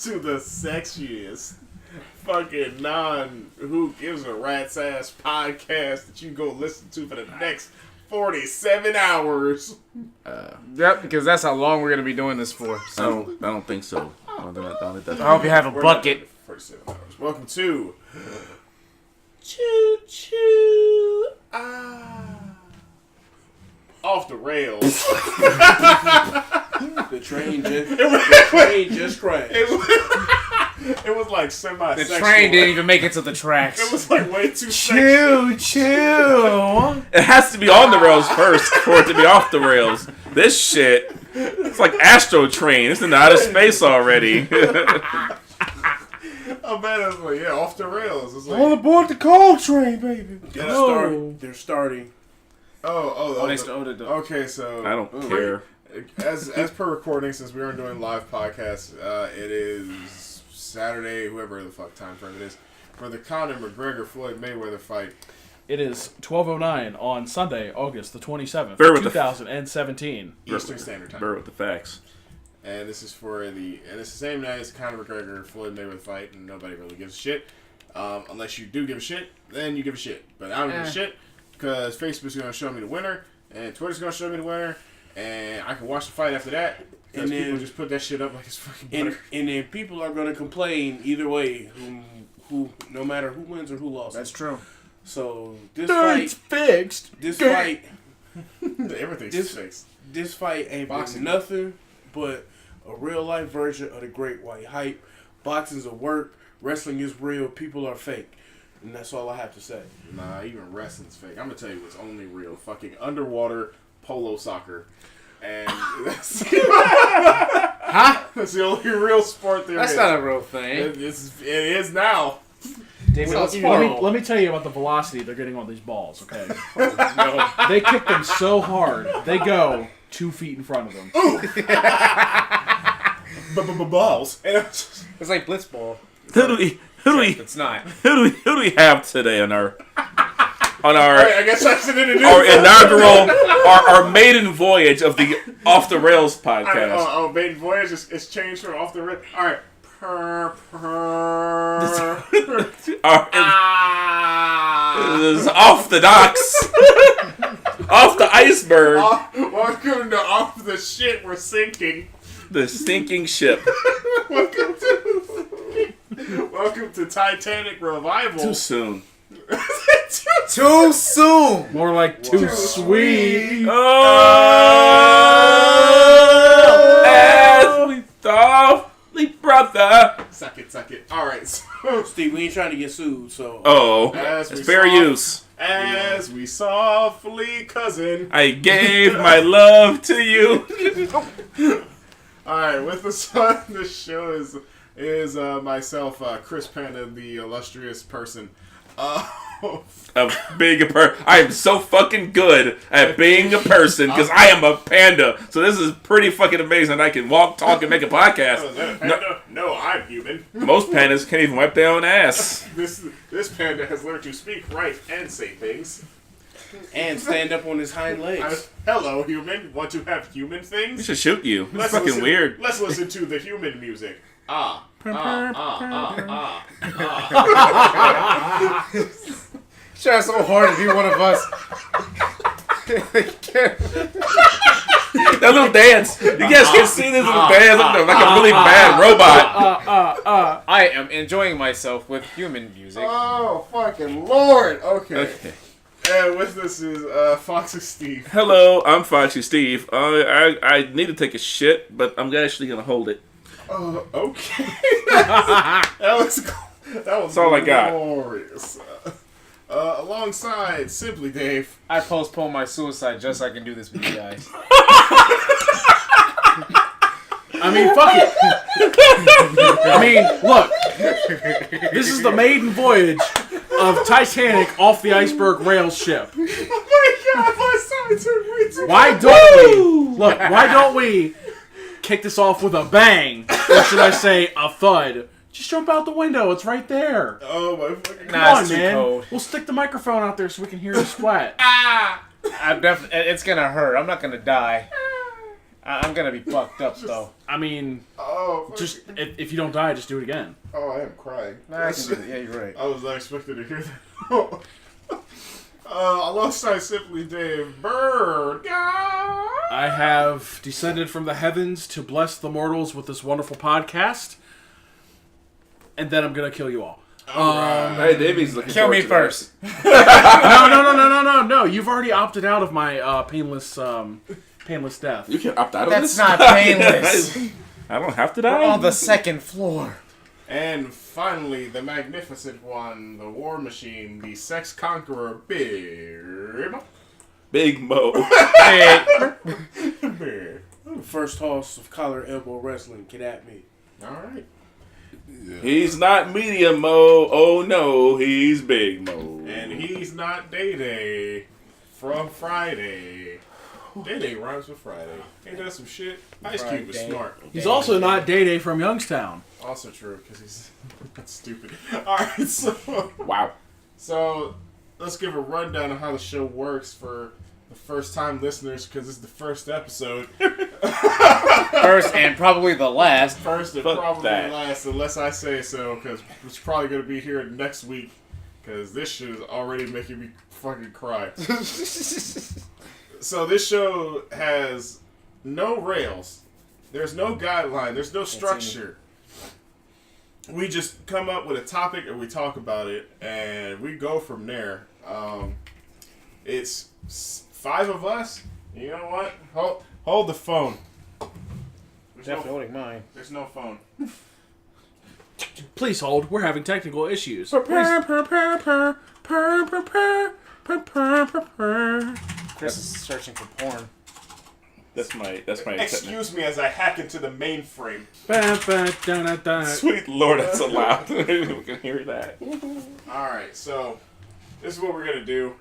to the sexiest fucking who gives a rat's ass podcast that you go listen to for the next 47 hours. Yep, because that's how long we're going to be doing this for. So I don't think so. I hope you have a bucket. 47 hours. Welcome to Choo Choo Off the Rails. The train just crashed. It was like semi-sexual. The train didn't even make it to the tracks. It was like way too sexual. Choo. It has to be on the rails first for it to be off the rails. This shit, it's like Astro Train. It's in outer space already. Oh man, it's like, yeah, off the rails. It's like, All aboard the coal train, baby. They're starting. Okay, so I don't care. As per recording, since we aren't doing live podcasts, it is Saturday, whoever the fuck time frame it is, for the Conor McGregor Floyd Mayweather fight. It is 12:09 on Sunday, August the 27th, 2017. Eastern Standard Time. Bear with the facts. And this is it's the same night as the Conor McGregor Floyd Mayweather fight, and nobody really gives a shit. Unless you do give a shit, then you give a shit. But I don't give a shit, because Facebook's going to show me the winner, and Twitter's going to show me the winner, and I can watch the fight after that, because people just put that shit up like it's fucking butter. And then people are going to complain either way, who no matter who wins or who lost. That's true. So this It's fixed. Everything's fixed. This fight ain't boxing nothing but a real life version of the Great White Hype. Boxing's a work. Wrestling is real. People are fake. And that's all I have to say. Nah, even wrestling's fake. I'm going to tell you what's only real. Fucking underwater polo soccer. And that's, that's the only real sport there That's is. not a real thing. It is now. David, let me tell you about the velocity they're getting on these balls, okay? No. They kick them so hard, they go 2 feet in front of them. Balls. It's like blitzball. It's not. Who do we have today on our I guess I should introduce our inaugural our maiden voyage of the Off the Rails podcast? Maiden voyage is changed from off the rails. All right. This is off the docks, off the iceberg. Welcome to Off the Shit We're Sinking. The sinking ship. Welcome to Titanic Revival. Too soon. Too soon. More like too sweet. Oh, as we thought, brother. Suck it. All right. So, Steve, we ain't trying to get sued, so. It's fair use. As we softly, cousin. I gave my love to you. All right, with us on the show is myself, Chris Panda, the illustrious person. Of being a person. I am so fucking good at being a person because I am a panda. So this is pretty fucking amazing. I can walk, talk, and make a podcast. Is that a panda? No, I'm human. Most pandas can't even wipe their own ass. This panda has learned to speak right and say things. And stand up on his hind legs. Hello, human. Want to have human We things? should shoot you. It's fucking weird. Let's listen to the human music. Try so hard to be one of us. That little dance. You guys can see this little dance like a really bad robot. I am enjoying myself with human music. Oh, fucking Lord. Okay. And with this is Foxy Steve. Hello, I'm Foxy Steve. I need to take a shit, but I'm actually going to hold it. Okay. that was all I got. Glorious. Alongside Simply Dave. I postponed my suicide just so I can do this with you guys. I mean, fuck it. I mean, look. This is the maiden voyage of Titanic off the iceberg rail ship. Oh my god, my stomach turned way too Why don't we kick this off with a bang? Or should I say a thud? Just jump out the window. It's right there. Oh my fucking Come on, it's too man. cold. We'll stick the microphone out there so we can hear you splat. It's gonna hurt. I'm not gonna die. I'm gonna be fucked up though. I mean, Oh, just if you don't die, just do it again. Oh, I am crying. Nah, I can do it. Yeah, you're right. I was not expecting to hear that. Alongside Simply Dave Bird. I have descended from the heavens to bless the mortals with this wonderful podcast, and then I'm gonna kill you all. Hey, Davey's looking Kill me forward to first. No. You've already opted out of my painless death. that. You can opt out of That's this? not painless. I don't have to We're die. on the second floor. And finally, the magnificent one, the war machine, the sex conqueror, Big Mo. Bear. First house of collar elbow wrestling. Get at me. All right. He's not medium Mo. Oh no, he's Big Mo. And he's not Day Day from Friday. Day Day rhymes with Friday. Ain't that some shit? Ice Cube is Friday. smart. He's also not Day Day from Youngstown. Also true, because he's stupid. Alright, Wow. so let's give a rundown of how the show works for the first time listeners, because it's the first episode. First and probably the last. First and Fuck probably that. last, unless I say so, because it's probably going to be here next week, because this shit is already making me fucking cry. So this show has no rails. There's no guideline. There's no structure. We just come up with a topic and we talk about it, and we go from there. It's 5 of us. You know what? Hold the phone. Definitely holding mine. There's no phone. Please hold. We're having technical issues. Chris is searching for porn. That's my Excuse me as I hack into the mainframe. Sweet Lord, that's so loud. We can hear that. Alright, so this is what we're going to do.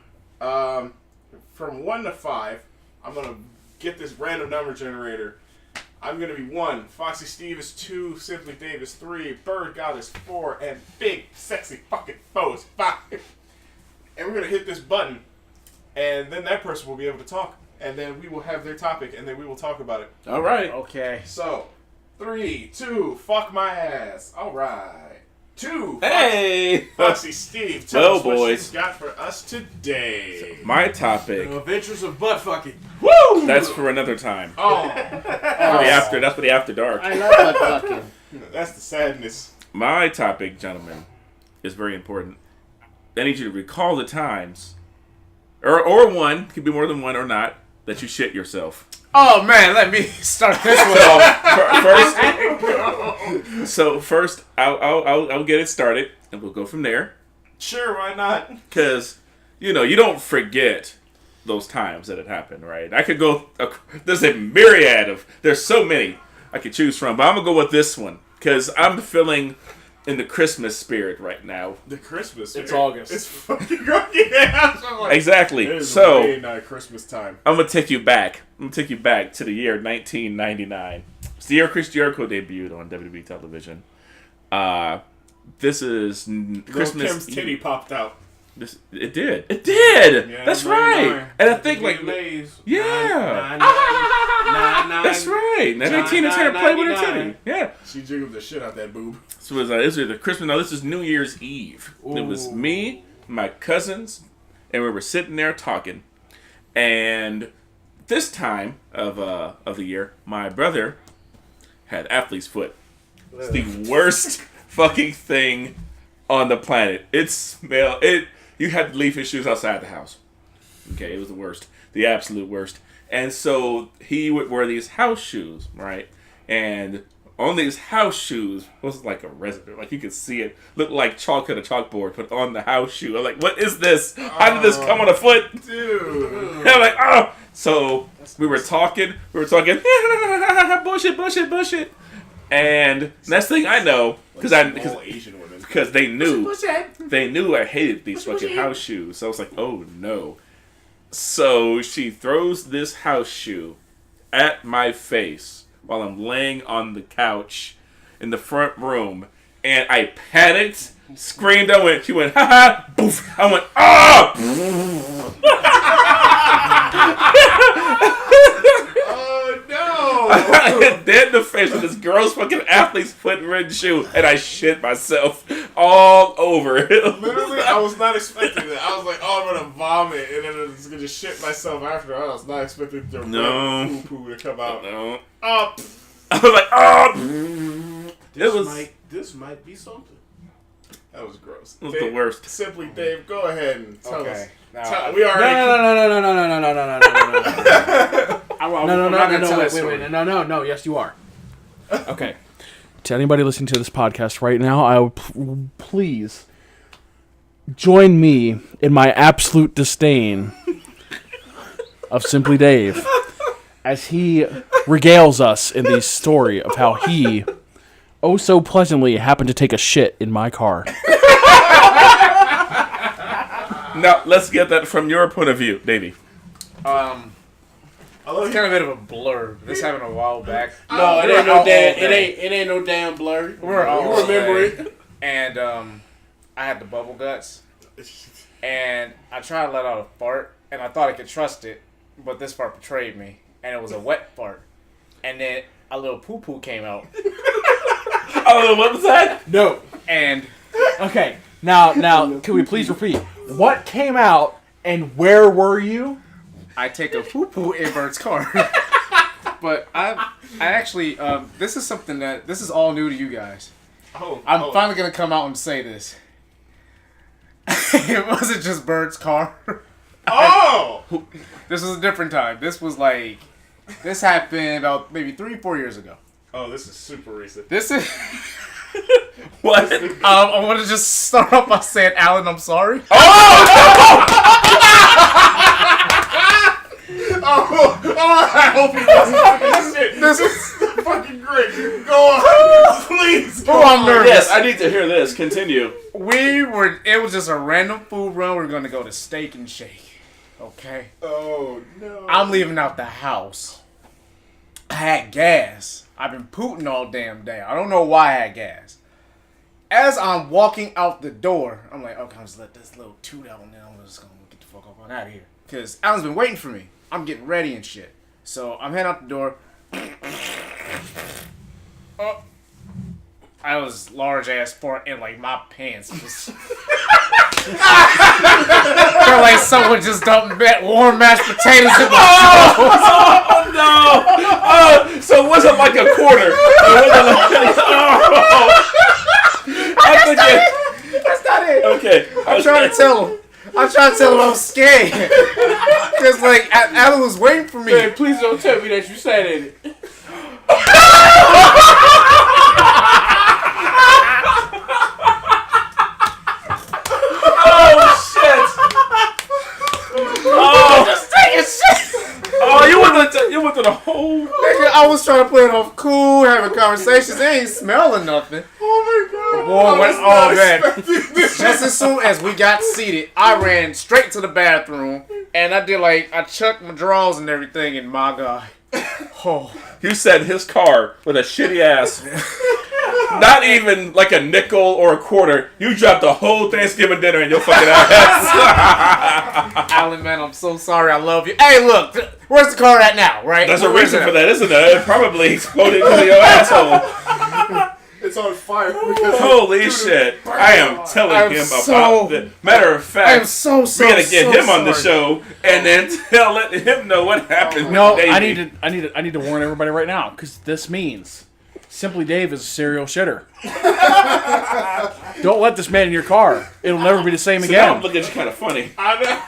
From 1 to 5, I'm going to get this random number generator. I'm going to be 1, Foxy Steve is 2, Simply Dave is 3, Bird God is 4, and Big Sexy Fucking Foe is 5. And we're going to hit this button, and then that person will be able to talk. And then we will have their topic, and then we will talk about it. All right. Okay. So, 3, 2, fuck my ass. All right. 2, Hey. Foxy Steve, tell Well, us what boys. you got for us today. My topic. The Adventures of Butt Fucking. Woo! That's for another time. Oh, That's for the after dark. I love that fucking. that's the sadness. My topic, gentlemen, is very important. I need you to recall the times, or one, could be more than one or not, that you shit yourself. Oh man, let me start this one. So first, I'll get it started, and we'll go from there. Sure, why not? Because, you don't forget those times that it happened, right? I could go, there's a myriad of, there's so many I could choose from, but I'm going to go with this one, because I'm feeling in the Christmas spirit right now. The Christmas. It's spirit. August. It's fucking yeah. I'm like, Exactly. it is So, way not Christmas time. I'm going to take you back. to the year 1999. It's the year Chris Jericho debuted on WWE television. This is Christmas Kim's titty Eve. popped out. It did. It did. Yeah, That's it's very right. annoying. And I think like Maze. yeah. 999. That's right. And then Tina Turner played with her titty. Yeah. She jiggled the shit out that boob. So it was the Christmas. No, this is New Year's Eve. It was me, my cousins, and we were sitting there talking. And this time of the year, my brother had athlete's foot. It's the worst fucking thing on the planet. You had to leave his shoes outside the house. Okay, it was the worst. The absolute worst. And so he would wear these house shoes, right? And on these house shoes was like a resident. Like you could see it. Looked like chalk on a chalkboard, but on the house shoe. I'm like, what is this? How did this come on a foot? Dude. And I'm like, oh. So we were talking. bullshit. And next thing I know, All Asian women. because they knew I hated these fucking house shoes. So I was like, oh no. So she throws this house shoe at my face while I'm laying on the couch in the front room, and I panicked, screamed. She went, ha ha, boof. I went, ah. Oh no! dead in the face with this girl's fucking athlete's foot red shoe, and I shit myself all over it. Literally, I was not expecting that. I was like, oh, I'm gonna vomit, and then I was gonna shit myself after. I was not expecting the red poo to come out. No. Oh, I was like, oh. This might be something. that was gross. It was the worst. Simply Dave, go ahead and tell us. Now, We already. No. Yes, you are. Okay. To anybody listening to this podcast right now, I would please join me in my absolute disdain of Simply Dave as he regales us in the story of how he, oh so pleasantly, happened to take a shit in my car. Now, let's get that from your point of view, Davey. It's kind of a bit of a blur. This happened a while back. No, it ain't no damn. It ain't no damn blur. You remember it? And I had the bubble guts, and I tried to let out a fart, and I thought I could trust it, but this fart betrayed me, and it was a wet fart, and then a little poo poo came out. Oh, what was that? No. And Okay. Now, can we please repeat? What came out, and where were you? I take a poo poo in Bert's car. But I actually, this is something this is all new to you guys. I'm finally gonna come out and say this. It wasn't just Bert's car. Oh! This was a different time. This happened about maybe 3-4 years ago. Oh, this is super recent. This is. What? I want to just start off by saying, Alan, I'm sorry. I hope he doesn't shit. This is fucking great. Go on. Please. Go I'm on. nervous. Yes, I need to hear this. Continue. It was just a random food run. We were going to go to Steak and Shake. Okay? Oh, no. I'm leaving out the house. I had gas. I've been pooting all damn day. I don't know why I had gas. As I'm walking out the door, I'm like, okay, I'm just let this little toot out and then I'm just going to get the fuck up on out of here. Because Alan's been waiting for me. I'm getting ready and shit. So I'm heading out the door. Oh. I was large ass fart and like my pants was felt like someone just dumped warm mashed potatoes in my jaws. Oh, no! Oh, so it wasn't like a quarter. It wasn't like, That's not it. Okay. I'm trying to tell him I was scared. Because, like, Alan was waiting for me. Man, please don't tell me that you sat in it. Oh, shit! Oh, Just taking shit. oh, you went to the whole... Nigga, I was trying to play it off cool, having conversations. They ain't smelling nothing. Oh, my God. Boy, man. This. Just as soon as we got seated, I ran straight to the bathroom. And I chucked my drawers and everything, and my God. Oh. You said his car with a shitty ass. Not even like a nickel or a quarter. You dropped the whole Thanksgiving dinner in your fucking ass. Alan, man, I'm so sorry. I love you. Hey, look, where's the car at now, right? There's a Where's reason it for at? that, isn't there? It probably exploded into your asshole. It's on fire. Because Holy shit. I am telling him about the matter of fact. I'm so we gotta get him on the sorry. show and then let him know what happened. No, with I Davey. need to warn everybody right now because this means Simply Dave is a serial shitter. Don't let this man in your car. It'll never be the same So now I'm again. looking at you kind of funny. I know.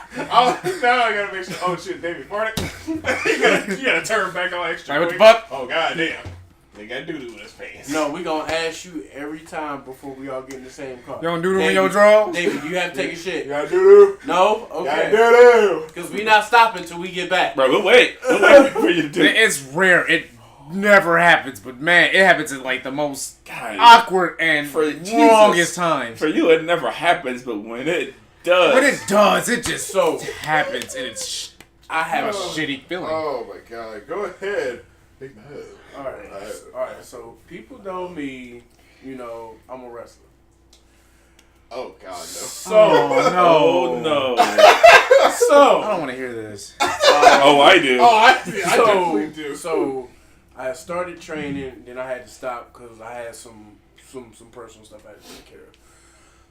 Now I gotta make sure. Oh shit, David farted. you gotta turn back on extra. Right, what the quick. fuck? Oh god damn. They got doo-doo in his pants. No, we gonna ask you every time before we all get in the same car. You don't do them in David, your drawers? David, you have to take a shit. You got doo-doo. No? Got Okay. doo-doo. Because we not stopping till we get back. Bro, we'll wait. We'll wait for you to do it. It's rare. It never happens, but man, it happens at like the most God, awkward and For longest Jesus. times. for you, it never happens, but when it does. But it does. It just So- happens, and it's I have a a shitty feeling. Oh my god. Go ahead. Big man. Alright, so people know me, you know, I'm a wrestler. Oh god, no. So, Oh, no. I so, don't want to hear this. Oh, I do. Oh, I definitely do. so, I started training, then I had to stop because I had some personal stuff I had to take care of.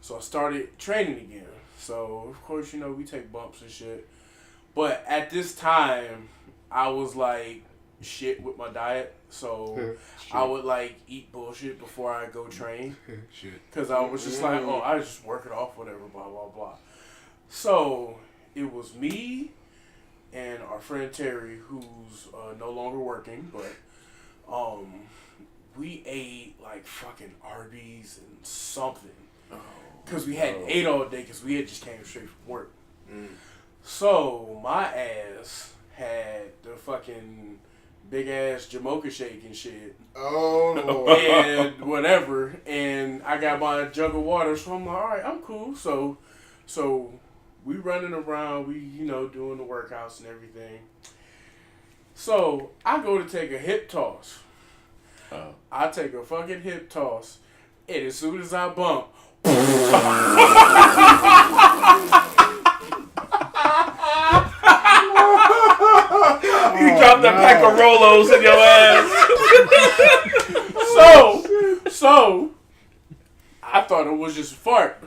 So I started training again. So of course, you know, we take bumps and shit. But at this time, I was like shit with my diet. So I would like eat bullshit before I go train. Because I was just like, oh, I just work it off, whatever, blah, blah, blah. So it was me and our friend Terry, who's no longer working, but we ate like fucking Arby's and something. Because we hadn't ate all day because we had just came straight from work. So my ass had the fucking big ass Jamocha shake and shit. Oh, Lord. And whatever. And I got my jug of water, so I'm like, alright, I'm cool. So we running around, we, you know, doing the workouts and everything. So I go to take a hip toss. I take a fucking hip toss, and as soon as I bump, You dropped the pack of Rolos in your ass. So I thought it was just a fart.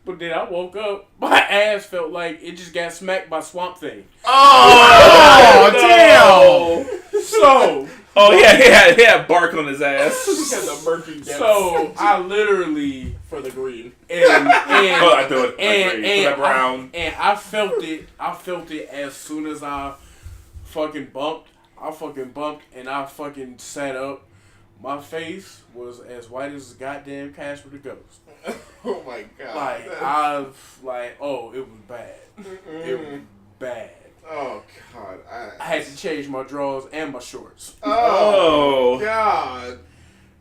But then I woke up, my ass felt like it just got smacked by Swamp Thing. Oh, damn! So he had bark on his ass. He had the murky depths. So I literally For the green. I do it. For the brown. I felt it. I felt it as soon as I fucking bumped. I fucking bumped and I fucking sat up. My face was as white as goddamn Casper the Ghost. Oh my God. It was bad. It was bad. Oh God. I had to change my drawers and my shorts. Oh. God.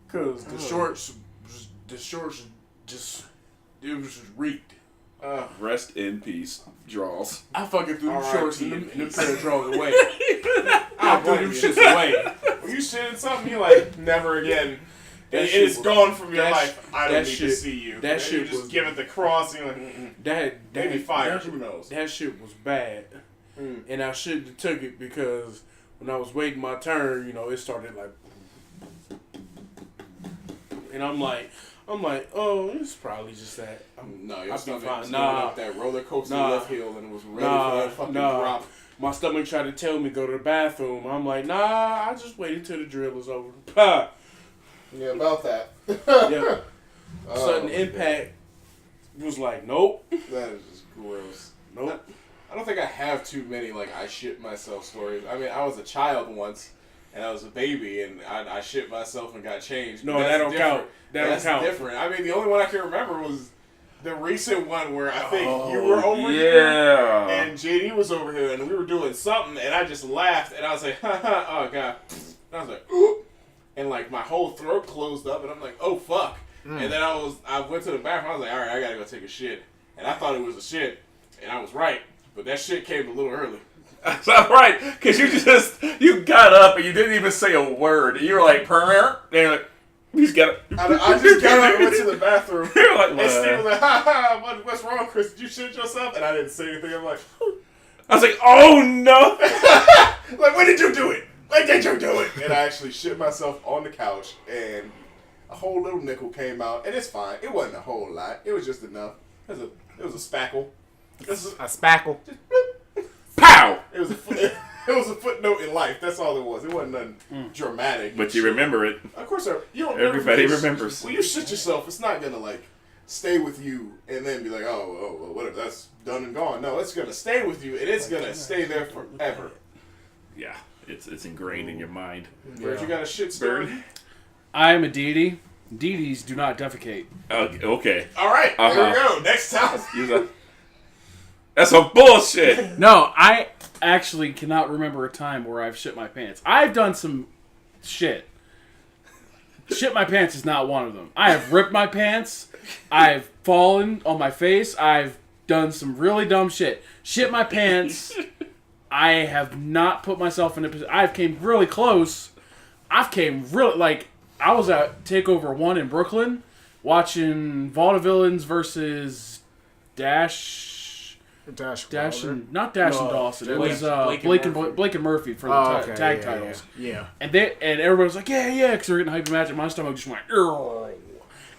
Cause the shorts just it was just reeked. Rest in peace, draws. I fucking threw them shorts and them pair of drawers away. I threw them shits away. When you shit in something, you like, never again. It's gone from your life. I don't need to see you. That shit you just was, give it the cross and you're like, maybe fire. Who knows? That shit was bad. And I shouldn't have took it because when I was waiting my turn, you know, it started like, and I'm like, oh, it's probably just that. No, your I'll be stomach fine. was Nah. going up that roller coaster left hill and it was ready Nah, for that fucking nah. drop. My stomach tried to tell me go to the bathroom. I'm like, nah, I just wait until the drill is over. Ha! Yeah, about that. Yeah. Oh, Sudden impact was like, nope. That is just gross. Nope. I don't think I have too many, like, I shit myself stories. I mean, I was a child once, and I was a baby, and I shit myself and got changed. No, that don't count. That's different. I mean, the only one I can remember was the recent one where I think you were over here, and JD was over here, and we were doing something, and I just laughed, and I was like, ha ha, oh God. And I was like, ooh. And, like, my whole throat closed up, and I'm like, oh, fuck. And then I went to the bathroom, I was like, all right, I gotta go take a shit. And I thought it was a shit, and I was right. But that shit came a little early. That's not right, because you got up and you didn't even say a word. You were like, and you're like, I just got up and went to the bathroom. You're like, and Steve was like, ha ha, what's wrong, Chris? Did you shit yourself? And I didn't say anything. I'm like, I was like, oh no. like, when did you do it? When did you do it? And I actually shit myself on the couch, and a whole little nickel came out, and it's fine. It wasn't a whole lot. It was just enough. It was a spackle. A spackle. Pow! It was a footnote in life. That's all it was. It wasn't nothing dramatic. But you remember it. Of course, you don't. Everybody remembers. When you shit yourself, it's not gonna like stay with you and then be like, oh, whatever. That's done and gone. No, it's gonna stay with you, and it's gonna stay there forever. Yeah, it's ingrained in your mind. Bird, you got a shit story? Bird? I am a deity. Deities do not defecate. Okay. All right, there we go. Next time. That's some bullshit. No, I actually cannot remember a time where I've shit my pants. I've done some shit. Shit my pants is not one of them. I have ripped my pants. I've fallen on my face. I've done some really dumb shit. Shit my pants. I have not put myself in a position. I've came really close. I was at TakeOver 1 in Brooklyn watching Vaudevillains versus Dash Not Dash and Dawson. It was Blake and Murphy for the tag titles. Yeah. And everybody was like, yeah, because they're getting hyped match, and my stomach just went, "Urgh."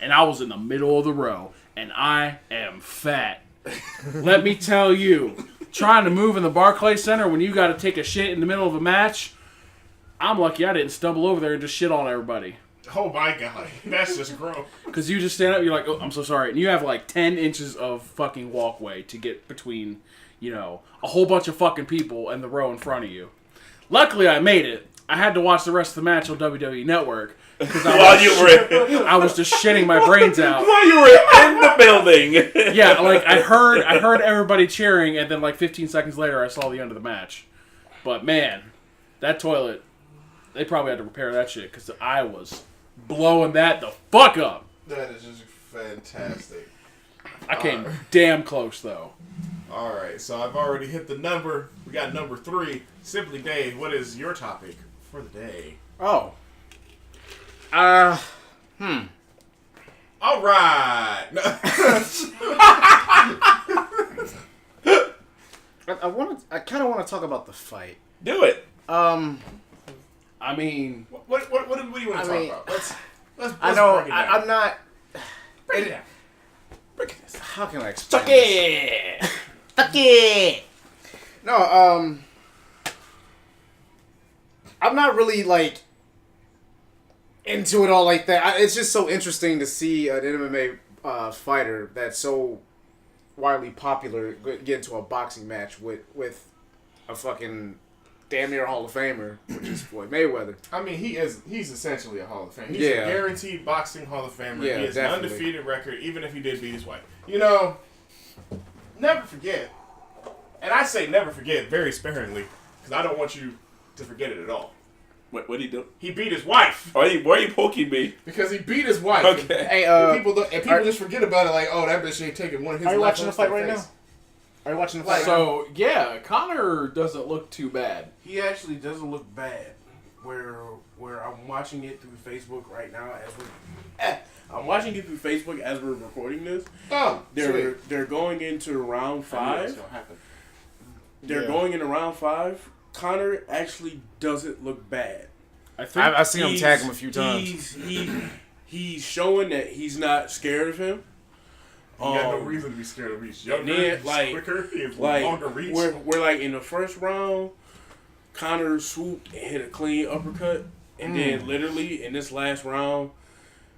And I was in the middle of the row, and I am fat. Let me tell you, trying to move in the Barclays Center when you got to take a shit in the middle of a match, I'm lucky I didn't stumble over there and just shit on everybody. Oh my god, that's just gross. Because you just stand up, you're like, oh, I'm so sorry. And you have like 10 inches of fucking walkway to get between, a whole bunch of fucking people and the row in front of you. Luckily, I made it. I had to watch the rest of the match on WWE Network. Because I was just shitting my brains out. While you were in the building. Yeah, like I heard everybody cheering, and then like 15 seconds later, I saw the end of the match. But man, that toilet, they probably had to repair that shit because I was blowing that the fuck up. That is just fantastic. I came damn close though. All right, so I've already hit the number. We got number 3. Simply Dave, what is your topic for the day? Oh. All right. I kind of want to talk about the fight. Do it. I mean, what do you want to talk about? Let's I know. break it down. I'm not. Break it down. Break it down. How can I explain? Fuck it. Fuck it. No. I'm not really like into it all like that. It's just so interesting to see an MMA fighter that's so widely popular get into a boxing match with a fucking damn near Hall of Famer, which is Floyd Mayweather. I mean, he's essentially a Hall of Famer. He's a guaranteed boxing Hall of Famer. Yeah, he has definitely. an undefeated record, even if he did beat his wife. Never forget. And I say never forget very sparingly, because I don't want you to forget it at all. What did he do? He beat his wife. Why are you poking me? Because he beat his wife. Okay. Hey, and people just forget about it like, oh, that bitch ain't taking one of his are you life watching the off fight their right face. now? Are you watching the fight? so yeah, Connor doesn't look too bad. He actually doesn't look bad. Where I'm watching it through Facebook right now I'm watching it through Facebook as we're recording this. Oh, They're going into round 5. They're going into round 5. Connor actually doesn't look bad. I think I've seen him tag him a few times. He's showing that he's not scared of him. You got no reason to be scared of reach. Younger, then, he's quicker, he has longer reach. We're like in the first round, Connor swooped and hit a clean uppercut. And then literally in this last round,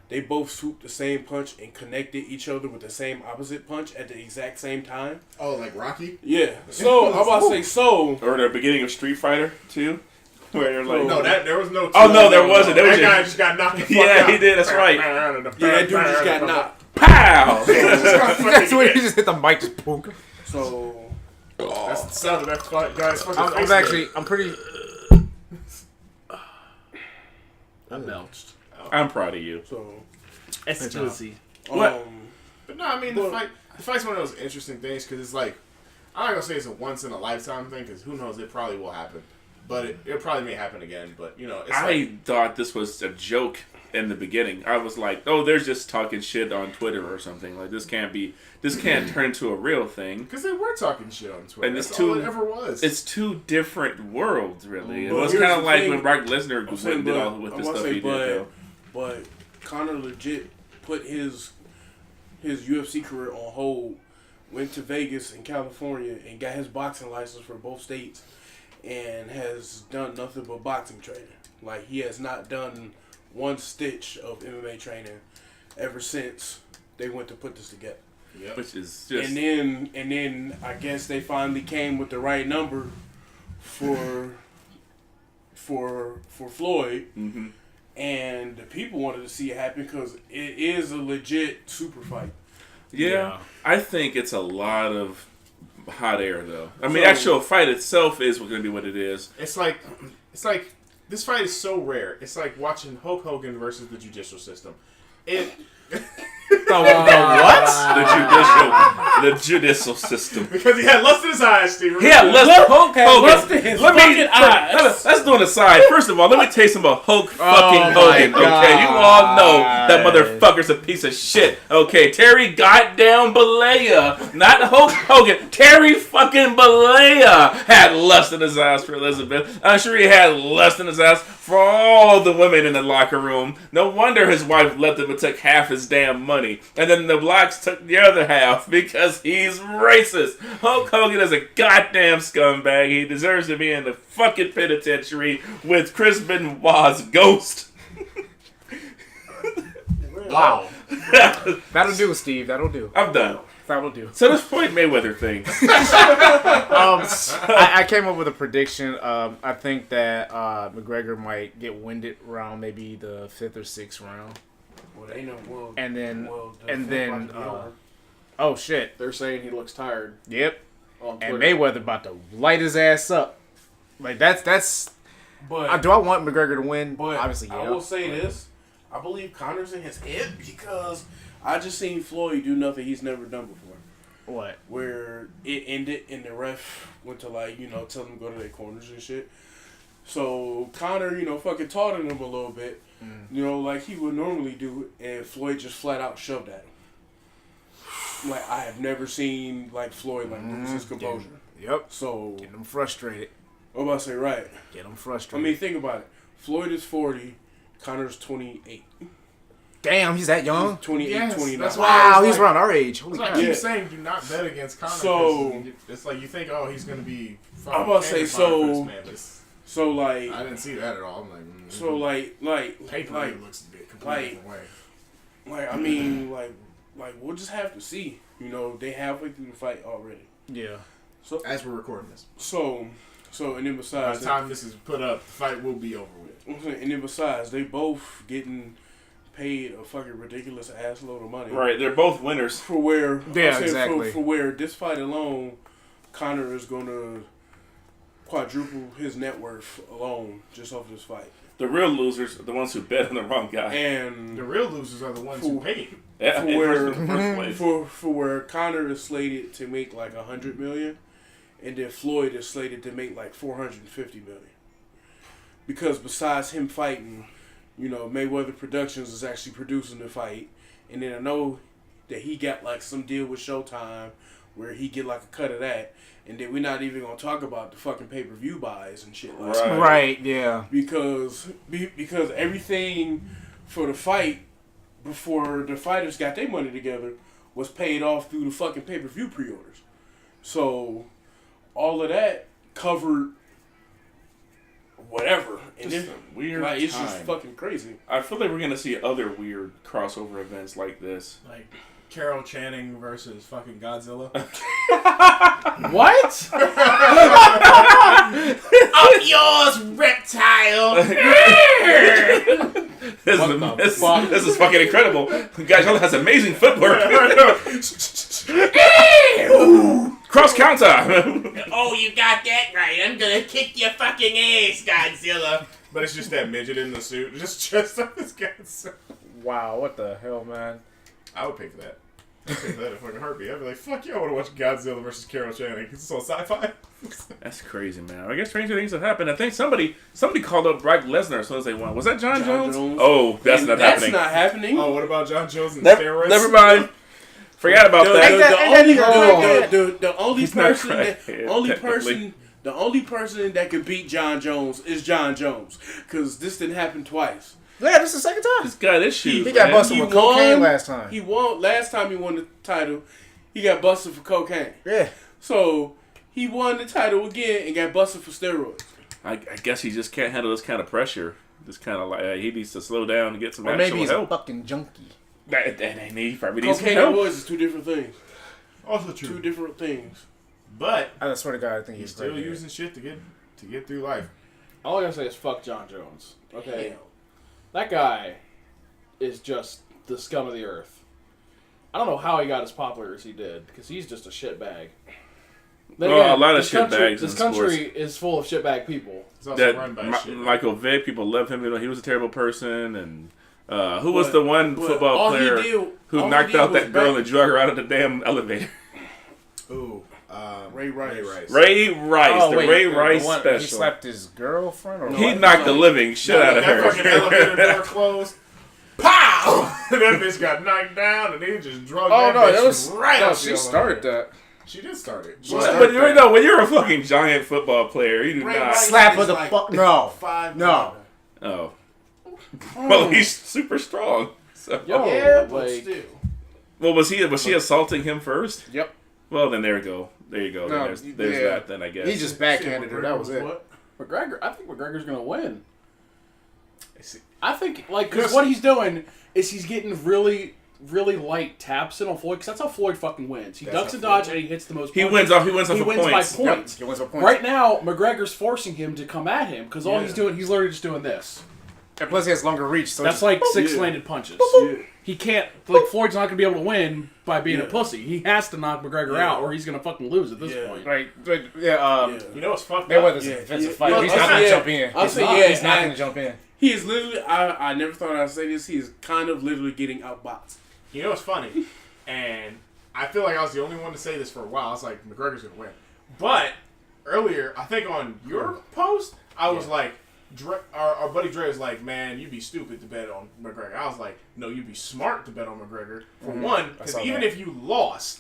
they both swooped the same punch and connected each other with the same opposite punch at the exact same time. Oh, like Rocky? Yeah. So, I'm about to say Or the beginning of Street Fighter 2? Where they're like... No, there was no... Oh, no, there wasn't. That guy just got knocked the fuck out. Yeah, he did. That's right. Yeah, that dude just got knocked. Pow! That's when he just hit the mic, just poke. So... That's the sound of that guy's fucking face. I'm pretty... I belched. I'm proud of you. So... It's juicy. What? But no, I mean, the fight's one of those interesting things, because it's like, I'm not going to say it's a once-in-a-lifetime thing, because who knows, it probably will happen. But it probably may happen again, but, it's thought this was a joke in the beginning. I was like, oh, they're just talking shit on Twitter or something. Like, this can't turn into a real thing. Because they were talking shit on Twitter. And That's all it ever was. It's two different worlds, really. It But was here's kind of the like thing. when Brock Lesnar went and did all with the stuff he did, though. But Conor legit put his UFC career on hold, went to Vegas in California and got his boxing license for both states, and has done nothing but boxing training. Like, he has not done one stitch of MMA training ever since they went to put this together. Yep. Which is just... And then I guess they finally came with the right number for Floyd. Mm-hmm. And the people wanted to see it happen because it is a legit super fight. Yeah, I think it's a lot of hot air, though. I mean, actual fight itself is going to be what it is. It's like this fight is so rare. It's like watching Hulk Hogan versus the judicial system. The judicial system. Because he had lust in his eyes, Steve. He had lust in his fucking eyes. let's do an aside. First of all, let me tell you something about Hulk fucking my Hogan. God. Okay, you all know that motherfucker's a piece of shit. Okay, Terry goddamn Bollea, not Hulk Hogan. Terry fucking Bollea had lust in his ass for Elizabeth. I'm sure he had lust in his ass for all the women in the locker room. No wonder his wife left him and took half his damn money, and then the blacks took the other half because he's racist. Hulk Hogan is a goddamn scumbag. He deserves to be in the fucking penitentiary with Chris Benoit's ghost. Wow. That'll do, Steve. That'll do. I'm done. That'll do. So this Floyd Mayweather thing. I came up with a prediction. I think that McGregor might get winded around maybe the 5th or 6th round. Well, they know. Well, And then, well, oh shit. They're saying he looks tired. Yep. On And Twitter. Mayweather about to light his ass up. Like that's. but Do I want McGregor to win? But Obviously, yeah. I will say this: I believe Connor's in his head because I just seen Floyd do nothing he's never done before. What? Where it ended and the ref went to tell them to go to their corners and shit. So Connor, fucking taunted him a little bit, like he would normally do, and Floyd just flat out shoved at him. Like I have never seen Floyd lose his composure. Yep. So Getting him frustrated. I'm about to say right. Get him I frustrated. mean, think about it. Floyd is 40, Connor's 28. Damn, he's that young. 28, Yes, 29. that's why- Wow, it's he's like- around our age. Holy That's why crap. I keep Yeah. saying do not bet against Conor. So- It's like you think, oh, he's gonna be. I'm about to say, so- for this man, but So I didn't see that at all. I'm like, so paper looks a bit completely different way. I mean, we'll just have to see. They halfway through the fight already. Yeah. So As we're recording this, and then by besides, the time this is put up, the fight will be over with. and then besides, they both getting paid a fucking ridiculous ass load of money. Right, they're both winners. For where, Yeah, I'm saying exactly. For where this fight alone, Conor is gonna quadruple his net worth alone just off this fight. The real losers are the ones who bet on the wrong guy. And The real losers are the ones who paid. Yeah, for in where- first place. for where Conor is slated to make like $100 million, and then Floyd is slated to make like $450 million. Because besides him fighting, Mayweather Productions is actually producing the fight, and then I know that he got like some deal with Showtime where he get like a cut of that, and then we're not even gonna talk about the fucking pay-per-view buys and shit like that. Right. Yeah. Because everything for the fight before the fighters got their money together was paid off through the fucking pay-per-view pre-orders. So all of that covered whatever. And Just then a weird it's time. just fucking crazy. I feel like we're gonna see other weird crossover events like this. Like Carol Channing versus fucking Godzilla. What? Up yours, reptile! This is fucking incredible. Godzilla has amazing footwork. Cross counter. Oh, you got that right. I'm gonna kick your fucking ass, Godzilla. But it's just that midget in the suit, just dressed up as Godzilla. Wow. What the hell, man? I would pay for that. I'd pay for that in a fucking heartbeat. I'd be like, fuck yeah, I want to watch Godzilla versus Carol Channing. It's on sci-fi. That's crazy, man. I guess stranger things have happened. I think somebody called up Brock Lesnar as soon as they won. Was that John Jones? Oh, that's not That's happening. not happening. Oh, what about John Jones and Never, steroids? never mind. Forgot about that. The only He's not person crackhead, the only person that could beat John Jones is John Jones, because this didn't happen twice. Yeah, this is the second time. This guy, this shit. He got busted He with cocaine won. last time. He won last time he won the title. He got busted for cocaine. Yeah. So he won the title again and got busted for steroids. I guess he just can't handle this kind of pressure. This kind of like he needs to slow down and get some Or actual maybe he's help. a fucking junkie. That ain't he probably needs some Cocaine and help. boys is two different things. Also Two true. different things. But I swear to God, I think he's he's still great. using shit to get through life. All I gotta say is fuck John Jones. Okay, Hell. that guy is just the scum of the earth. I don't know how he got as popular as he did, because he's just a shitbag. Then Well, again, a lot of this country- shitbags in This country is full of shitbag people. It's also run That by shit. Michael Vick, people love him. He was a terrible person. And who was the one But football all he player did- who all he knocked did out was that girl back- and drug her out of the damn elevator? Ooh. Ray Rice. Ray Rice, the Ray Rice the one, special. He slapped his girlfriend? Or He what? knocked the living shit out of That fucking elevator her. door closed. Pow! And that bitch got knocked down, and he just drug Oh, that no, bitch that was. right No, up she the started elevator. that. She did start it. But you know, when you're a fucking giant football player, you do Ray not. Rice Slap is of the like fuck. No. 5'9". No. Oh. Well, he's super strong. So. Yo, Yeah, but like, still. Well, was she assaulting him first? Yep. Well, then there you go. There you go. No, Then there's yeah. that. Then I guess He just backhanded her. That was it. What? McGregor. I think McGregor's gonna win. See. I think because what he's doing is he's getting really, really light taps in on Floyd because that's how Floyd fucking wins. He ducks and dodge and he hits the most. He punches. wins off. He wins off He of wins points. by points. He wins by points. Right now, McGregor's forcing him to come at him because all Yeah. he's doing, he's literally just doing this. And plus, he has longer reach. So That's like 6 landed punches. Yeah. He can't, like, Floyd's not going to be able to win by being a pussy. He has to knock McGregor out or he's going to fucking lose at this point. Like, yeah, Yeah. You know what's fucked up? Mayweather's Yeah. a defensive Yeah. fighter. Yeah. He's not I'll going to say, jump in. I'll say, yeah, He's not going to jump in. He is literally, I never thought I'd say this, he is kind of literally getting outboxed. You know what's funny? And I feel like I was the only one to say this for a while. I was like, McGregor's going to win. But earlier, I think on your post, I was like, our buddy Dre was like, man, you'd be stupid to bet on McGregor. I was like, no, you'd be smart to bet on McGregor. For one, because even if you lost,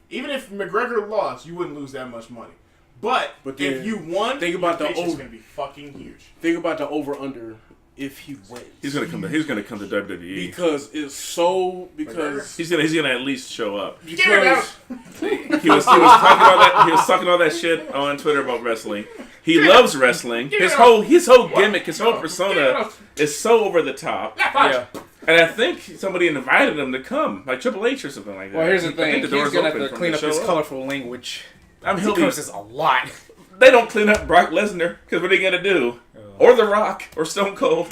even if McGregor lost, you wouldn't lose that much money. But then if you won, think about your the paycheck's over- going to be fucking huge. Think about the over-under if he wins. He's gonna come to WWE. Because it's so, because He's gonna at least show up. Get him out! He was talking all that. He was talking all that shit on Twitter about wrestling. He loves wrestling. His whole gimmick, his whole persona is so over the top. Yeah. And I think somebody invited him to come, like Triple H or something like that. Well, here's the I thing. think He's the door's going to open have for to him clean up show his up. colorful language. I'm He he'll be, curses a lot. They don't clean up Brock Lesnar because what are they gonna do? Or The Rock or Stone Cold.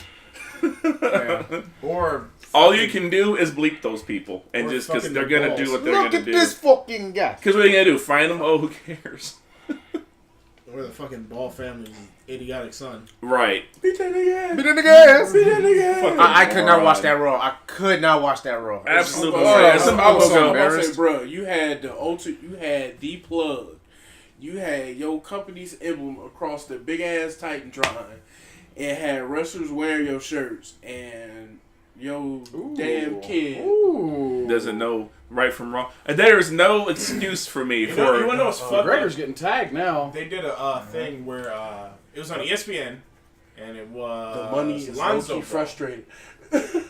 Or All you can do is bleep those people, and Or just because fucking they're their gonna do balls. what they're Look gonna at do. this fucking guy. Because what are you gonna do? Find them? Oh, who cares? or the fucking Ball family's idiotic son. Right. Beat in the gas. Fucking I could not moron. watch that Raw. I could not watch that Raw. Absolutely. Oh, Right. Some I was people so go, embarrassed. bro, you had you had the plug, you had your company's emblem across the big ass Titantron, and had wrestlers wearing your shirts, and your damn kid. doesn't know right from wrong. And there is no excuse for me You want to for. know what's fucked up? McGregor's getting tagged now. They did a thing where it was on ESPN, and it was The money is Lonzo low-key Ball, frustrated. the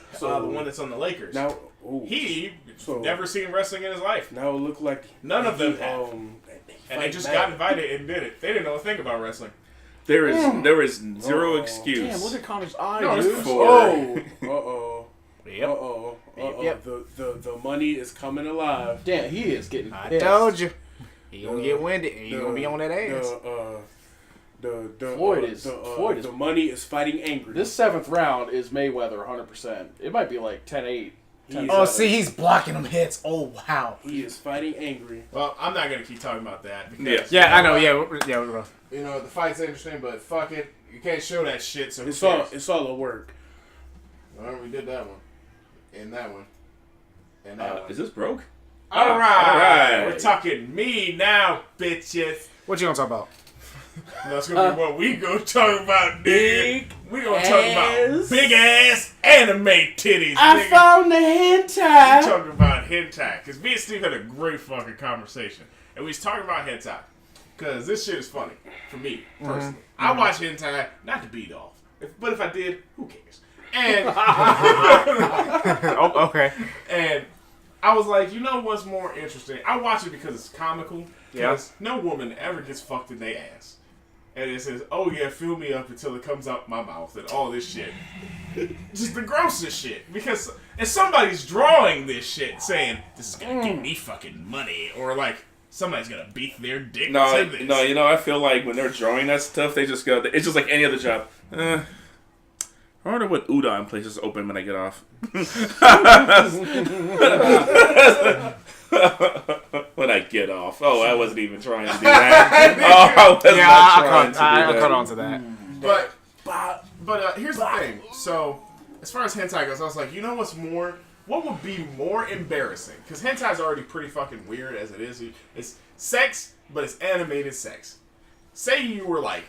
one that's on the Lakers. Now, He So- never seen wrestling in his life, now it looked like None of them he, have. and and they just got invited and did it. They didn't know a thing about wrestling. There is zero excuse. Damn, look at Connor's eye, No, dude. it's- Yep. The money is coming alive. Damn, he is getting I pissed. told you. He gonna get winded and you gonna be on that ass. Floyd is- the money is fighting angry. This 7th round is Mayweather 100%. It might be like 10-8. Oh, see, he's blocking them hits. Oh, wow. He is fighting angry. Well, I'm not gonna keep talking about that. Because, Yeah, I know. Yeah. You know, the fight's interesting, but fuck it, you can't show that shit. So who It's cares? all a work. Well, we did that one, and that one, and that one. Is this broke? All right, all right. we're talking me now, bitches. What you gonna talk about? That's gonna be what we gonna talk about, nigga. We gonna talk ass. about big ass anime titties. I nigga. found the We hentai. talking about hentai, because me and Steve had a great fucking conversation, and we was talking about hentai, because this shit is funny for me personally. I watch hentai not to beat off, but if I did, who cares? And Oh, okay. and I was like, you know what's more interesting? I watch it because it's comical. Yeah. Because no woman ever gets fucked in their ass. And it says, oh yeah, fill me up until it comes out my mouth and all this shit. Just the grossest shit. Because if somebody's drawing this shit saying, this is gonna give me fucking money, or like, somebody's gonna beat their dick No, to this. no. You know, I feel like when they're drawing that stuff, they just go. It's just like any other job. I wonder what udon places open when I get off. When I get off. Oh, I wasn't even trying to do that. I was not trying to do I that. caught on to that. But here's the thing. So, as far as hentai goes, I was like, you know what would be more embarrassing? Because hentai is already pretty fucking weird as it is. It's sex but it's animated sex. Say you were like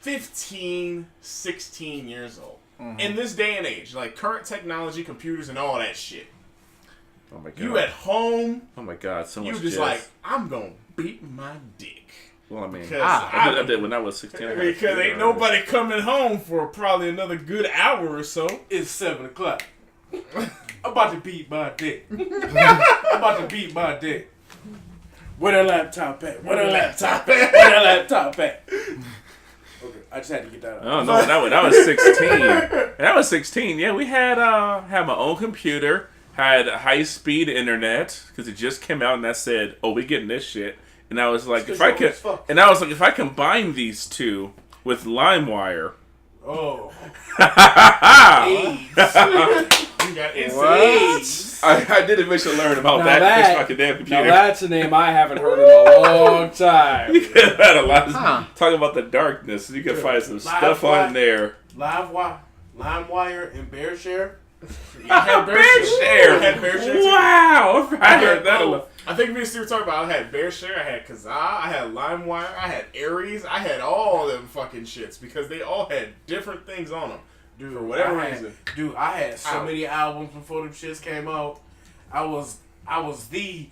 15, 16 years old. In this day and age, like current technology, computers, and all that shit. Oh my god. You at home. Oh my god, so much You just jazz. like, I'm gonna beat my dick. Well, I mean, Because I did when I was 16. Because ain't nobody coming home for probably another good hour or so. It's 7 o'clock. I'm about to beat my dick. I'm about to beat my dick. Where that laptop at? Where that laptop at? Where that laptop at? Okay, I just had to get that out. Oh no, when I was 16. When I was 16, yeah, we had my own computer, had high speed internet because it just came out, and that said, "Oh, we getting this shit." And I was like, if I combine these two with LimeWire. Oh. You got AIDS. I did eventually learn about Now that that- fucking damn computer. Now that's a name I haven't heard in a long time. You could have had a lot of talking about the darkness. You could find some stuff on there. LimeWire and BearShare. BearShare. I had BearShare too. Wow, I heard that a lot. I think me and Steve were talking about I had BearShare, I had Kazaa, I had LimeWire, I had Aries, I had all them fucking shits because they all had different things on them. Dude, For whatever reason. I had so many albums before them shits came out. I was the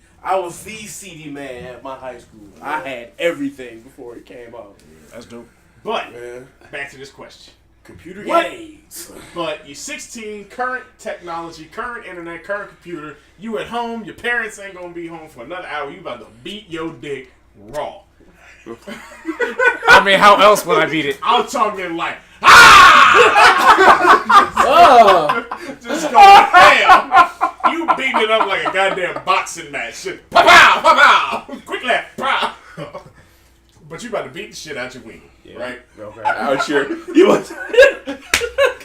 CD man at my high school. I had everything before it came out. That's dope. But, Man. back to this question. Computer What? games. But you 16, current technology, current internet, current computer. You at home, your parents ain't gonna be home for another hour. You about to beat your dick raw. I mean, how else would I beat it? I'm talking like, Oh, just go ham. You beating it up like a goddamn boxing match. Shit. Pow, pow, pow, pow. Quick left. Pow. But you about to beat the shit out your wing, right? Okay. Out your you want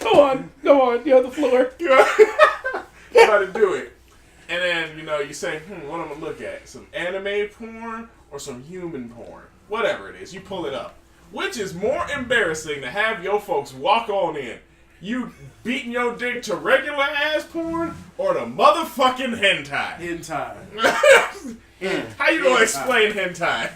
go on, you're on the floor. You about to do it. And then, you say, what I'm going to look at? Some anime porn or some human porn? Whatever it is, you pull it up. Which is more embarrassing to have your folks walk on in? You beating your dick to regular ass porn or the motherfucking hentai? Hentai. How you going to explain hentai?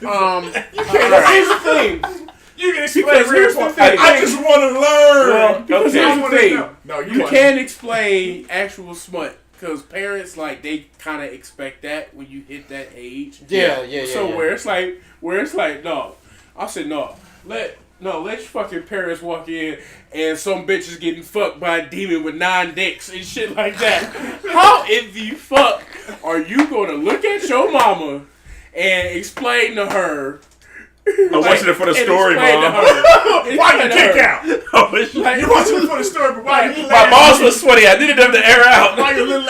Here's the thing. You can explain Because here's real the porn. thing. I just want to learn. Because Okay. here's the thing. No, You can't explain actual smut. Because parents, they kind of expect that when you hit that age. Yeah. So where it's like, no. I said, no. Let your fucking parents walk in and some bitch is getting fucked by a demon with 9 dicks and shit like that. How in the fuck are you going to look at your mama and explain to her? I'm watching it for the story, Mom. Why you kick out? You You watching it for the story, but why you my balls was sweaty. I needed them to air out. Why your little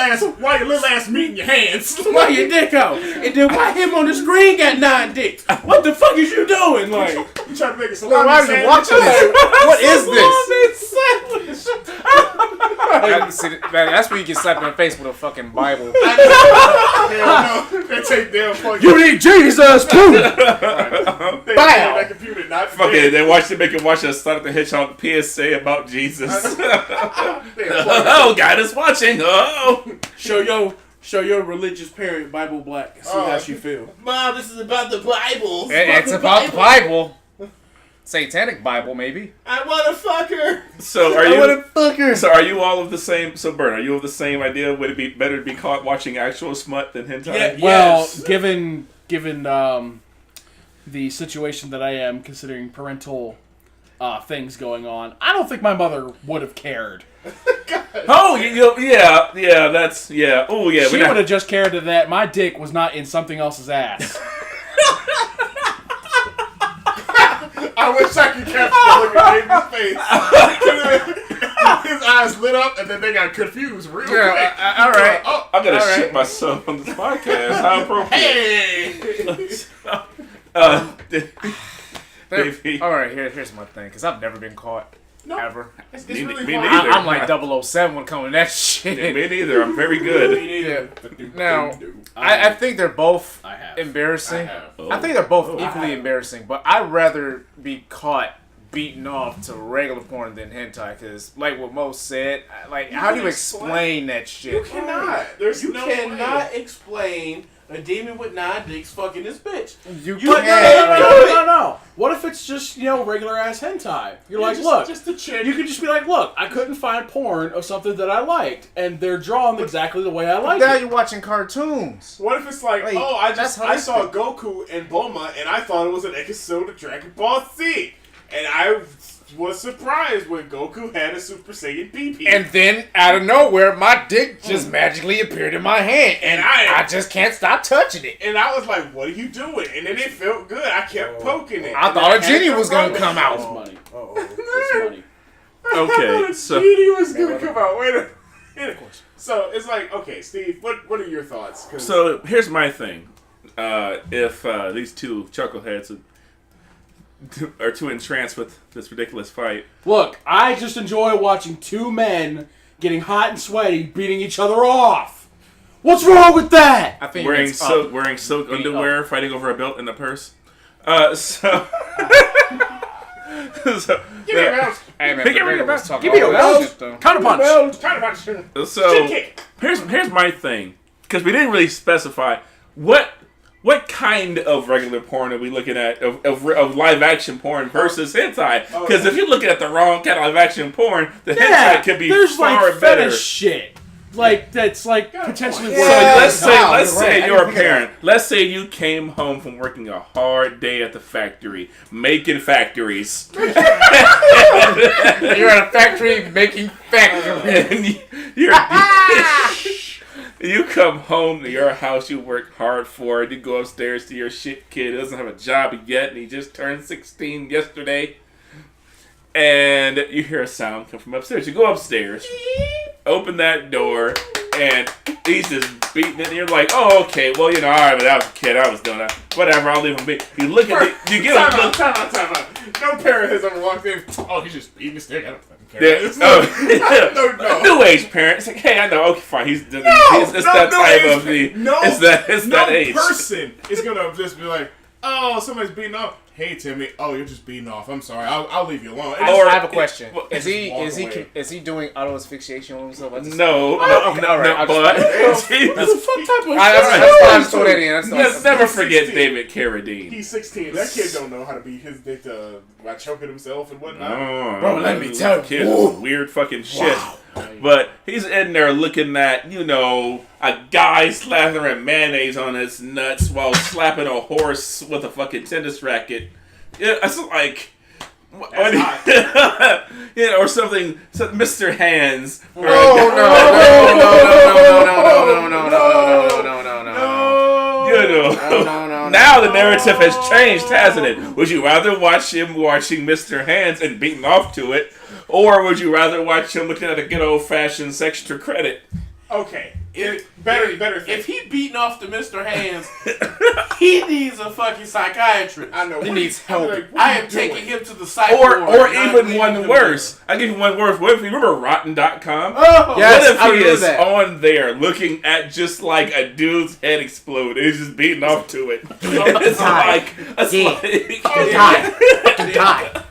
ass meat in your hands? Why your dick out? And then why him on the screen got 9 dicks? What the fuck is you doing? Like, You trying to make it so Why are you watching this? What is this? That's where you get slapped in the face with a fucking Bible. They take them fucking. you need Jesus too. They that computer, not Fucking, they make him watch us start the Hitchcock PSA about Jesus. Oh, God is watching. Oh, show your religious parent Bible Black and see how she feel. Mom, this is about the Bible. It's about the Bible. Satanic Bible, maybe. I want to fuck her. so are I you? want to fuck her. So are you all of the same? So Bern, are you of the same idea? Would it be better to be caught watching actual smut than hentai? Yeah. Well, Yes. given the situation that I am, considering parental things going on, I don't think my mother would have cared. Oh, yeah. That's yeah. Oh, yeah. She would have just cared that my dick was not in something else's ass. I wish I could capture the look at David's face. His eyes lit up and then they got confused real quick. All right. Oh, I'm gonna all shit right. myself on this podcast. How appropriate. hey. Baby. All right, here's my thing, because I've never been caught. No, Ever. it's Me really neither. hard. I'm like 007 when it comes to that shit. Me neither. I'm very good. Now, I think they're both I have. embarrassing. Oh. I think they're both Oh. equally embarrassing, but I'd rather be caught beaten off to regular porn than hentai, because, like what Mo said, how do you explain that shit? You cannot. There's You no cannot way. explain a demon with 9 dicks fucking this bitch. You But no. What if it's just, regular ass hentai? You're like, look, just a chick. you could just be like, look, I couldn't find porn of something that I liked, and they're drawn exactly the way I like now it. you're watching cartoons. What if it's like, Wait, I saw Goku and Bulma, and I thought it was an episode of Dragon Ball Z, and I was surprised when Goku had a Super Saiyan PP. And then, out of nowhere, my dick just magically appeared in my hand. And I just can't stop touching it. And I was like, what are you doing? And then it felt good. I kept poking it. I thought a genie was going to come That's out. money. That's money. Okay, so Genie was going to come out. Wait a minute. Of course. So, it's like, okay, Steve, what are your thoughts? So here's my thing. If these two chuckleheads are too entranced with this ridiculous fight. Look, I just enjoy watching two men getting hot and sweaty, beating each other off. What's wrong with that? I think Wearing it's silk underwear, fighting over a belt in a purse. So Give me a mouse. Hey, man, Give me McGregor a was mouse. talking Give me all a that mouse. shit, though. Counterpunch. Try to punch. So Chin kick. here's my thing, because we didn't really specify what kind of regular porn are we looking at of live action porn versus hentai? Because if you're looking at the wrong kind of live action porn, the hentai could be there's far like better. fetish shit. Like that's like potentially So worse. let's say I you're a didn't think of parent. Let's say you came home from working a hard day at the factory, making factories. You're at a factory making factory. And you come home to your house, you work hard for it, you go upstairs to your shit kid who doesn't have a job yet, and he just turned 16 yesterday, and you hear a sound come from upstairs. You go upstairs, open that door, and he's just beating it, and you're like, oh, okay, well, alright, but that was a kid, I was doing that. Whatever, I'll leave him be. You look at it, you get a Time out. No parent has ever walked in. Oh, he's just beating his stick. I don't fucking care. No. New age parent. It's like, hey, I know. Okay, fine. It's that type of the. It's that age. No person is gonna just be like, oh, somebody's beating off. Hey, Timmy. Oh, you're just beating off. I'm sorry. I'll leave you alone. I have a question. Is he doing auto asphyxiation on himself? No, okay, all right. but That's a fuck type of That's throw that in. let's never forget David Carradine. He's 16. That kid don't know how to beat his dick by choking himself and whatnot. Bro, let me tell you. Kid is some weird fucking shit. But he's in there looking at, a guy slathering mayonnaise on his nuts while slapping a horse with a fucking tennis racket. Yeah, it's like, or something. Mr. Hands. No. Now the narrative has changed, hasn't it? Would you rather watch him watching Mr. Hands and beating off to it, or would you rather watch him looking at a good old-fashioned Sextra Credit? Okay. Better thing. If he beating off to Mr. Hands, he needs a fucking psychiatrist. I know. He needs help. I am taking him to the psych Or ward, not even leaving one him worse. I give you one worse. What if you remember Rotten.com? Oh, Yes, What if I he remember is that. on there looking at just like a dude's head explode and he's just beating off to it? It's like, Die.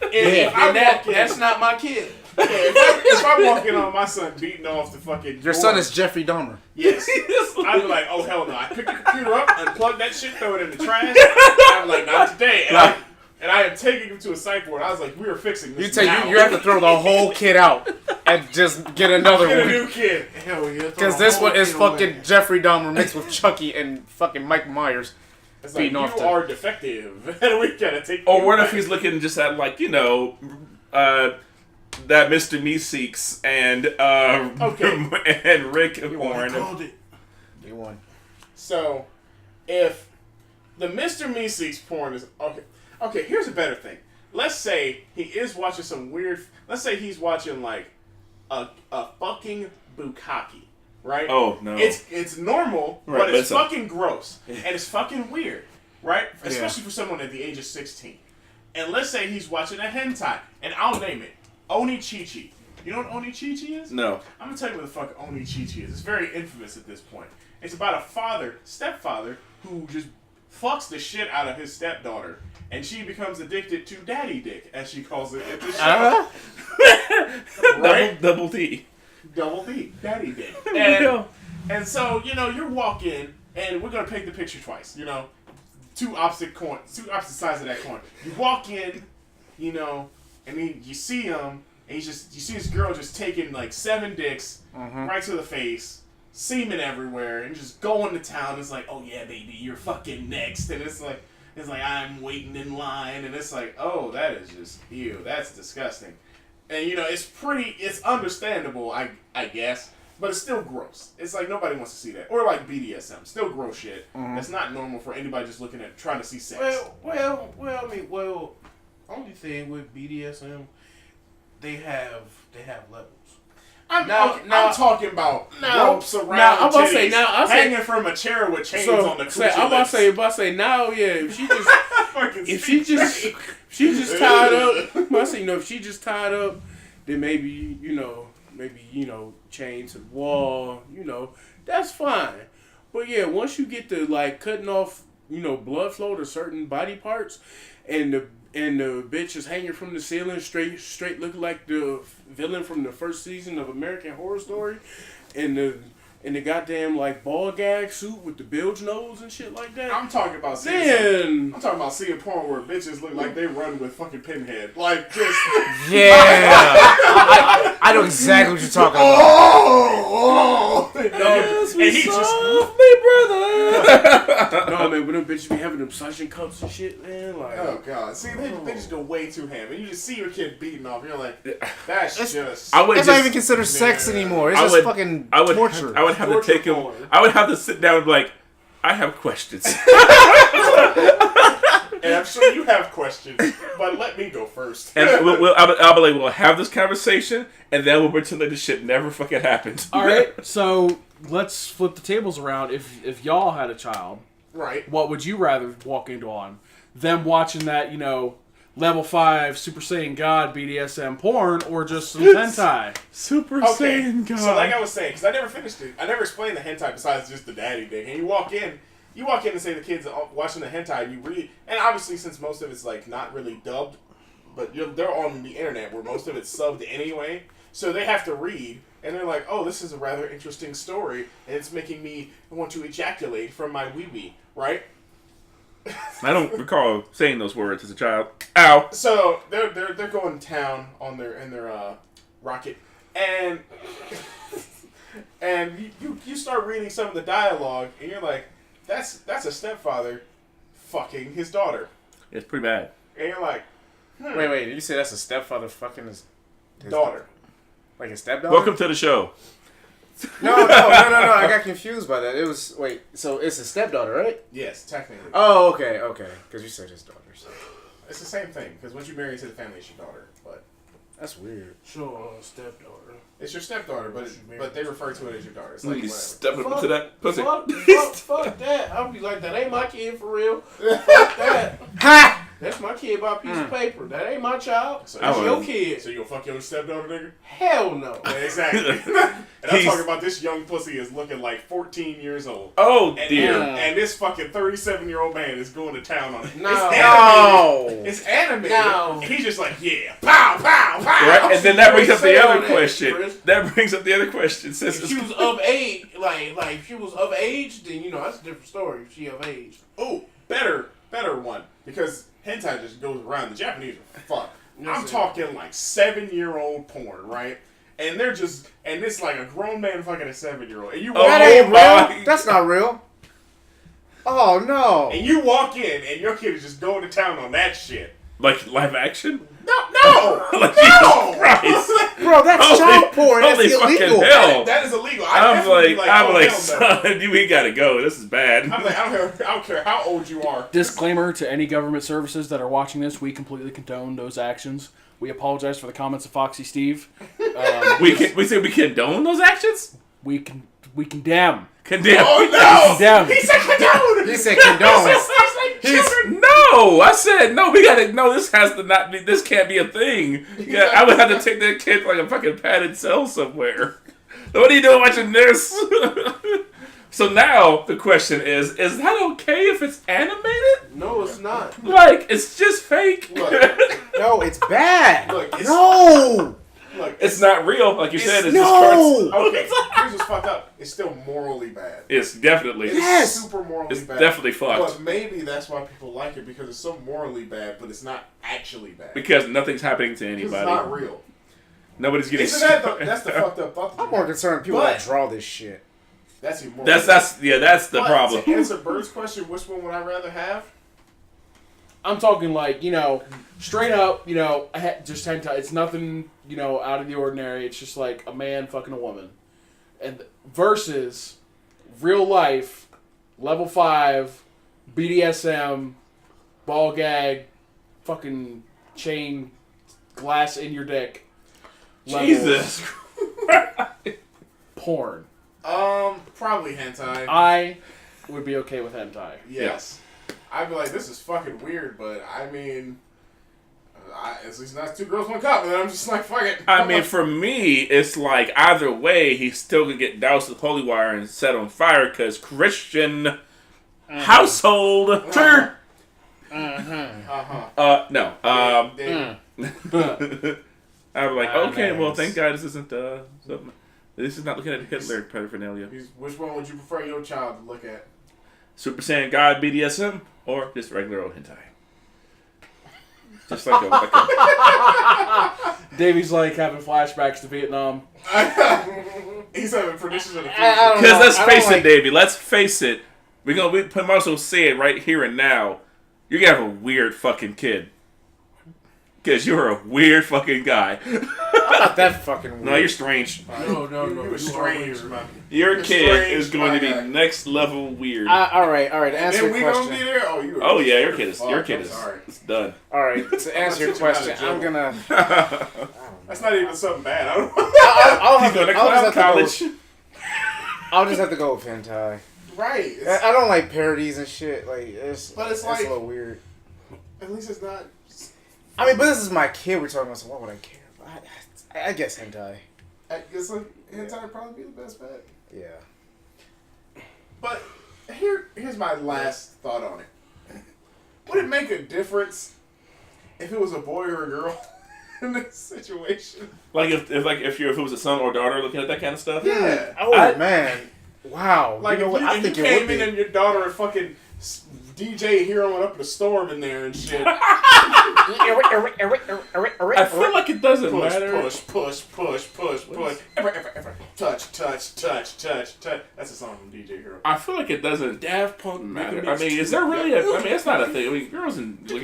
That's not my kid. If I'm walking on my son beating off the fucking Your son is Jeffrey Dahmer. Yes. I'd be like, oh hell no. I pick the computer up, unplug that shit, throw it in the trash. I'm like, not today. And I am taking him to a psych ward. I was like, we are fixing this. You have to throw the whole kid out and just get another Get a one. new kid. Hell yeah. Because this one is fucking Jeffrey Dahmer mixed with Chucky and fucking Mike Myers. It's like, beating you off to- are defective. And we gotta take Or you what back. if he's looking just at like, that Mr. Meeseeks and and Rick Horn. You won. So, if the Mr. Meeseeks porn is okay, here's a better thing. Let's say he is watching some weird. Let's say he's watching like a fucking bukkake, right? Oh no, it's normal, Right, but it's but fucking gross and it's fucking weird, right? Especially for someone at the age of 16. And let's say he's watching a hentai, and I'll name it Oni-Chi-Chi. You know what Oni-Chi-Chi is? no. I'm gonna tell you what the fuck Oni-Chi-Chi is. It's very infamous at this point. It's about a stepfather, who just fucks the shit out of his stepdaughter, and she becomes addicted to daddy dick, as she calls it at the show. Right? Double D. Double D, daddy dick. And so, you walk in, and we're gonna paint the picture twice. You know, two opposite sides of that coin. You walk in, you know, and then you see him, and you see this girl just taking like 7 dicks right to the face, semen everywhere, and just going to town. It's like, oh yeah, baby, you're fucking next, and it's like I'm waiting in line, and it's like, oh, that is just ew, that's disgusting. And you know, it's understandable, I guess, but it's still gross. It's like nobody wants to see that. Or like BDSM, still gross shit. That's not normal for anybody just looking at trying to see sex. Only thing with BDSM, they have levels. I'm talking about ropes around I'm about to say, hanging from a chair with chains on the coochie I'm about to say now, yeah. If she just tied up, if she just tied up, then maybe chained to the wall, that's fine. But yeah, once you get to like cutting off, blood flow to certain body parts, and the bitch is hanging from the ceiling, straight looking like the villain from the first season of American Horror Story, and the goddamn like ball gag suit with the bilge nose and shit like that. I'm talking about seeing porn where bitches look like they run with fucking Pinhead, like just. Yeah, I know exactly what you're talking about. And he just no man, but them bitches be having them suction cups and shit, man. Like, oh god, see they just go way too ham, and you just see your kid beating off. You're like, that's just. That's not even considered sex anymore. It's just fucking torture. I would have to take him. I would have to sit down and be like, I have questions. And I'm sure you have questions, but let me go first. And we'll have this conversation, and then we'll pretend like this shit never fucking happened. All right, so let's flip the tables around. If y'all had a child, right, what would you rather walk into on? Them watching that, level 5 Super Saiyan God BDSM porn, or just some hentai? Super Saiyan God. So like I was saying, because I never finished it, I never explained the hentai besides just the daddy thing. And you walk in and say the kids are watching the hentai, and you read, and obviously since most of it's like not really dubbed, but they're on the internet where most of it's subbed anyway, so they have to read, and they're like, oh, this is a rather interesting story, and it's making me want to ejaculate from my wee-wee, right? I don't recall saying those words as a child. Ow. So they're going to town on their rocket, and you start reading some of the dialogue, and you're like, that's a stepfather fucking his daughter. It's pretty bad. And you're like, wait, did you say that's a stepfather fucking his daughter? Like a stepdaughter? Welcome to the show. No, I got confused by that. It was, so it's a stepdaughter, right? Yes, technically. Oh, okay. Because you said his daughter. So. It's the same thing, because once you marry into the family, it's your daughter. But that's weird. Sure, stepdaughter. It's your stepdaughter, but they refer to it as your daughter. It's like, stepping up to that pussy. Fuck that. I'll be like, that ain't my kid for real. Fuck that. Ha! That's my kid by a piece of paper. That ain't my child. So that's your kid. So you gonna fuck your stepdaughter, nigga? Hell no. Yeah, exactly. And I'm talking about this young pussy is looking like 14 years old. Oh, dear. And this fucking 37-year-old man is going to town on it. No. It's animated. No. He's just like, yeah, pow, pow, pow. Right? And then that brings up the other question. Since if she was of age, like if she was of age, then that's a different story. If she of age. Oh, better one, because hentai just goes around. The Japanese are fucked. I'm talking like 7-year-old porn, right? And it's like a grown man fucking a 7-year-old. And that ain't real. That's not real. Oh no. And you walk in and your kid is just going to town on that shit. Like live action? No! Like, Jesus Christ. Bro, that's child porn. That's illegal. Hell. That is illegal. I'm like, son, we gotta go. This is bad. I'm like, I don't care how old you are. Disclaimer to any government services that are watching this: we completely condone those actions. We apologize for the comments of Foxy Steve. We say we condone those actions? We condemn. Condemn. Oh no! Condemn. He said condone. He said condone. No, I said no. We gotta. No, this has to not be. This can't be a thing. Yeah, I would have to take that kid to like a fucking padded cell somewhere. What are you doing watching this? So now the question is that okay if it's animated? No, it's not. Like, it's just fake. Look, No, it's bad. Look, No. Look, look, It's not real, like you said. It's no! just cartoon. okay. Here's what's fucked up. It's still morally bad. It's definitely. It's super morally It's bad. definitely fucked. But maybe that's why people like it because it's so morally bad, but it's not actually bad. Because nothing's happening to Because anybody. it's not real. Nobody's getting. Isn't that that's the fucked up thought? I'm more concerned with people that draw this shit. That's immoral. That's the But problem. To answer Bird's question, which one would I rather have? I'm talking like, straight up, just hentai. It's nothing, out of the ordinary. It's just like a man fucking a woman. And versus real life, level 5, BDSM, ball gag, fucking chain, glass in your dick. level Jesus. porn. Probably hentai. I would be okay with hentai. Yes. I'd be like, this is fucking weird, but I mean, at least not 2 girls, 1 cup, and then I'm just like, fuck it. I mean, for me, it's like either way, he's still gonna get doused with holy wire and set on fire because Christian household trigger. No. I'm like, okay, well, thank God this isn't something. This is not looking at Hitler paraphernalia. Which one would you prefer your child to look at? Super Saiyan God BDSM or just regular old hentai? Just like a Davey's like having flashbacks to Vietnam. He's having predictions of the future. Because let's face it, Davey. Let's face it. We might also say it right here and now. You're gonna have a weird fucking kid. Because you're a weird fucking guy. I'm not that fucking weird. No, you're strange. No. You're strange, man. Your kid is strange, going to be my guy. next level weird. All right. To answer And we your gonna be question. there? Oh yeah, your kid is. Fuck, Your kid I'm is. sorry. It's done. All right. To answer your question, I'm gonna. That's not even something bad. I don't know. He's going to clown college. I'll just have to go with hentai. Right. I don't like parodies and shit. Like it's But it's a like- little weird. At least it's not. I mean, but this is my kid we're talking about, so why would I care? I guess hentai. I guess hentai would probably be the best bet. Yeah. But here's my last thought on it. Would it make a difference if it was a boy or a girl in this situation? Like if it was a son or daughter looking at that kind of stuff. Yeah. Oh man. Wow. Like you know if what? you, I if think you it came would in be. and your daughter and fucking DJ heroing up in a storm in there and shit. I feel like it doesn't Push, matter. push. Touch. That's a song from DJ Hero. I feel like it doesn't Daft Punk matter. maker I mean, is there really it's not a thing. I mean, girls look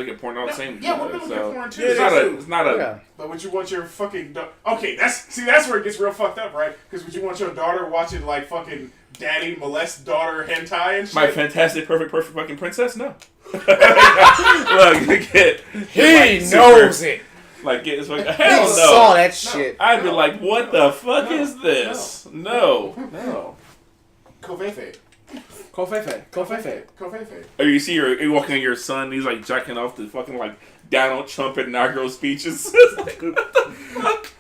at porn all the same. Yeah, women look at porn too. It's not a. Yeah. But would you want your fucking okay? That's where it gets real fucked up, right? Because would you want your daughter watching like fucking daddy molest daughter hentai and shit? My fantastic, perfect fucking princess? No. Look, He knows it. Like, it's like, He hell saw no. that shit. I'd be like, what the fuck is this? No. Kofefe. Or you see you walking on your son, he's like jacking off the fucking like Donald Trump and inaugural speeches. It's like, what the fuck?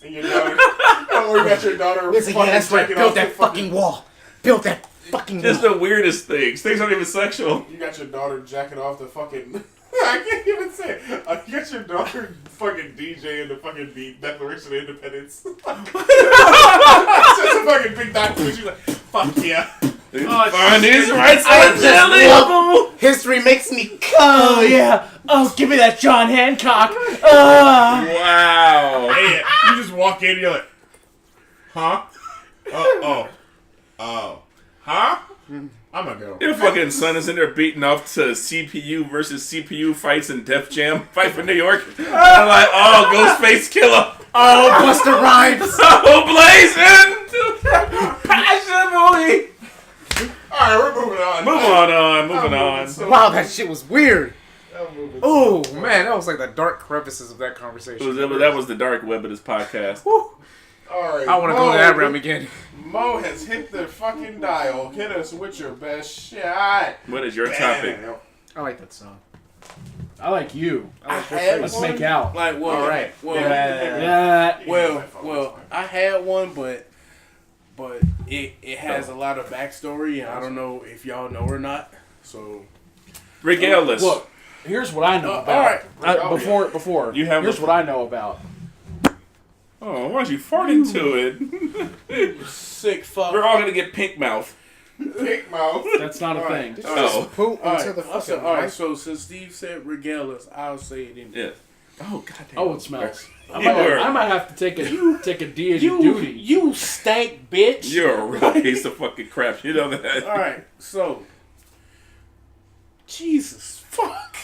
And your daughter. Oh, you got your daughter. Listen, yeah, that's right. Build that fucking wall. Build that fucking wall. Just the weirdest things. Things aren't even sexual. You got your daughter jacking off the fucking. I can't even say it. You got your daughter fucking DJ in the fucking Declaration of Independence. Just a fucking big document. She's like, fuck yeah. Find these rights unalienable. History makes me come. Oh yeah. Oh, give me that John Hancock. Wow. Hey, you just walk in and you're like, huh? Huh? I'm gonna go. Your fucking son is in there beating off to CPU versus CPU fights in Def Jam fight for New York. I'm like, oh, Ghostface Killer. Oh, Busta Rhymes. Oh, blazing. Passionately. Alright, we're moving on. Moving on. Wow, that shit was weird. I'm moving. Oh man, that was like the dark crevices of that conversation. That was the dark web of this podcast. Alright. I want to go to that realm again. Mo has hit the fucking dial. Hit us with your best shot. What is your topic? I like that song. I like you. Let's one. make out. Like, well, All right. Well, I had one, but it has a lot of backstory, and I don't know if y'all know or not. So Regale us. Look, here's what I know about. all right. Before You have here's the- what I know about. Oh, why don't you fart into it? Sick fuck. We're all gonna get pink mouth. Pink mouth. That's not a thing. Oh. Poop All into right, the fucking all right. mic. So since Steve said regale us, I'll say it in. Yeah. Oh, goddamn. Oh, it smells. I You're- might have to take a deity You duty. you stank bitch. You're a real piece of fucking crap. You know that. All right. So. Jesus fuck.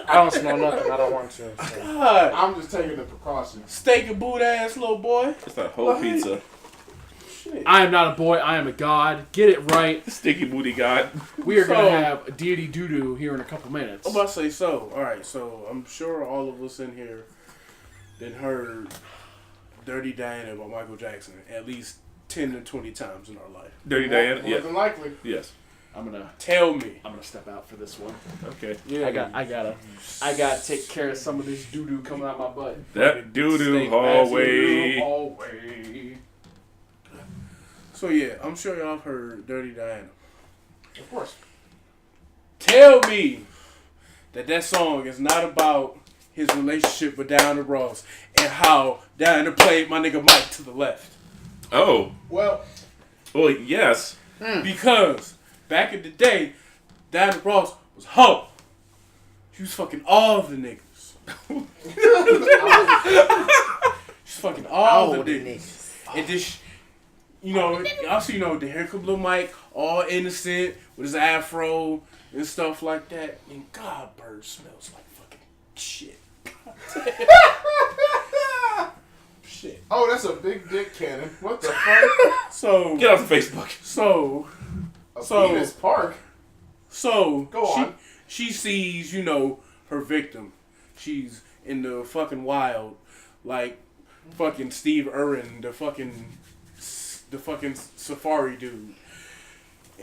I don't smell nothing. I don't want to. So. God. I'm just taking the precautions. Steak and boot ass little boy. It's that whole pizza. Shit. I am not a boy. I am a god. Get it right. Sticky booty god. We are So- gonna have a deity doo-doo here in a couple minutes. I'm about to say so. All right. So I'm sure all of us in here then heard "Dirty Diana" by Michael Jackson at least 10 to 20 times in our life. Dirty Diana? More Yeah. than likely. Yes. I'm gonna Tell me. step out for this one. Okay. Yeah. I gotta take care of some of this doo-doo coming out my butt. That doo-doo Steak, hallway. hallway. So yeah, I'm sure y'all have heard "Dirty Diana." Of course. Tell me that song is not about his relationship with Diana Ross and how Diana played my nigga Mike to the left. Oh. Well, Well, yes. Because back in the day, Diana Ross was hoe. She was fucking all the niggas. She's fucking all the niggas. And this, also, the hair could little Mike, all innocent, with his afro and stuff like that. And God, Bird smells like fucking shit. Shit. oh, that's a big dick cannon. What the fuck? So, Get off the Facebook. so, A So- penis park. so, Go on. she sees, her victim. She's in the fucking wild, like fucking Steve Irwin, the fucking safari dude. And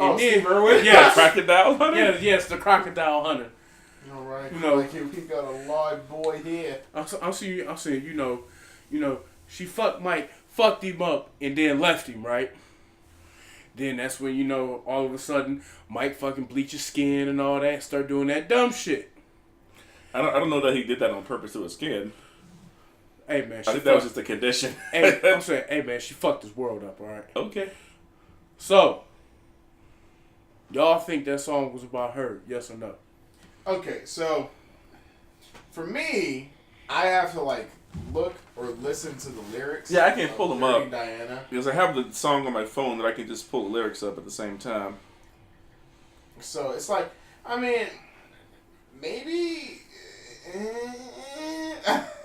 Oh, Steve Irwin? Yes. Crocodile hunter? Yes, the crocodile hunter. All right. Like he got a live boy here. I'm saying, she fucked Mike, fucked him up, and then left him, right? Then that's when, all of a sudden, Mike fucking bleach his skin and all that, start doing that dumb shit. I don't know that he did that on purpose to his skin. Hey, man, I think that was just a condition. Hey, I'm saying, hey, man, she fucked his world up, alright? Okay. So, y'all think that song was about her, yes or no? Okay, so for me, I have to look or listen to the lyrics. Yeah, I can't of pull them Dirty up. Diana. Because I have the song on my phone that I can just pull the lyrics up at the same time. So it's maybe.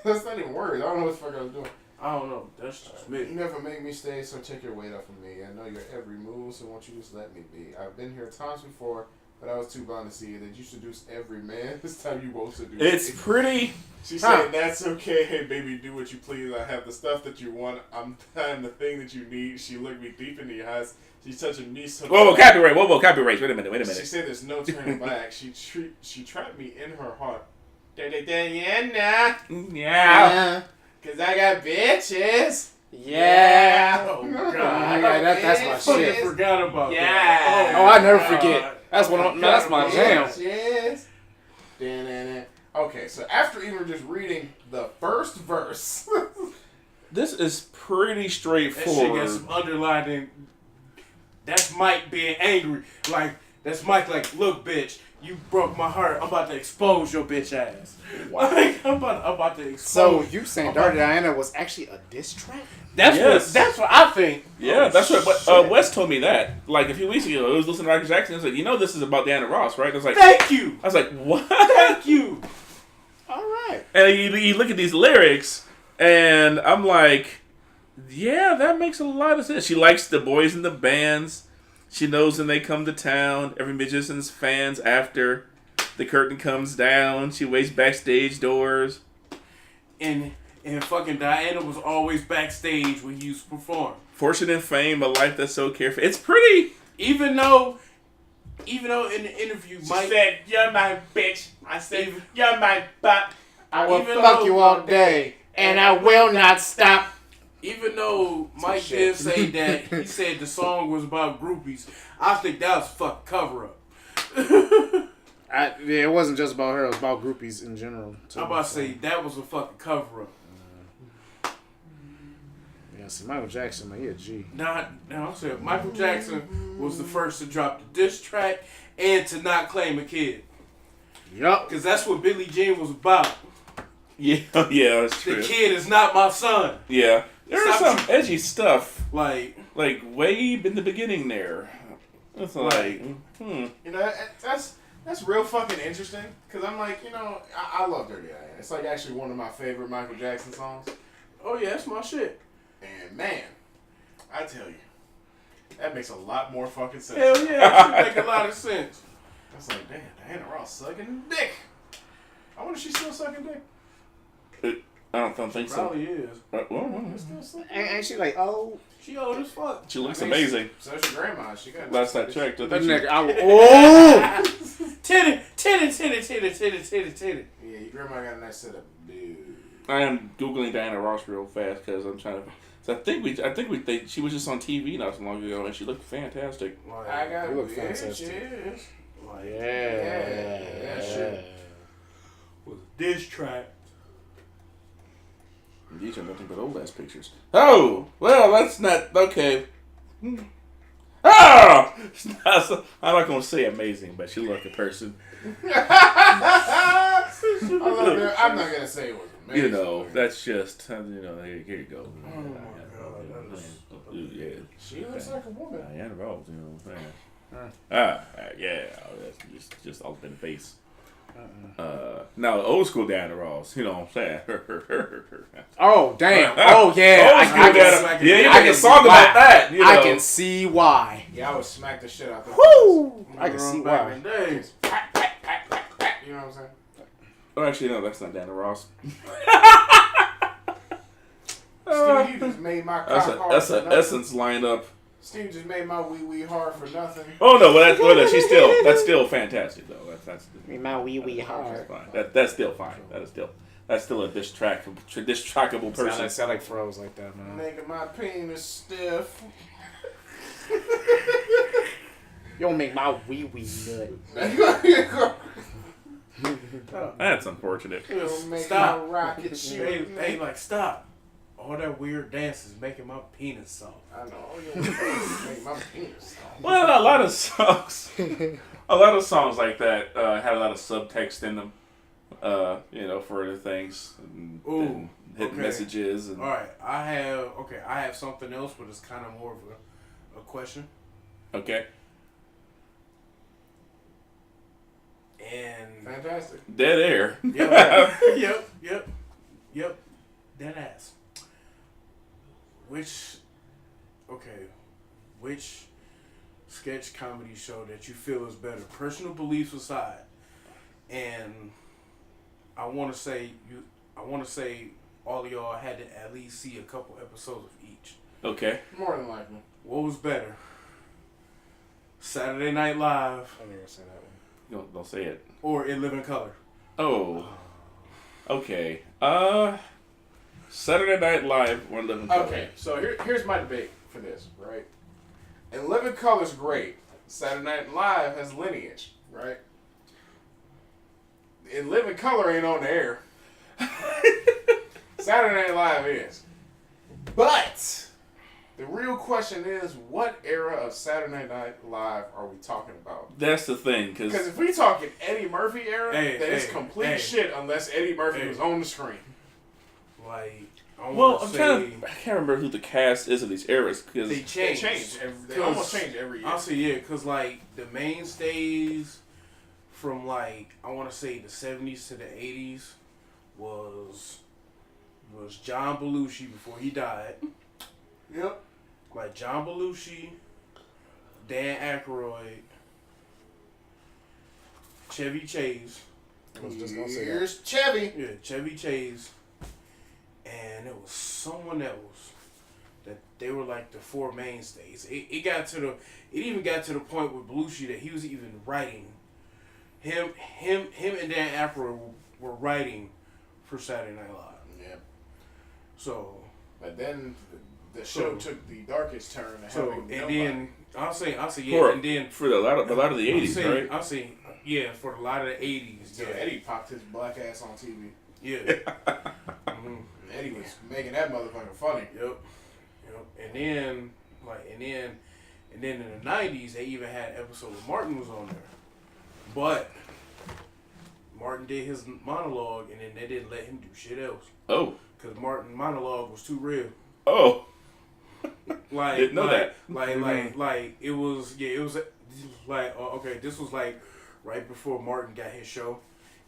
That's not even words. I don't know what the fuck I was doing. I don't know. That's just You me. never make me stay, so take your weight off of me. I know your every move, so won't you just let me be? I've been here times before, but I was too blind to see that you seduce every man. This time you won't seduce It's me. pretty. She said, that's okay. Hey, baby, do what you please. I have the stuff that you want. I'm the thing that you need. She looked me deep in the eyes. She's touching me so Whoa, copyright. Whoa, copyright. Wait a minute. She said there's no turning back. She trapped me in her heart. Yeah. Cause I got bitches. Yeah. Oh, God. Yeah, that's my Fucking shit. forgot about Yeah. that. Oh, I never God. forget. That's my jam. Bitches. Da-na-na. Okay, so after even just reading the first verse, This is pretty That shit straightforward. got some underlining. That's Mike being angry. That's Mike look, bitch, you broke my heart. I'm about to expose your bitch ass. I'm about to expose. So you saying Dirty Diana was actually a diss track? Yes. That's what I think. Yeah, Oh, that's right. But shit. Wes told me that a few weeks ago. It was listening to Michael Jackson. He was like, this is about Diana Ross, right? I was like, Thank you. what? Thank you. All right. And you look at these lyrics, and I'm like, yeah, that makes a lot of sense. She likes the boys in the bands. She knows when they come to town. Every musician's fans after the curtain comes down. She waits backstage doors. And fucking Diana was always backstage when he used to perform. Fortune and fame, a life that's so carefree. It's pretty. Even though in the interview, Mike said, "You're my bitch." I said, "You're my butt." I will Even fuck though- you all day, and I will not stop. Even though Mike shit. did say that, he said the song was about groupies, I think that was a fucking cover up. It wasn't just about her. It was about groupies in general. Too, I'm about to say that was a fucking cover up. Yeah, see, Michael Jackson, man, he a G. No, I'm saying Michael Jackson was the first to drop the diss track and to not claim a kid. Yup. Because that's what Billie Jean was about. Yeah, yeah, that's true. The kid is not my son. Yeah. There was some edgy stuff. Like way in the beginning there. It's like, You know, that's real fucking interesting. Because I'm like, you know, I love Dirty Diana. It's like actually one of my favorite Michael Jackson songs. oh yeah, that's my shit. And man, I tell you, that makes a lot more fucking sense. Hell yeah, that should make a lot of sense. That's like, damn, Diana Ross sucking dick. I wonder if she's still sucking dick. I don't think so. Probably is. Ain't she like, oh? She old as fuck. She looks amazing. So she grandma. She got Last I checked, I That think nigga, Titty. Yeah, your grandma got a nice setup, dude. I am googling Diana Ross real fast because I'm trying to. So she was just on TV not so long ago and she looked fantastic. I got You look bitches. fantastic. Like, Yeah, shit. was a diss track. These are nothing but old ass pictures. Oh, well, that's not okay. Ah! I'm not gonna say amazing, but she looked like a person. I'm not gonna say it was amazing. You know, that's just here you go. Oh my god, Yeah. She looks like a woman. Diana Ross, you know what I'm saying? Yeah, that's just all up in the face. Now old school Diana Ross, you know what I'm saying? oh, damn. Oh, yeah. Old school Diana, you make can a song see about why. that. You know. I can see why. Yeah, I would smack the shit out of Woo! I can see back why. in the days. You know what I'm saying? Oh, actually, no, that's not Diana Ross. Steve, you just made my cock hard That's for an nothing. Essence lineup. Steve just made my wee hard for nothing. Oh no, that's still fantastic though. That's My wee that's fine. That's still fine. That's still a distrackable person. Sound like froze like that, man. Making my penis stiff. You don't make my wee nut. That's unfortunate. Don't make Stop. my rocket shoot. Hey, like, stop. All that weird dance is making my penis soft. I know. Make my penis soft. Well, a lot of songs like that had a lot of subtext in them. For the things and hidden messages and. All right, I have something else, but it's kind of more of a question. Okay. And Fantastic. Dead air. Yep. Dead ass. Which sketch comedy show that you feel is better, personal beliefs aside? And I want to say all of y'all had to at least see a couple episodes of each. Okay. More than likely. What was better? Saturday Night Live I'm gonna say that one. Don't say it. or In Living Color? Oh. Okay. Saturday Night Live or Living Color. Okay, so here's my debate for this, right? And Living Color's great. Saturday Night Live has lineage, right? And Living Color ain't on the air. Saturday Night Live is. But the real question is, what era of Saturday Night Live are we talking about? That's the thing, Because if we talking Eddie Murphy era, then it's complete hey. shit unless Eddie Murphy was on the screen. Like, I can't remember who the cast is of these eras because they change. They almost change every year. I'll say because like the mainstays from like I want to say the 70s to the 80s was John Belushi before he died. Yep. Like John Belushi, Dan Aykroyd, Chevy Chase. I was just gonna say that. Here's Chevy. Yeah, Chevy Chase. And it was someone else that they were like the four mainstays. It even got to the point with Belushi that he was even writing. Him and Dan Aykroyd were writing for Saturday Night Live. Yeah. So, But then the show took the darkest turn. then I'll say for, and then for a lot of the 80s, right? I'll say for a lot of the 80s. So Eddie popped his black ass on TV. Yeah. Eddie was making that motherfucker funny. Yep. You know, and then in the 90s they even had an episode where Martin was on there, but Martin did his monologue and then they didn't let him do shit else. Oh. Because Martin's monologue was too real. Oh. Like Didn't know that. Like it was like okay, this was like right before Martin got his show,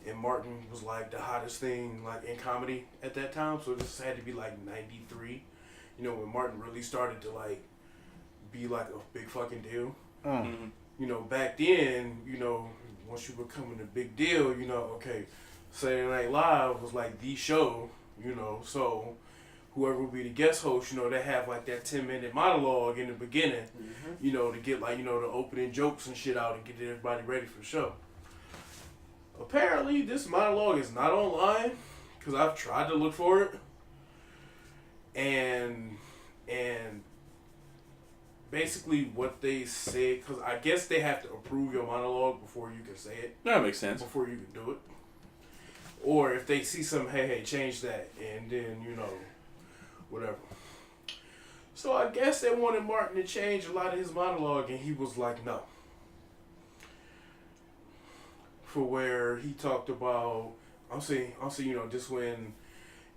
and Martin was like the hottest thing like in comedy at that time. So this had to be like '93, you know, when Martin really started to like be like a big fucking deal. Mm-hmm. You know, back then, you know, once you were becoming a big deal, you know, okay, Saturday Night Live was like the show, you know, so whoever would be the guest host, you know, they have like that 10-minute monologue in the beginning, you know, to get like, you know, the opening jokes and shit out and get everybody ready for the show. Apparently, this monologue is not online because I've tried to look for it, and basically what they said, because I guess they have to approve your monologue before you can say it. That makes sense. Before you can do it. Or if they see something, hey, change that, and then, you know, whatever. So I guess they wanted Martin to change a lot of his monologue, and he was like, no. For where he talked about, I'll see, you know, just when,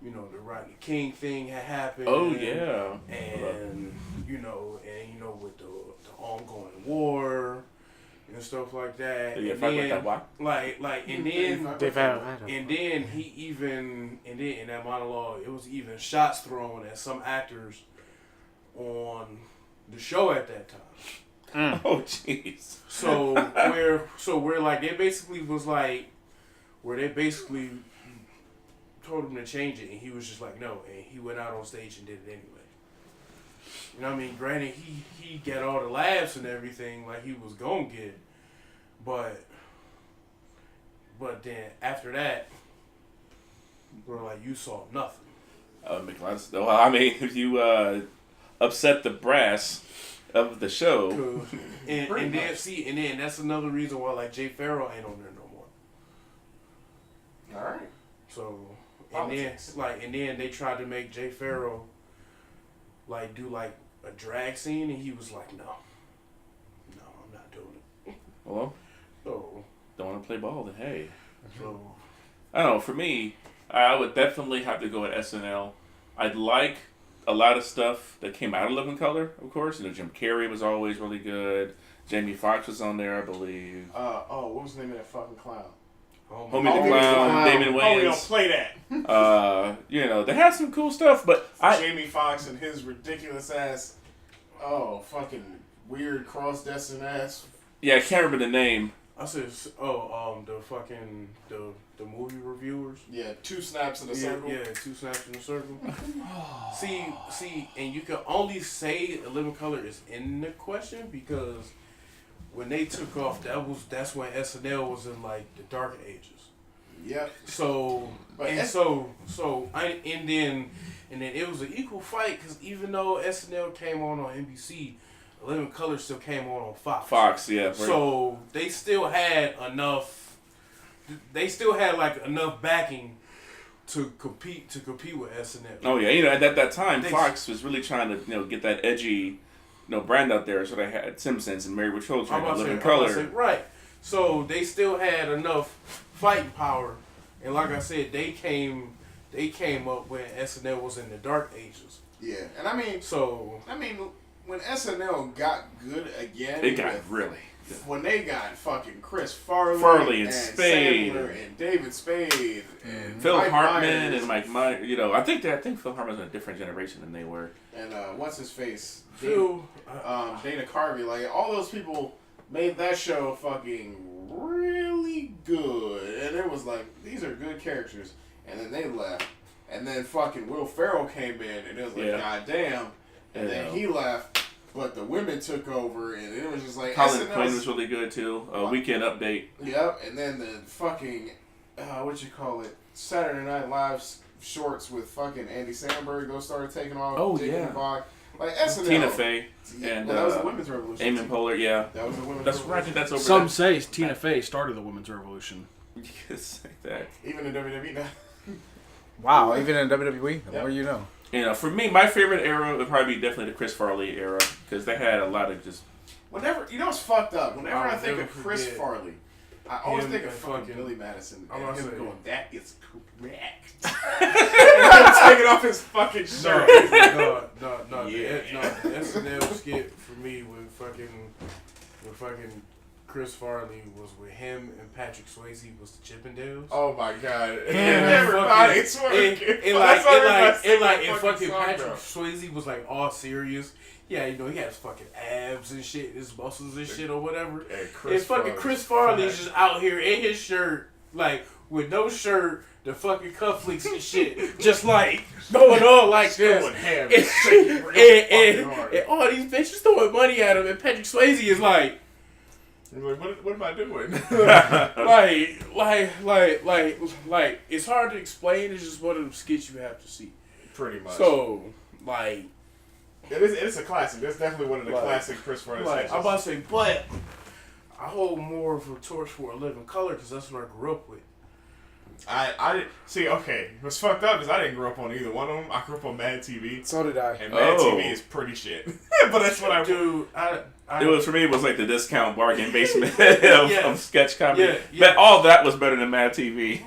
you know, the Rodney King thing had happened. Oh, yeah. And, you know, with the ongoing war and stuff like that. Did you and fight then, with that why? and then he even, and then in that monologue, it was even shots thrown at some actors on the show at that time. Oh, jeez. So where like they basically was like, where they basically told him to change it, and he was just like no, and he went out on stage and did it anyway. You know what I mean? Granted, he got all the laughs and everything like he was gonna get, but then after that, we're like, you saw nothing. Well, I mean, if you upset the brass of the show, and then that's another reason why like Jay Farrell ain't on there no more. All right. So Politics. and then they tried to make Jay Farrell like do like a drag scene, and he was like, no, I'm not doing it. well, So don't want to play ball, then hey. so I don't know. For me, I would definitely have to go with SNL. I'd like a lot of stuff that came out of Living Color, of course. You know, Jim Carrey was always really good. Jamie Foxx was on there, I believe. What was the name of that fucking clown? Homie the Clown, Damon Oh, we don't Wayans. play that. You know, they had some cool stuff, but Jamie Foxx and his ridiculous ass, fucking weird cross-dressing ass. Yeah, I can't remember the name. I said, the fucking the movie reviewers. Yeah, 2 snaps in a circle. Yeah, 2 snaps in a circle. see, and you can only say A Living Color is in the question because when they took off, that's when SNL was in like the dark ages. Yep. So and then it was an equal fight because even though SNL came on NBC, A Living Color still came on Fox. Fox, yeah. Right. So they still had enough. They still had like enough backing to compete with SNL. Oh yeah, you know, at that time, Fox was really trying to get that edgy brand out there. So they had Simpsons and Married with Children, Living Color. Right. So they still had enough fighting power, and like I said, they came up when SNL was in the dark ages. Yeah, and I mean, when SNL got good again, it got really. When they got fucking Chris Farley and Spade and David Spade and Phil Mike Hartman Myers. and Mike Myers, I think Phil Hartman's in a different generation than they were. And what's his face? Phil, Dana Carvey, like all those people made that show fucking really good, and it was like these are good characters, and then they left, and then fucking Will Ferrell came in, and it was like goddamn, and then he left. But the women took over, and it was just like Colin Quinn was really good too. Weekend Update. Yep, and then the fucking Saturday Night Live shorts with fucking Andy Samberg. Those started taking off. Oh yeah, like SNL. Tina Fey and that was the women's revolution. Eamon Poehler, yeah. That was the women's. That's revolution. right. I think that's over. Some say Tina Fey started the women's revolution. You could say that. Even in WWE now. Wow, even in WWE? The more you know. You know, for me, my favorite era would probably be definitely the Chris Farley era because they had a lot of just. Whenever you know what's fucked up. Whenever I think never of Chris forget Farley, I always him think of and fucking fucking- Billy Madison I'm and gonna him say- going, "That is correct." Taking off his fucking shirt. No. Yeah. The SNL skit for me with fucking Chris Farley was with him and Patrick Swayze was the Chippendales. Oh my god! And Everybody's and fucking Patrick Swayze was like all serious. Yeah, you know, he has fucking abs and shit, his muscles and shit or whatever. And fucking Chris Farley's just out here in his shirt, like with no shirt, the fucking cufflinks and shit, just like going on like this. And all these bitches throwing money at him, and Patrick Swayze is like, what am I doing? like, it's hard to explain. It's just one of them skits you have to see. Pretty much. So, like, it's a classic. That's definitely one of the Like- classic Chris Farley sketches. I'm about to say, but I hold more of a torch for 11 Color because that's what I grew up with. I see. Okay, what's fucked up is I didn't grow up on either one of them. I grew up on Mad TV, So did I. and Mad TV is pretty shit. But that's what I do. Dude, It was for me. It was like the discount bargain basement of sketch comedy. Yeah. But all that was better than Mad TV.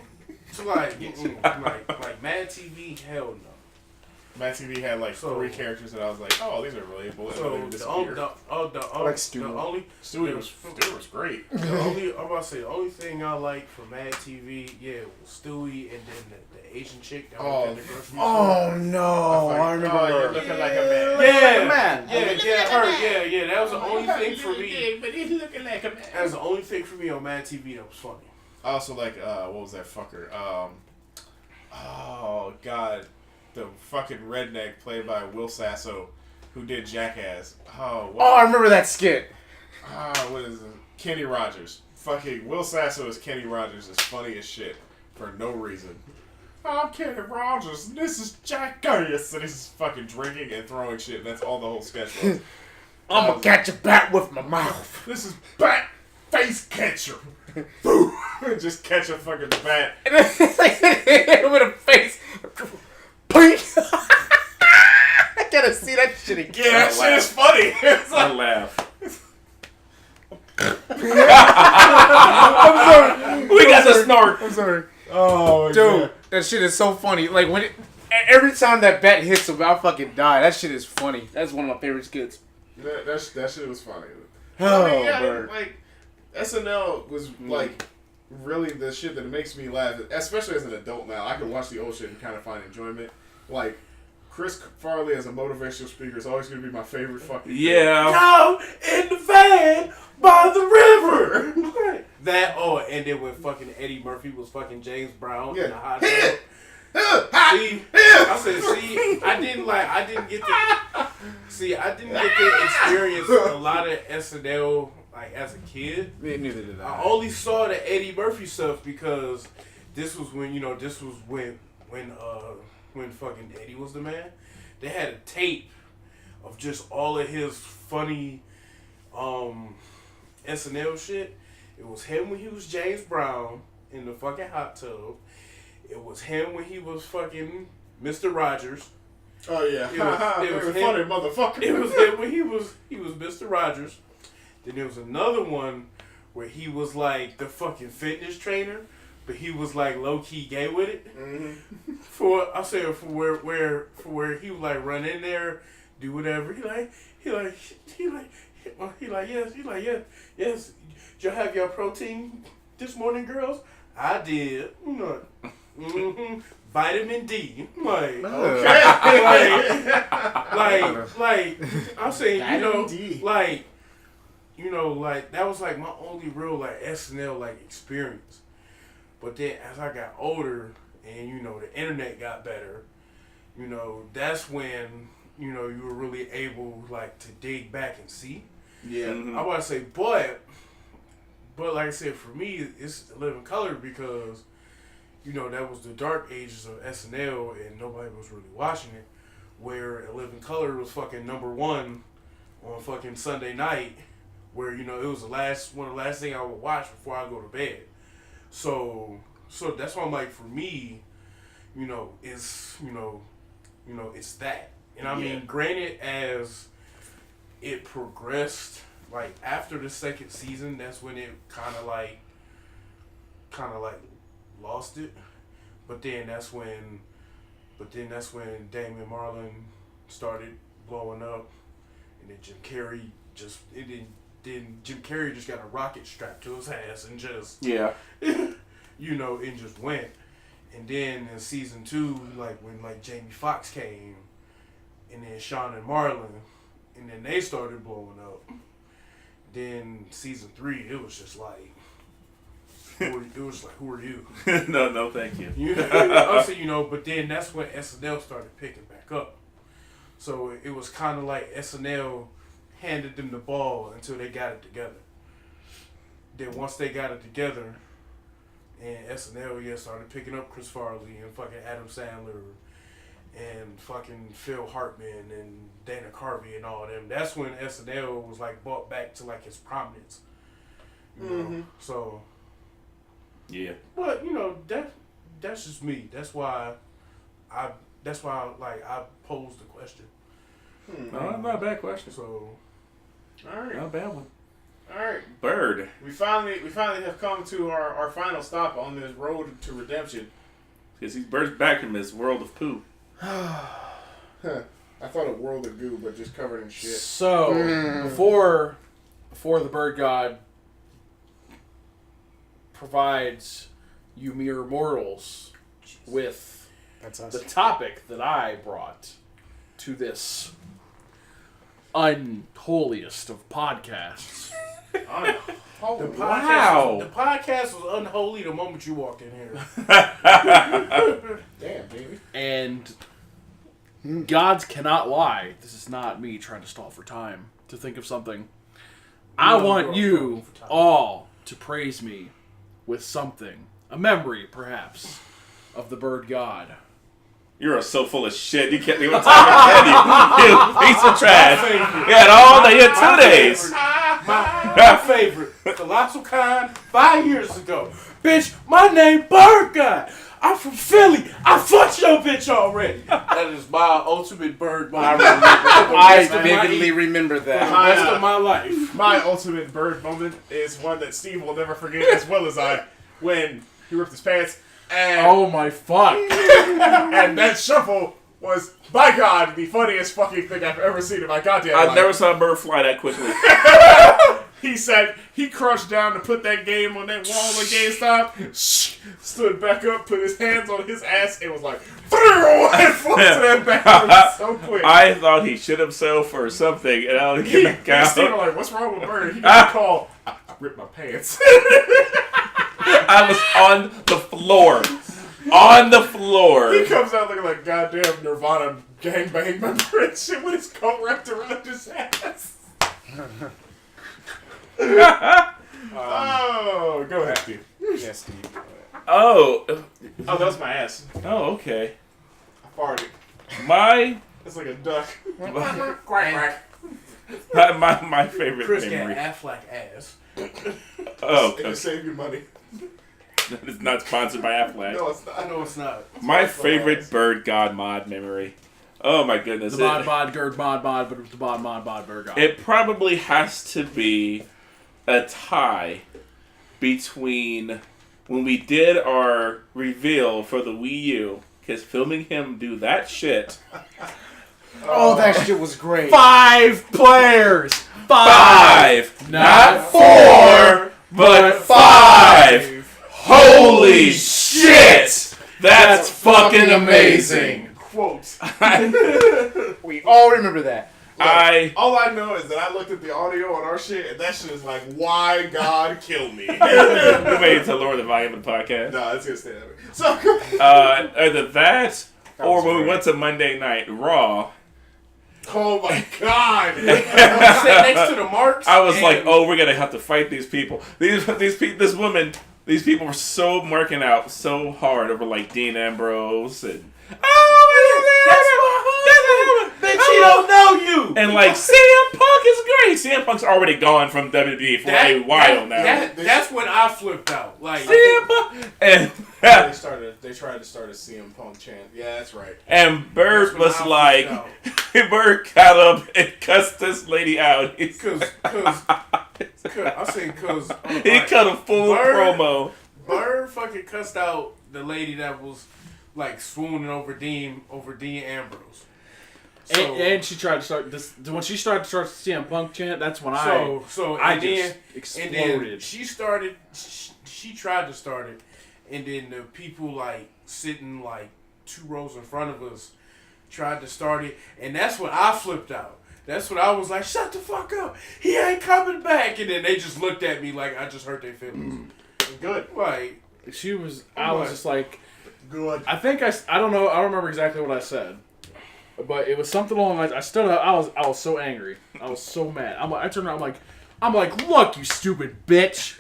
So like Mad TV, hell no. Mad TV had like So- 3 characters that I was like, oh, these are relatable. And then they So disappeared. like Stewie. Stewie was great. I'm about to say the only thing I liked from Mad TV, was Stewie and then the Asian chick that Oh, was at the grocery store. Oh no, I remember Oh, you're her. looking like a man. Like a man. Yeah. That was the only thing for me. But he's looking like a man. That was the only thing for me on Mad TV that was funny. Also, like, what was that fucker? Oh god, the fucking redneck played by Will Sasso, who did Jackass. Oh, Oh, I remember that skit. what is it? Kenny Rogers. Fucking Will Sasso as Kenny Rogers is funny as shit for no reason. I'm Kenny Rogers, and this is Jackass, and he's fucking drinking and throwing shit. And that's all the whole sketch was. I'm gonna catch a bat with my mouth. This is bat face catcher. Boom! Just catch a fucking bat. And then it's like hit him in the face. Pink. I gotta see that shit again. Yeah, that shit is funny. It's I like, laugh. I'm sorry. We got the snort. I'm sorry. oh, my Dude, God. that shit is so funny. Like when every time that bat hits him, I'll fucking die. That shit is funny. That's one of my favorite skits. That shit was funny. Oh, I mean, yeah, bird. like SNL was like really the shit that makes me laugh, especially as an adult now. I can watch the old shit and kind of find enjoyment. Like Chris Farley as a motivational speaker is always gonna be my favorite fucking. Yeah. Down in the van by the river. And then when fucking Eddie Murphy was fucking James Brown in the hot tub. I didn't get to experience a lot of SNL like as a kid. Neither did I only saw the Eddie Murphy stuff because this was when when fucking Eddie was the man. They had a tape of just all of his funny SNL shit. It was him when he was James Brown in the fucking hot tub. It was him when he was fucking Mr. Rogers. Oh yeah, It was funny him. motherfucker. It was him when he was Mr. Rogers. Then there was another one where he was like the fucking fitness trainer, but he was like low key gay with it. Mm-hmm. For where he would like run in there, do whatever. Yes. Did y'all have your protein this morning, girls? I did. Mm-hmm. Vitamin D. Like, like I'm saying, Vitamin D. like that was like my only real like SNL like experience. But then as I got older and the internet got better, that's when you were really able like to dig back and see. Yeah. Mhm. I want to say, but like I said, for me, it's Living Color because, that was the dark ages of SNL and nobody was really watching it. Where Living Color was fucking #1 on fucking Sunday night, where it was one of the last thing I would watch before I go to bed. So that's why I'm like, for me, is You know, it's that. And I mean, granted, as it progressed, like after the second season, that's when it kind of like lost it. But then that's when Damian Marlin started blowing up, and then Jim Carrey just got a rocket strapped to his ass and just you know, and just went. And then in season 2, like when like Jamie Foxx came, and then Sean and Marlon, and then they started blowing up. Then season 3, it was just like, who are you? no, thank you. You know, also, you know, but then that's when SNL started picking back up. So it was kind of like SNL handed them the ball until they got it together. Then once they got it together, and SNL started picking up Chris Farley and fucking Adam Sandler and fucking Phil Hartman and Dana Carvey and all them. That's when SNL was like brought back to like its prominence. You know? So yeah. But you know, that's just me. That's why I posed the question. No, not a bad question. So All right. Not a bad one. All right. Bird. We finally have come to our final stop on this road to redemption. Because Bird's back from his world of poo. I thought a world of goo, but just covered in shit. So before the bird god provides you mere mortals with That's us. the topic that I brought to this unholiest of podcasts. Unholy. the podcast was unholy the moment you walked in here. Damn, baby. And gods cannot lie. This is not me trying to stall for time to think of something. I want you all to praise me with something. A memory, perhaps, of the bird god. You're so full of shit. You can't even talk to you piece of trash. You had all day. You had 2 days. My favorite. Colossal Con 5 years ago. Bitch, my name Bird God. I'm from Philly. I fucked your bitch already. That is my ultimate bird moment. I vividly remember For the that. rest of my life. My ultimate bird moment is one that Steve will never forget as well as I, when he ripped his pants and Oh my fuck. and that shuffle was, by God, the funniest fucking thing I've ever seen in my goddamn life. I never saw a bird fly that quickly. He said he crouched down to put that game on that wall at GameStop, stood back up, put his hands on his ass, and was like, and flew to that back so quick. I thought he shit himself or something, and I was getting back Steve out. was like, what's wrong with Bird? He got a call. I ripped my pants. I was on the floor. On the floor. He comes out looking like goddamn Nirvana gangbang member and shit with his coat wrapped around his ass. Oh, go ahead, Steve. Yes, Steve. Oh, Oh, that was my ass. oh, okay. I farted. My It's like a duck. Quack, quack. my favorite Chris got memory. Affleck ass. Oh, It just save you money. it's not sponsored by Affleck. No, it's not. I know it's not. My favorite bird god mod memory. Oh my goodness! The bod, gird, mod, but it was the bod, bird god. It probably has to be a tie between when we did our reveal for the Wii U, because filming him do that shit. Oh, that shit was great. 5 players! 5! Not 4, but 5! Holy shit! That's fucking amazing! Quote. We all remember that. All I know is that I looked at the audio on our shit, and that shit is like, why God kill me? Wait to lower the volume of the podcast. No, it's gonna stay that way. So, Either that, or was when we great. went to Monday Night Raw, oh my God. Sit next to the marks. I was and like, oh, we're gonna have to fight these people. This woman, these people were so marking out so hard over like Dean Ambrose and bitch, he don't know you. and like CM Punk Punk is great. CM Punk's already gone from WWE for a while now. That's when I flipped out. Like CM Punk and They tried to start a CM Punk chant. Yeah, that's right. and Bird That's when was I like, flipped Bird got up and cussed this lady out. He cause I say cause cut a full Bird- promo. Bird fucking cussed out the lady that was like swooning over Dean Ambrose. So, and she tried to start this when she started to start the CM Punk chant. That's when I I just and exploded. then she started. She tried to start it, and then the people like sitting like 2 rows in front of us tried to start it, and that's when I flipped out. That's when I was like, "Shut the fuck up! He ain't coming back!" And then they just looked at me like I just hurt their feelings. Good. Like She was. I was just like, Good. I think I don't know. I don't remember exactly what I said, but it was something along the lines. I stood up. I was so angry. I was so mad. I turned around. I'm like, look, you stupid bitch.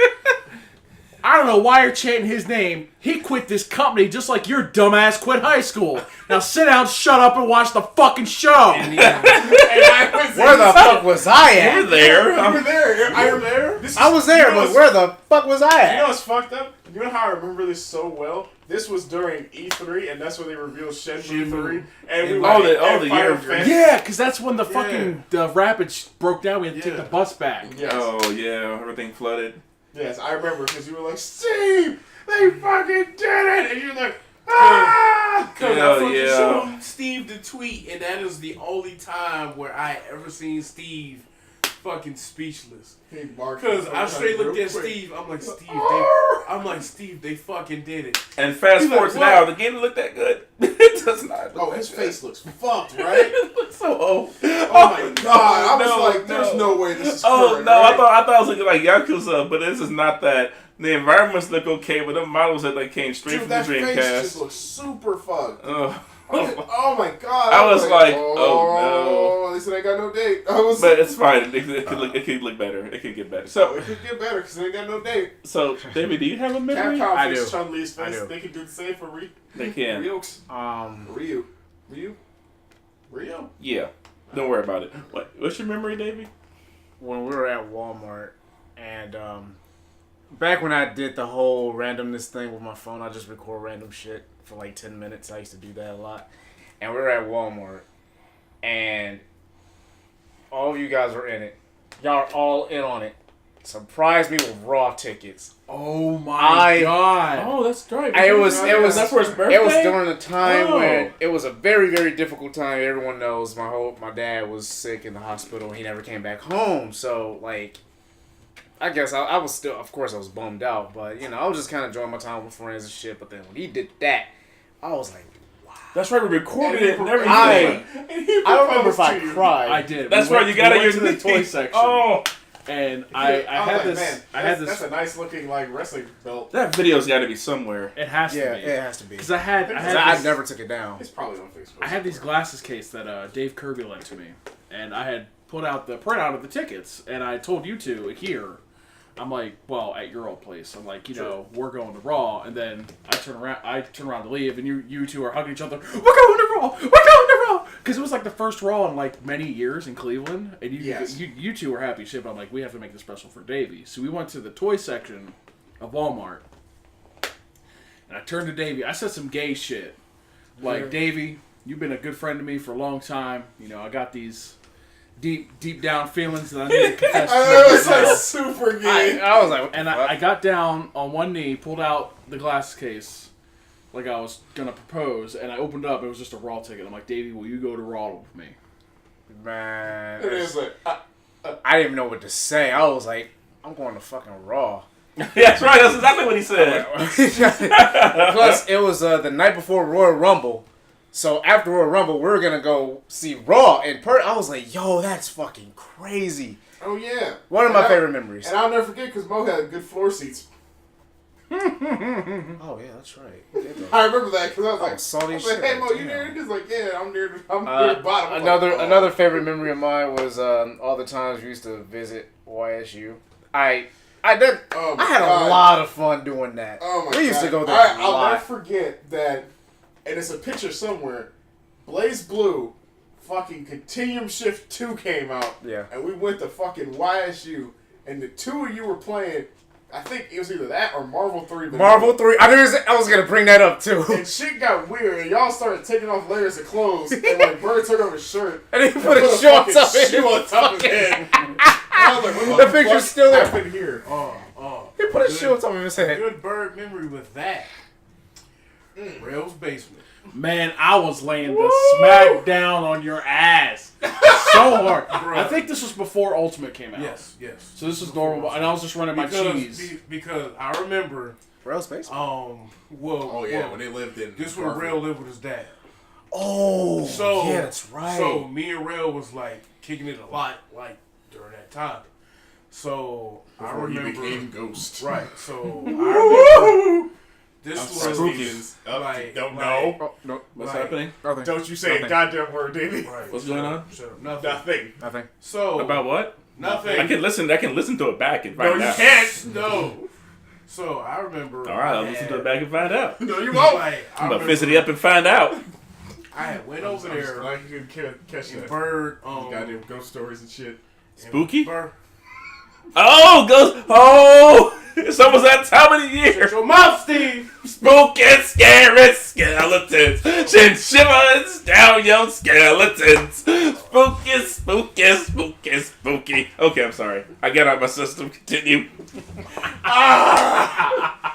I don't know why you're chanting his name. He quit this company just like your dumbass quit high school. Now sit down, shut up, and watch the fucking show. and I was Where the fuck was I at? You're there. You were there. I was there. I was there, but where the fuck was I You know at? what's fucked up? You know how I remember this so well? This was during E3, and that's when they revealed Shenmue 3. And we Oh, were the at year Final of Fantasy. Yeah, because that's when the fucking the rapids broke down. We had to take Yeah. the bus back. Yes. Oh yeah, everything flooded. Yes, I remember because you were like, Steve, they fucking did it! And you're like, ah! Because Hell I fucking yeah. showed Steve the tweet, and that is the only time where I ever seen Steve fucking speechless. He barked Because I straight looked real at quick. Steve, I'm like, Steve, they fucking did it. And fast He's forward like, to what? now, the game looked that good. It does not. Look Oh, that his good. face looks fucked, right? It looks so old. Oh my god! I was no, like, "There's no way this is Oh current." no, right? I thought I was looking like Yakuza, but this is not that. The environments look okay, but the models that came straight Dude, from the that face just Dreamcast. looks super fucked. Ugh. Oh my god! I was like, oh, At least it ain't got no date. I was. But it's fine. It could look better. It could get better. So it could get better because it ain't got no date. So David, do you have a memory? Capcom I fixed do. Chun-Li's I face. do. They can do the same for They can. Ryu. Yeah. Don't worry about it. What's your memory, Davey? When we were at Walmart, and back when I did the whole randomness thing with my phone, I just record random shit for like 10 minutes. I used to do that a lot. And we were at Walmart, and all of you guys were in it. Y'all are all in on it. Surprised me with Raw tickets. Oh my god! Oh, that's right. It was That's for his birthday. It was during a time Oh. when it was a very, very difficult time. Everyone knows my dad was sick in the hospital and he never came back home. So like, I guess I was still, of course, I was bummed out, but I was just kind of enjoying my time with friends and shit. But then when he did that, I was like, That's right. We recorded it and everything. I don't remember if I cried. I did. That's We right. went- You got we it. went Your to the toy section. Oh, And I had this. Man, I had this. That's a nice looking like wrestling belt. that video's got to be somewhere. It has Yeah, to be. it has to be. Because I had I this, never took it down. It's probably on Facebook. I had these glasses case that Dave Kirby lent to me, and I had put out the printout of the tickets, and I told you two here. I'm like, well, at your old place. I'm like, we're going to Raw, and then I turn around to leave, and you two are hugging each other. We're going to Raw. We're going to Raw. Because it was like the first Raw in like many years in Cleveland, and you two were happy shit. But I'm like, we have to make this special for Davey. So we went to the toy section of Walmart, and I turned to Davey. I said some gay shit, like, Davey, you've been a good friend to me for a long time. I got these deep down feelings that I need to confess to. I was right now. like super gay. I was like, And I got down on one knee, pulled out the glass case, like I was gonna propose, and I opened up. It was just a Raw ticket. I'm like, Davey, will you go to Raw with me? man, It is like. I didn't even know what to say. I was like, I'm going to fucking Raw. That's right. That's exactly what he said. Plus, it was the night before Royal Rumble. So after Royal Rumble, we were going to go see Raw. I was like, yo, that's fucking crazy. Oh yeah. One of my favorite memories. And I'll never forget because Mo had good floor seats. Oh, yeah, that's right. I remember that because I was like, salty I was like, shit. hey Mo, you near it? He's like, yeah, I'm near the bottom. I'm like, oh. Another favorite memory of mine was all the times we used to visit YSU. I had Oh my a God. lot of fun doing that. Oh my we used God. to go there I'll a lot. never forget that, and it's a picture somewhere. Blaze Blue fucking Continuum Shift 2 came out. Yeah. And we went to fucking YSU, and the two of you were playing. I think it was either that or Marvel 3. Marvel 3. I was gonna bring that up too. And shit got weird, and y'all started taking off layers of clothes, and like Bird took off his shirt, And he put a shoe on top of his shoe on top of his head. I was like, what The picture's still there. happened here? He put a shoe on top of his head. Good Bird memory with that. Rail's basement. Man, I was laying the smack down on your ass so hard. I think this was before Ultimate came out. Yes. So this was normal, and I was just running my cheese. Because I remember. Rail's basement. When they lived in. This where Rail lived with his dad. Oh, So yeah, that's right. So me and Rail was like kicking it a lot, like during that time. So Before I remember. he became Ghost. Right. So I remember. This was like don't like, know. Oh, no. What's Like- happening? Nothing. Don't you say a Nothing. goddamn word, Davey. Right. What's going on? Shut up. Nothing. Nothing. Nothing. So About what? nothing. I can listen to it back and No, find you out. can't. No. So I remember. All right, I'll listen to it back and find out. No, you won't. Like, I'm gonna visit it up and find out. I had went over there. Like you can catch And that. Bird. Goddamn ghost stories and shit. Spooky? Bird. Oh, ghost! Oh, it's almost that time of the year. Shut your mouth, Steve. Spooky, scary skeletons. Shin shivers down your skeletons. Spooky, spooky, spooky, spooky. Okay, I'm sorry. I got out my system. Continue.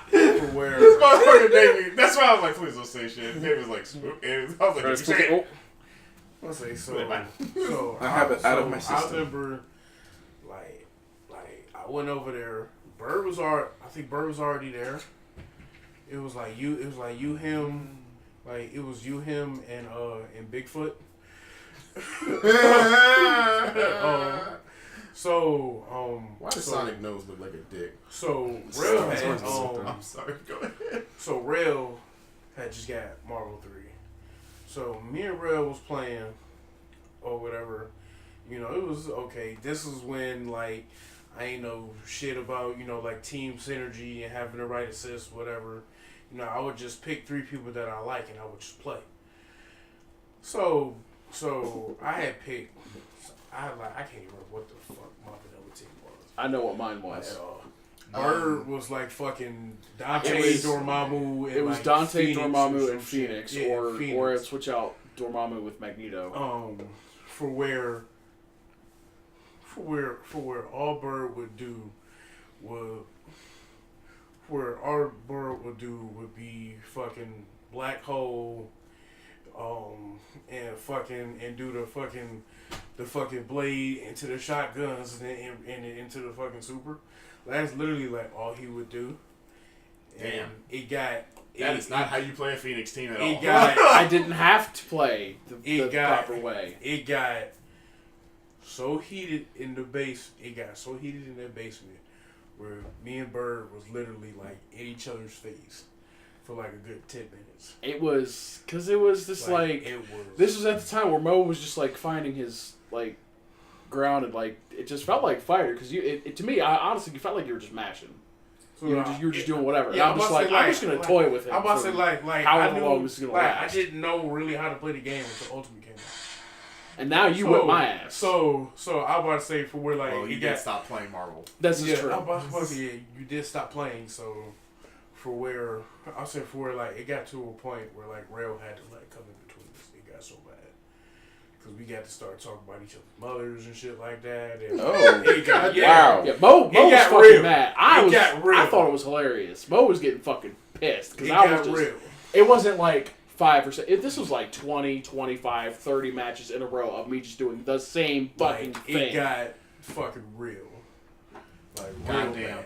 For where? This motherfucker Davey. That's why I was like, please don't say shit. Davey was like, spook. And I was like, you say it. Let's say so. Bye. So I have it out of my I system. remember, like I went over there. Bird was already. I think Bird was already there. It was like you. It was like you, him. Like it was you, him, and Bigfoot. Why does so, Sonic nose look like a dick? So Rail had I'm sorry, go ahead. So Rail had just got Marvel 3. So me and Rail was playing or whatever. You know, it was okay. This is when like I ain't know shit about, you know, like team synergy and having the right assist, whatever. You know, I would just pick 3 people that I like and I would just play. So I had picked I can't even remember what the fuck my vanilla team was. I know what mine was. At all. Bird was like fucking Dante, It was- Dormammu. And It was like Dante, Phoenix Dormammu, some and shit. Phoenix, Yeah, or Phoenix. switch out Dormammu with Magneto. For where all Bird would do would be fucking Black Hole, and do the fucking blade into the shotguns and into the fucking super. That's literally like all he would do. And Damn. it got. That is not how you play a Phoenix team at all. It got. I didn't have to play the got- proper way. It got so heated in the base. It got so heated in that basement where me and Bird was literally like in each other's face for like a good 10 minutes. It was because it was just like it was. this was at the time where Mo was just like finding his like ground, and like it just felt like fighter because to me, I honestly you felt like you were just mashing. So You were just doing whatever. Yeah, And I'm just like, I'm just gonna toy with him. I'm about to for say like how I knew long this is gonna like last. I didn't know really how to play the game until Ultimate came out. And now you whip my ass. So I'm about to say for where like Well, it you got did stop playing Marvel. That's yeah, true. I'm about to say, yeah, you did stop playing. So for where I'll say for where like it got to a point where like Rail had to like come in between us. It got so bad because we got to start talking about each other's mothers and shit like that. And Oh, it got, Wow. Yeah, Mo was got fucking real. mad. It got real. I thought it was hilarious. Mo was getting fucking pissed because It I got was just. real. It wasn't like 5 or 6. This was like 20, 25, 30 matches in a row of me just doing the same fucking Like, thing. it got fucking real. Like real Goddamn. bad.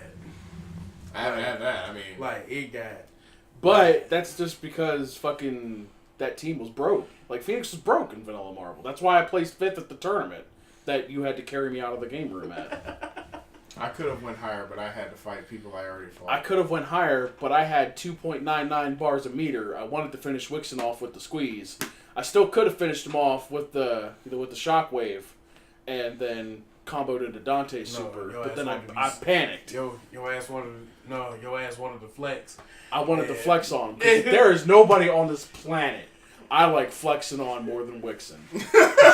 I haven't had that. I mean, Like it got. But that's just because fucking that team was broke. Like Phoenix was broke in Vanilla Marvel. That's why I placed 5th at the tournament that you had to carry me out of the game room at. I could have went higher, but I had to fight people I already fought. I could have went higher, but I had 2.99 bars a meter. I wanted to finish Wixen off with the squeeze. I still could have finished him off with the shockwave, and then comboed into Dante's super. your But ass then I wanted to be- panicked. Your ass wanted to flex. I wanted to Yeah. flex on him. 'Cause there is nobody on this planet I like flexing on more than Wixen.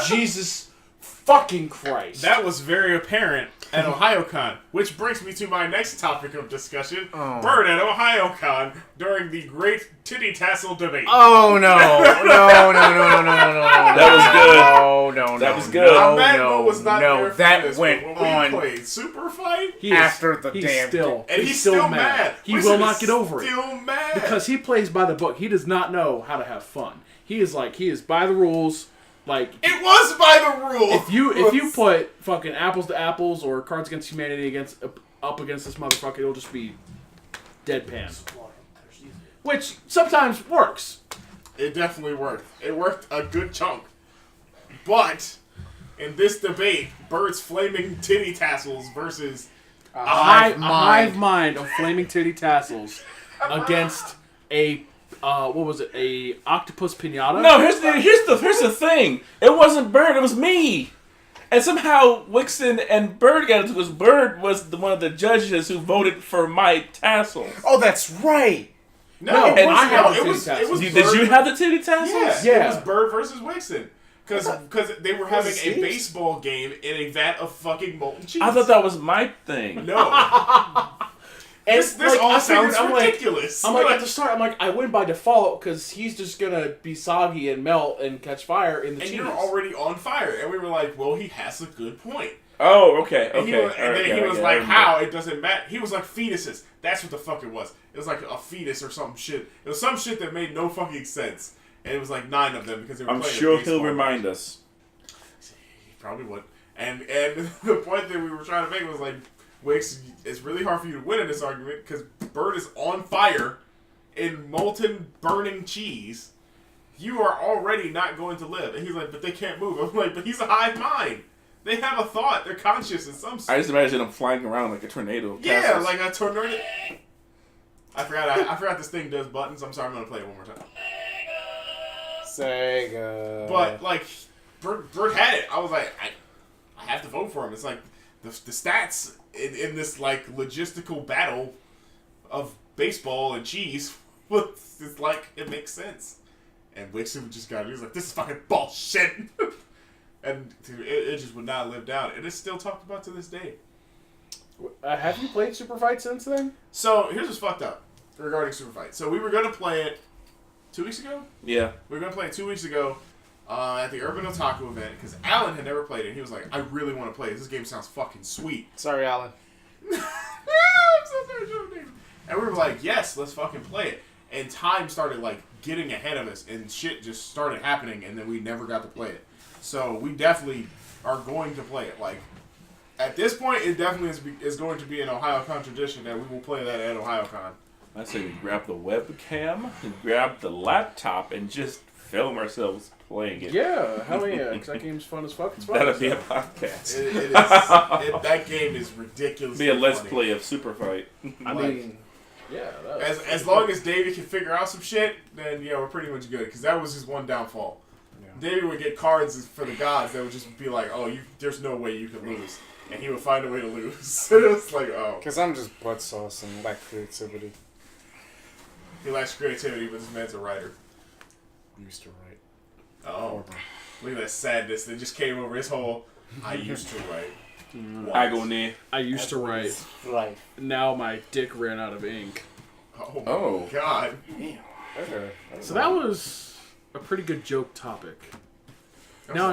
Jesus fucking Christ. That was very apparent at OhioCon, which brings me to my next topic of discussion. Bird at OhioCon during the great titty tassel debate. Oh no! No! That was good. No! That was good. Matt was not there for that this, went but when on we played Super Fight, after the he's damn. still, and he's still mad. He Wixen will not is get over it. Still mad Because he plays by the book. He does not know how to have fun. He is by the rules. Like it was by the rules. if you put fucking Apples to Apples or Cards Against Humanity up against this motherfucker, it'll just be deadpan. Which sometimes works. It definitely worked. It worked a good chunk. But in this debate, Bird's flaming titty tassels versus A hive mind of flaming titty tassels against a what was it? A octopus pinata? No, here's the thing. It wasn't Bird. It was me. And somehow Wixen and Bird got it because Bird was one of the judges who voted for my tassels. Oh, that's right. No, I have the it titty was tassels. Bird. Did you have the titty tassels? Yeah, Yeah. it was Bird versus Wixen. Because they were having a serious? baseball game in a vat of fucking molten cheese. I thought that was my thing. No. And This like, all I figured- sounds ridiculous. I'm like at the start. I'm like I win by default because he's just gonna be soggy and melt and catch fire in the and cheese. you're already on fire. And we were like, well, he has a good point. Oh, okay, And okay. he was, and Alright, then he yeah, was yeah, like, I how? It doesn't matter. He was like, fetuses. That's what the fuck it was. It was like a fetus or some shit. It was some shit that made no fucking sense. And it was like 9 of them because they were I'm playing a sure baseball he'll match. remind us. He probably would. And the point that we were trying to make was like, Wix, it's really hard for you to win in this argument because Bird is on fire in molten burning cheese. You are already not going to live. And he's like, but they can't move. I'm like, but he's a hive mind. They have a thought. They're conscious in some I just imagine him flying around like a tornado. Yeah, Tassels. like a tornado. I forgot this thing does buttons. I'm sorry, I'm gonna play it one more time. Sega. But like, Bird had it. I was like, I have to vote for him. It's like the stats in this like logistical battle of baseball and cheese. It's like it makes sense. And Wixen just got it. He was like, this is fucking bullshit. And it just would not live down. It is still talked about to this day. Have you played Super Fight since then? So here's what's fucked up regarding Super Fight. So we were gonna play it 2 weeks ago. Yeah. We were gonna play it 2 weeks ago at the Urban Otaku event because Alan had never played it. He was like, "I really want to play it. This game sounds fucking sweet." Sorry, Alan. I'm so sorry, Jordan. And we were like, "Yes, let's fucking play it." And time started like getting ahead of us, and shit just started happening, and then we never got to play it. So we definitely are going to play it. Like at this point, it definitely is going to be an OhioCon tradition that we will play that at OhioCon. I say we grab the webcam and grab the laptop and just film ourselves playing it. Yeah, hell yeah, because that game's fun as fuck. It's fun. That'll be a podcast. It is. That game is ridiculous. Be a let's play of Super Fight. I mean, yeah. As long as David can figure out some shit, then yeah, we're pretty much good. Because that was his one downfall. Yeah. David would get cards for the gods that would just be like, "Oh, there's no way you could lose," and he would find a way to lose. It was like, oh, Because I'm just butt sauce and lack creativity. he lacks creativity, but this man's a writer. Used to write. Oh, look at that sadness that just came over his whole. I used to write. Agony. I used to write. Life. Now my dick ran out of ink. Oh, Oh. my God. Okay. So that was a pretty good joke topic. Now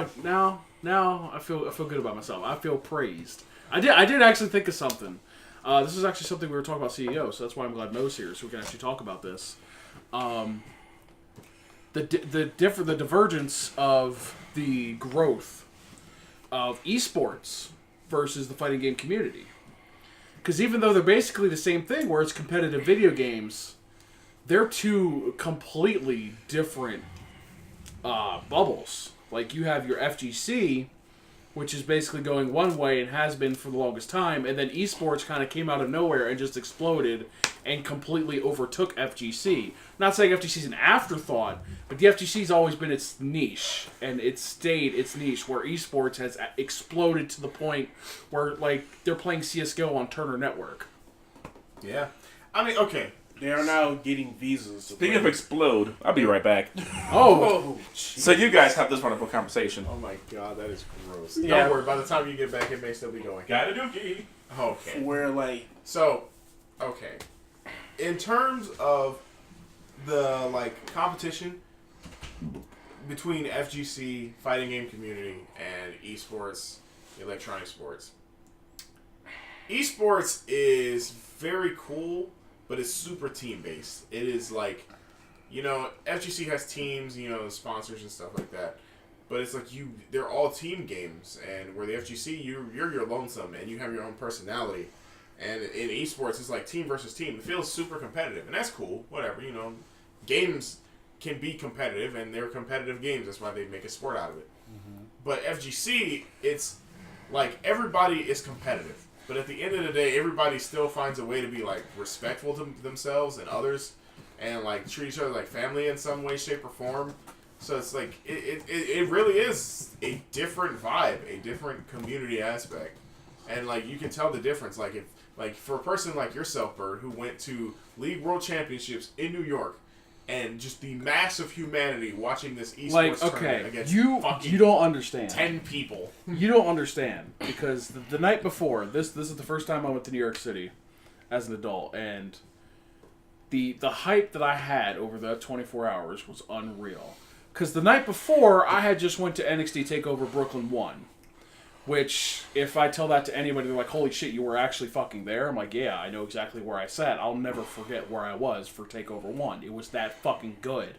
I feel good about myself. I feel praised. I did actually think of something. This is actually something we were talking about CEO, so that's why I'm glad Mo's here, so we can actually talk about this. The divergence of the growth of esports versus the fighting game community. Because even though they're basically the same thing, where it's competitive video games, they're two completely different bubbles. Like, you have your FGC, which is basically going one way and has been for the longest time, and then esports kind of came out of nowhere and just exploded and completely overtook FGC. Not saying FGC is an afterthought, but the FGC's always been its niche, and it's stayed its niche, where esports has exploded to the point where, like, they're playing CSGO on Turner Network. Yeah. I mean, okay. They are now getting visas. Speaking of explode, I'll be right back. Oh, So you guys have this wonderful conversation. Oh my god, that is gross. Yeah. Don't worry, by the time you get back, it may still be going. Got a dookie. Okay. where like So, okay. In terms of the competition between FGC, fighting game community, and esports, electronic sports. Esports is very cool, but it's super team based. It is FGC has teams, sponsors and stuff like that. But it's they're all team games, and where the FGC, you're your lonesome, and you have your own personality. And in esports, it's like team versus team. It feels super competitive, and that's cool. Whatever, games can be competitive, and they're competitive games. That's why they make a sport out of it. Mm-hmm. But FGC, it's like everybody is competitive, but at the end of the day, everybody still finds a way to be respectful to themselves and others, and treat each other like family in some way, shape, or form. So it's it really is a different vibe, a different community aspect, and you can tell the difference. If for a person like yourself, Bird, who went to League World Championships in New York, and just the mass of humanity watching this esports tournament against you don't understand. 10 people. You don't understand because the night before this is the first time I went to New York City as an adult, and the hype that I had over the 24 hours was unreal. Because the night before, I had just went to NXT TakeOver Brooklyn 1. Which, if I tell that to anybody, they're like, holy shit, you were actually fucking there? I'm like, yeah, I know exactly where I sat. I'll never forget where I was for TakeOver 1. It was that fucking good.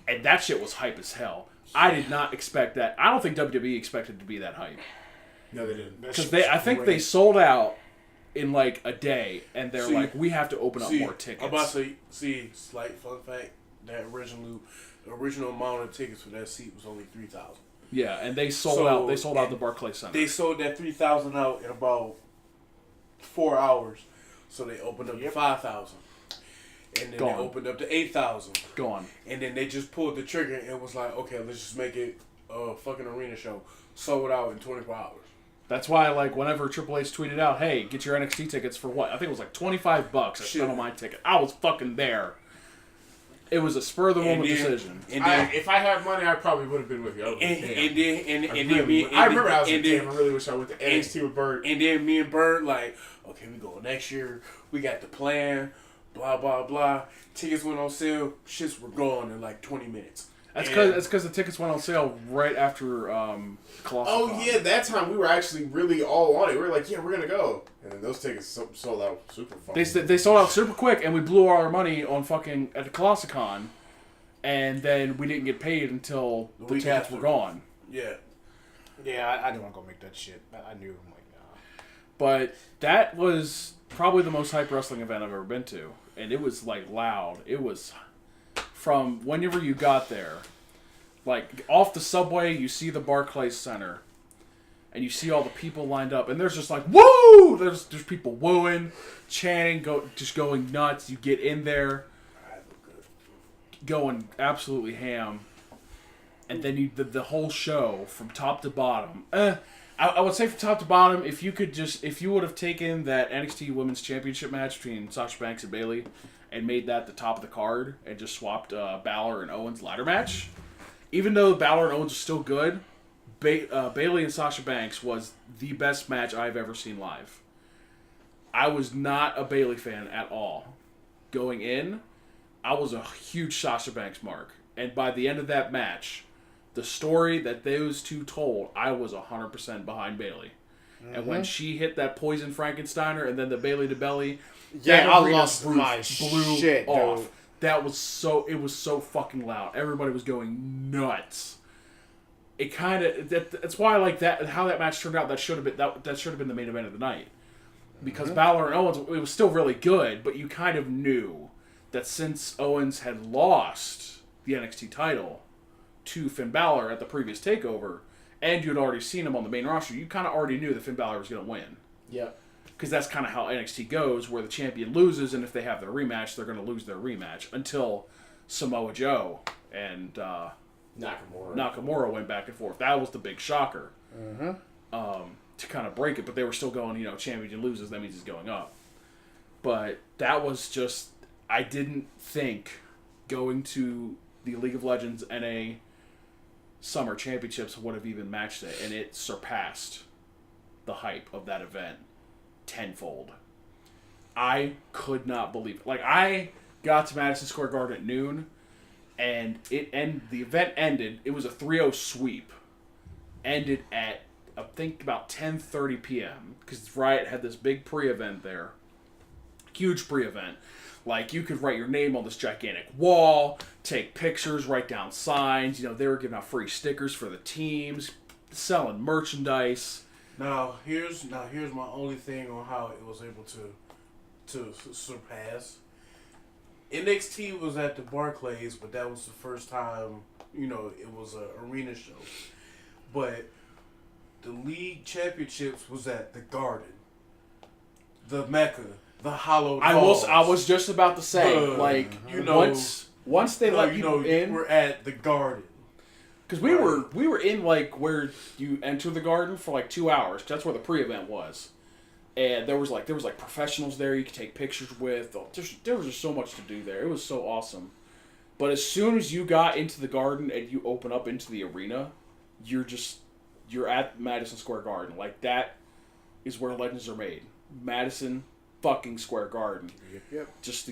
And that shit was hype as hell. I did not expect that. I don't think WWE expected to be that hype. No, they didn't. Because I think they sold out in a day, and they're we have to open up more tickets. I'm about to say, slight fun fact, that original amount of tickets for that seat was only 3,000. Yeah, and they sold out. They sold out the Barclays Center. They sold that 3,000 out in about 4 hours, so they opened up to 5,000, and then they opened up to 8,000. Gone. And then they just pulled the trigger and was like, okay, let's just make it a fucking arena show. Sold out in 24 hours. That's why, whenever Triple H tweeted out, "Hey, get your NXT tickets for what?" I think it was $25. I spent on my ticket. I was fucking there. It was a spur of the moment decision. And then, if I had money, I probably would have been with you. I remember I was like, damn, I really wish I went to NXT with Bird. And then me and Bird okay, we go next year. We got the plan. Blah blah blah. Tickets went on sale. Shits were gone in 20 minutes. That's because the tickets went on sale right after Colossal. Oh yeah, that time we were actually really all on it. We were like, yeah, we're gonna go, and then those tickets sold out super fast. They sold out super quick, and we blew all our money on fucking at the Colossicon, and then we didn't get paid until the tickets were gone. Yeah. Yeah, I didn't want to go make that shit. I knew, nah. But that was probably the most hype wrestling event I've ever been to, and it was loud. It was from whenever you got there, off the subway, you see the Barclays Center, and you see all the people lined up, and there's just woo! There's people wooing, chanting, just going nuts. You get in there, going absolutely ham, and then the whole show from top to bottom. I would say from top to bottom, if you would have taken that NXT Women's Championship match between Sasha Banks and Bayley and made that the top of the card and just swapped Balor and Owens ladder match, even though Balor and Owens are still good, Bayley and Sasha Banks was the best match I've ever seen live. I was not a Bayley fan at all. Going in, I was a huge Sasha Banks mark. And by the end of that match, the story that those two told, I was 100% behind Bayley. Mm-hmm. And when she hit that poison Frankensteiner and then the Bayley to belly, yeah, I lost my shit, off. dude. It was so fucking loud. Everybody was going nuts. It kind of that's why I like that how that match turned out. That should have been the main event of the night, because Balor and Owens, it was still really good, but you kind of knew that since Owens had lost the NXT title to Finn Balor at the previous takeover, and you had already seen him on the main roster, you kind of already knew that Finn Balor was going to win. Yep. Because that's kind of how NXT goes, where the champion loses, and if they have their rematch, they're going to lose their rematch until Samoa Joe and Nakamura went back and forth. That was the big shocker to kind of break it, but they were still going, champion loses, that means he's going up. But that was just I didn't think going to the League of Legends NA Summer Championships would have even matched it, and it surpassed the hype of that event tenfold. I could not believe it. Like, I got to Madison Square Garden at noon, and the event ended. It was a 3-0 sweep. Ended at, I think, about 10:30 p.m. because Riot had this big pre-event there. Huge pre-event. Like, you could write your name on this gigantic wall, take pictures, write down signs. You know, they were giving out free stickers for the teams, selling merchandise. Now here's my only thing on how it was able to surpass. NXT was at the Barclays, but that was the first time, you know, it was an arena show. But the League Championships was at the Garden, the Mecca, the Hallowed Halls. I was just about to say, like, you know, once they let you in, we're at the Garden. because we were in, like, where you enter the Garden for like 2 hours. 'Cause that's where the pre-event was, and there was like professionals there you could take pictures with. There was just so much to do there. It was so awesome. But as soon as you got into the Garden and you open up into the arena, you're at Madison Square Garden. Like, that is where legends are made. Madison fucking Square Garden. Yep. Just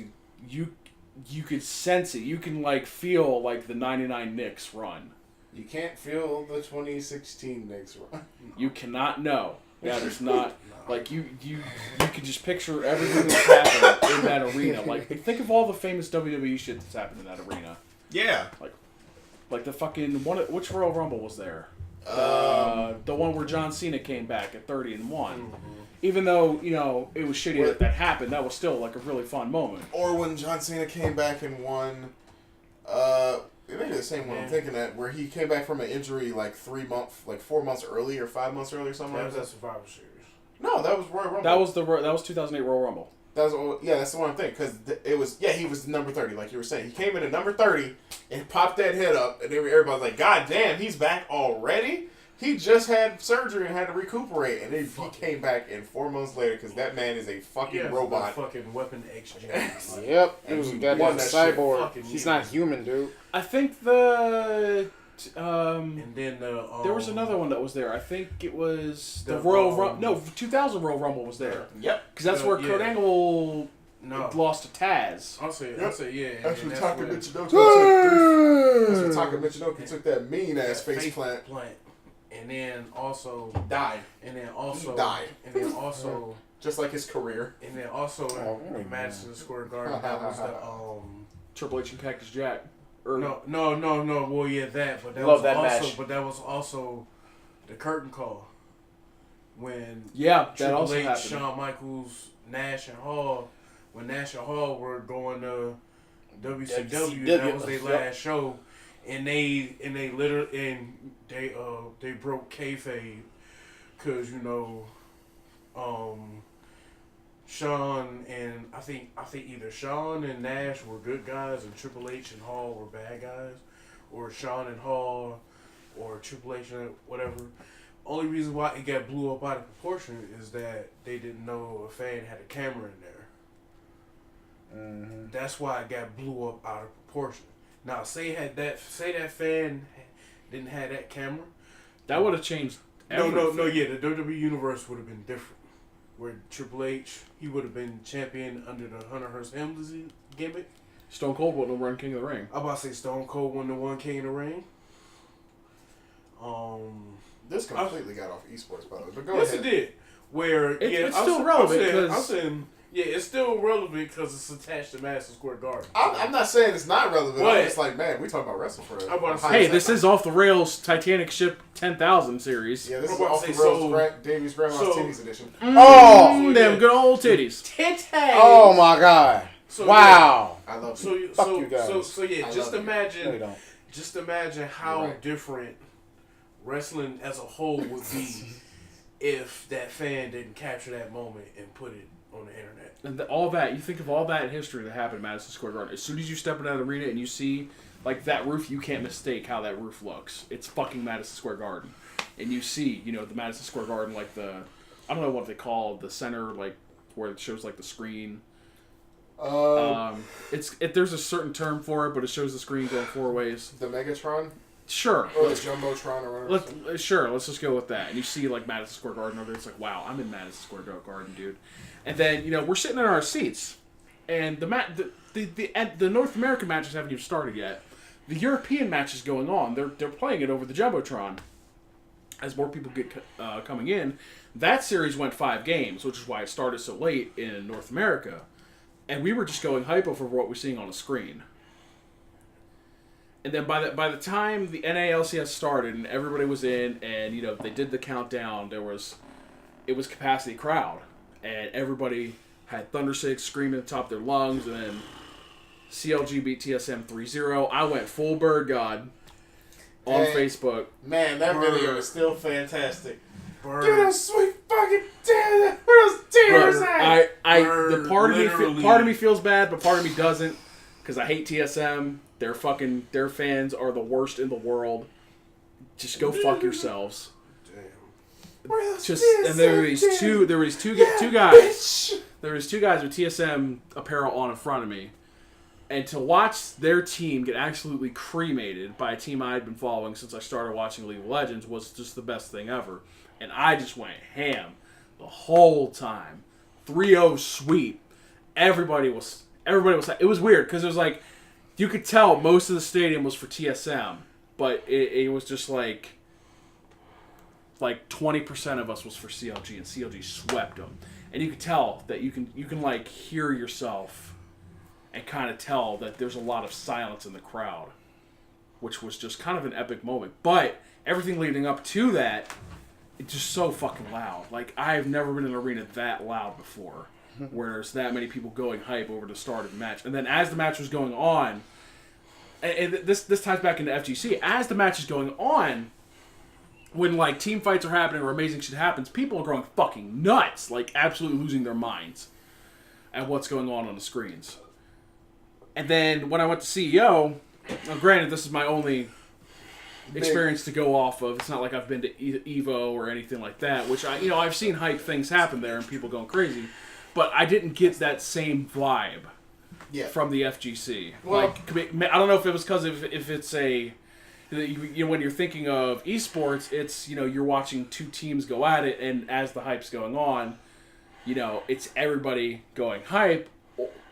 you could sense it. You can, like, feel like the 99 Knicks run. You can't feel the 2016 Knicks run. You cannot know. Yeah, there's not like you can just picture everything that's happened in that arena. Like, think of all the famous WWE shit that's happened in that arena. Yeah. Like the fucking one. Which Royal Rumble was there? The one where John Cena came back at 30-1. Mm-hmm. Even though, you know, it was shitty that happened, that was still like a really fun moment. Or when John Cena came back and won. It may be the same one I'm thinking at, where he came back from an injury like 4 months early or 5 months early or something. That was that Survivor Series. No, that was Royal Rumble. That was 2008 Royal Rumble. That's the one I'm thinking, because it was he was number 30, like you were saying. He came in at number 30 and popped that head up, and everybody's like, "God damn, he's back already." He just had surgery and had to recuperate, and then he came back in 4 months later because that man is a fucking robot. Fucking Weapon X. Yep, he was a goddamn cyborg. He's not human, dude. I think the and then there was another one that was there. I think it was the 2000 Royal Rumble was there. Yep, because that's where Kurt Angle lost to Taz. I'll say yeah. That's when Taka Michinoku took that mean ass face plant. And then also died. And then also he died. And then also just like his career. And then also in Madison Square Garden, that was the Triple H and Cactus Jack. No. Well, yeah, that. But that Love was that also. match. But that was also the curtain call when that Triple also H, happened. Shawn Michaels, Nash and Hall, when Nash and Hall were going to WCW, that was their last show, and they broke kayfabe because Shawn and I think either Shawn and Nash were good guys and Triple H and Hall were bad guys, or Shawn and Hall, or Triple H and whatever. Only reason why it got blew up out of proportion is that they didn't know a fan had a camera in there. Mm-hmm. That's why it got blew up out of proportion. Now, say that fan didn't have that camera, that would have changed everything. No, yeah, the WWE universe would have been different. Where Triple H, he would have been champion under the Hunter Hearst Helmsley gimmick. Stone Cold wouldn't have run King of the Ring. I'm about to say Stone Cold wouldn't have won King of the Ring. This completely got off esports, by the way. But go yes, ahead. it did. Where it's still relevant. I'm saying, yeah, it's still relevant because it's attached to Madison Square Garden. I'm not saying it's not relevant. But, I'm just like, man, we talking about wrestling for hey, this is Off the Rails Titanic Ship 10,000 series. Yeah, this is Off the Rails Davies Grandma's Titties edition. Them good old titties. Titties! Oh my god. So, wow. Yeah, I love you. Fuck you guys. So yeah, just imagine how right. different wrestling as a whole would be if that fan didn't capture that moment and put it on the internet. And all that, you think of all that in history that happened at Madison Square Garden. As soon as you step into that arena and you see, like, that roof, you can't mistake how that roof looks. It's fucking Madison Square Garden. And you see, the Madison Square Garden, like I don't know what they call the center, like, where it shows, like, the screen. There's a certain term for it, but it shows the screen going 4 ways. The Megatron? Sure. Or the Jumbotron or whatever. Let's just go with that. And you see like Madison Square Garden over there. It's like, wow, I'm in Madison Square Garden, dude. And then we're sitting in our seats, and the North American matches haven't even started yet. The European match is going on. They're playing it over the Jumbotron. As more people get coming in, that series went 5 games, which is why it started so late in North America. And we were just going hype over what we're seeing on the screen. And then by the time the NALCS started and everybody was in, and they did the countdown, it was capacity crowd, and everybody had Thunder Six screaming at the top of their lungs, and then CLG beat TSM 3-0. I went full bird god on Facebook. Man, that video is still fantastic. Bird. Give those sweet fucking tears. Where those tears at? The part of me feels bad, but part of me doesn't, because I hate TSM. Their fans are the worst in the world. Just go fuck yourselves. Damn. Where those Just tears and there were at, these damn? two guys. Bitch. There was 2 guys with TSM apparel on in front of me, and to watch their team get absolutely cremated by a team I had been following since I started watching League of Legends was just the best thing ever. And I just went ham the whole time. 3-0 sweep. Everybody was. It was weird because it was like you could tell most of the stadium was for TSM, but it was just like 20% of us was for CLG, and CLG swept them. And you could tell that you can like hear yourself and kind of tell that there's a lot of silence in the crowd, which was just kind of an epic moment. But everything leading up to that, it's just so fucking loud. Like, I've never been in an arena that loud before, where there's that many people going hype over the start of the match. And then as the match was going on, and this ties back into FGC, as the match is going on, when like team fights are happening or amazing shit happens, people are going fucking nuts, like absolutely losing their minds at what's going on the screens. And then when I went to CEO, now granted this is my only experience to go off of. It's not like I've been to Evo or anything like that, which I've seen hype things happen there and people going crazy, but I didn't get that same vibe from the FGC. Well, I don't know if it was because if it's a when you're thinking of esports, it's you're watching 2 teams go at it, and as the hype's going on, it's everybody going hype.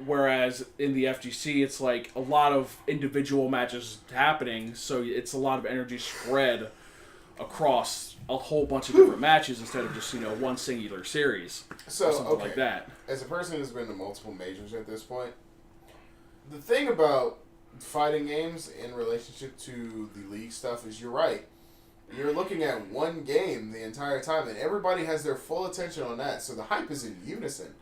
Whereas in the FGC, it's like a lot of individual matches happening, so it's a lot of energy spread across a whole bunch of different matches instead of just one singular series or something like that. As a person who's been to multiple majors at this point, the thing about fighting games in relationship to the league stuff is you're right. You're looking at one game the entire time, and everybody has their full attention on that, so the hype is in unison.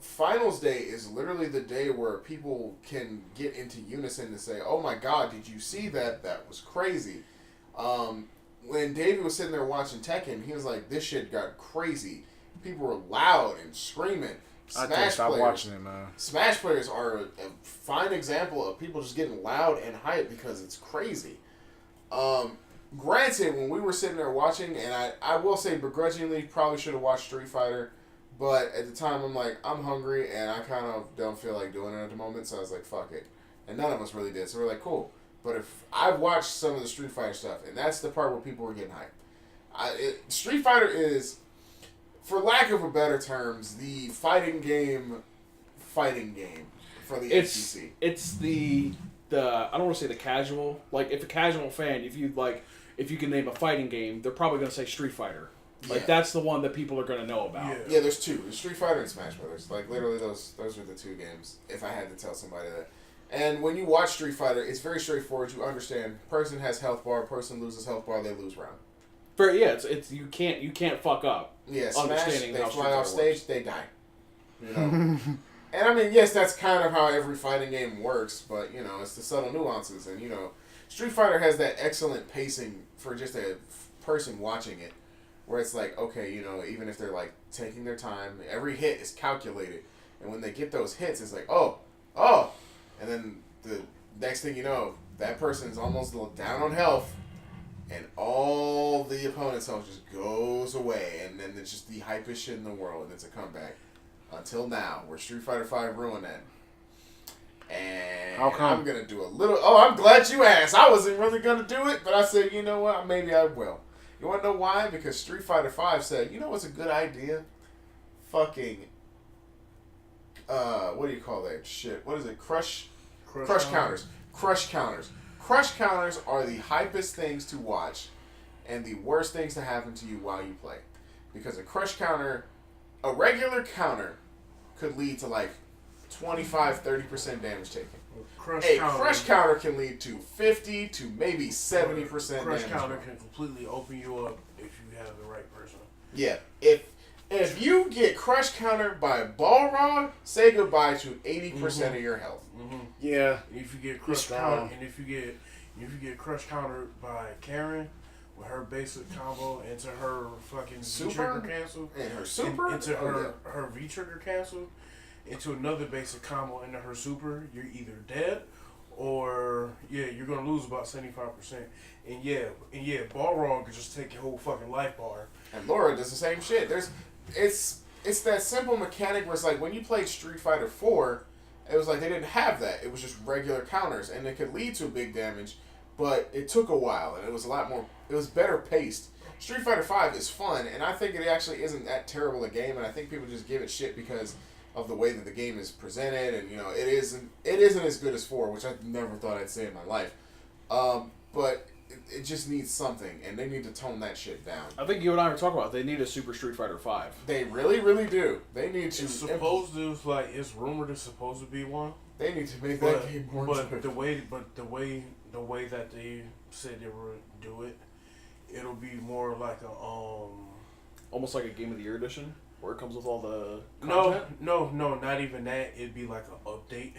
Finals day is literally the day where people can get into unison to say, oh my god, did you see that? That was crazy. When David was sitting there watching Tekken, he was like, this shit got crazy. People were loud and screaming. I can't stop watching it, man. Smash players are a fine example of people just getting loud and hype because it's crazy. Granted, when we were sitting there watching, and I will say begrudgingly probably should have watched Street Fighter, but at the time I'm like, I'm hungry and I kind of don't feel like doing it at the moment, so I was like, fuck it. And none of us really did, so we're like, cool. But if I've watched some of the Street Fighter stuff, and that's the part where people were getting hyped. Street Fighter is, for lack of a better terms, the fighting game for the FGC. It's the I don't want to say the casual. Like, if a casual fan, if you can name a fighting game, they're probably going to say Street Fighter. Like, that's the one that people are going to know about. Yeah, there's 2. There's Street Fighter and Smash Brothers. Like, literally, those are the 2 games, if I had to tell somebody that. And when you watch Street Fighter, it's very straightforward. You understand, person has health bar, person loses health bar, they lose round. It's you can't fuck up. Yeah, Smash, they fly off stage, they die. And I mean, yes, that's kind of how every fighting game works, but, it's the subtle nuances. And, Street Fighter has that excellent pacing for just a person watching it, where it's like, okay, even if they're, like, taking their time, every hit is calculated. And when they get those hits, it's like, oh. And then the next thing you know, that person's almost down on health, and all the opponent's health just goes away, and then it's just the hypest shit in the world, and it's a comeback. until now, where Street Fighter V ruined that. And How come? I'm gonna do a little. Oh, I'm glad you asked. I wasn't really gonna do it, but I said, you know what? Maybe I will. You wanna know why? Because Street Fighter V said, you know what's a good idea? Fucking. What do you call that shit? What is it? Crush counters. Crush counters. Crush counters are the hypest things to watch, and the worst things to happen to you while you play, because a crush counter, a regular counter, could lead to like 25-30% damage taken. Crush counter can lead to 50 to maybe 70% Crush damage. counter can completely open you up if you have the right person. Yeah. If you get crush countered by Balrog, say goodbye to 80% of your health. Mm-hmm. Yeah. If you get crush countered, and if you get crush countered by Karen with her basic combo into her fucking Super? V-trigger cancel, And her super? into her V-trigger cancel, into another basic combo into her super, you're either dead or you're gonna lose about 75%. And Balrog could just take your whole fucking life bar. And Laura does the same shit. It's that simple mechanic where it's like when you played Street Fighter 4, it was like they didn't have that. It was just regular counters, and it could lead to big damage, but it took a while, and it was a lot more. It was better paced. Street Fighter 5 is fun, and I think it actually isn't that terrible a game, and I think people just give it shit because of the way that the game is presented, and it isn't as good as 4, which I never thought I'd say in my life. But it just needs something, and they need to tone that shit down. I think you and I were talking about they need a Super Street Fighter 5. They really, really do. They need to. It's rumored it's supposed to be one. They need to make that game more. But the way that they said they would do it, it'll be more like a Almost like a Game of the Year edition, where it comes with all the content? No, not even that. It'd be like an update.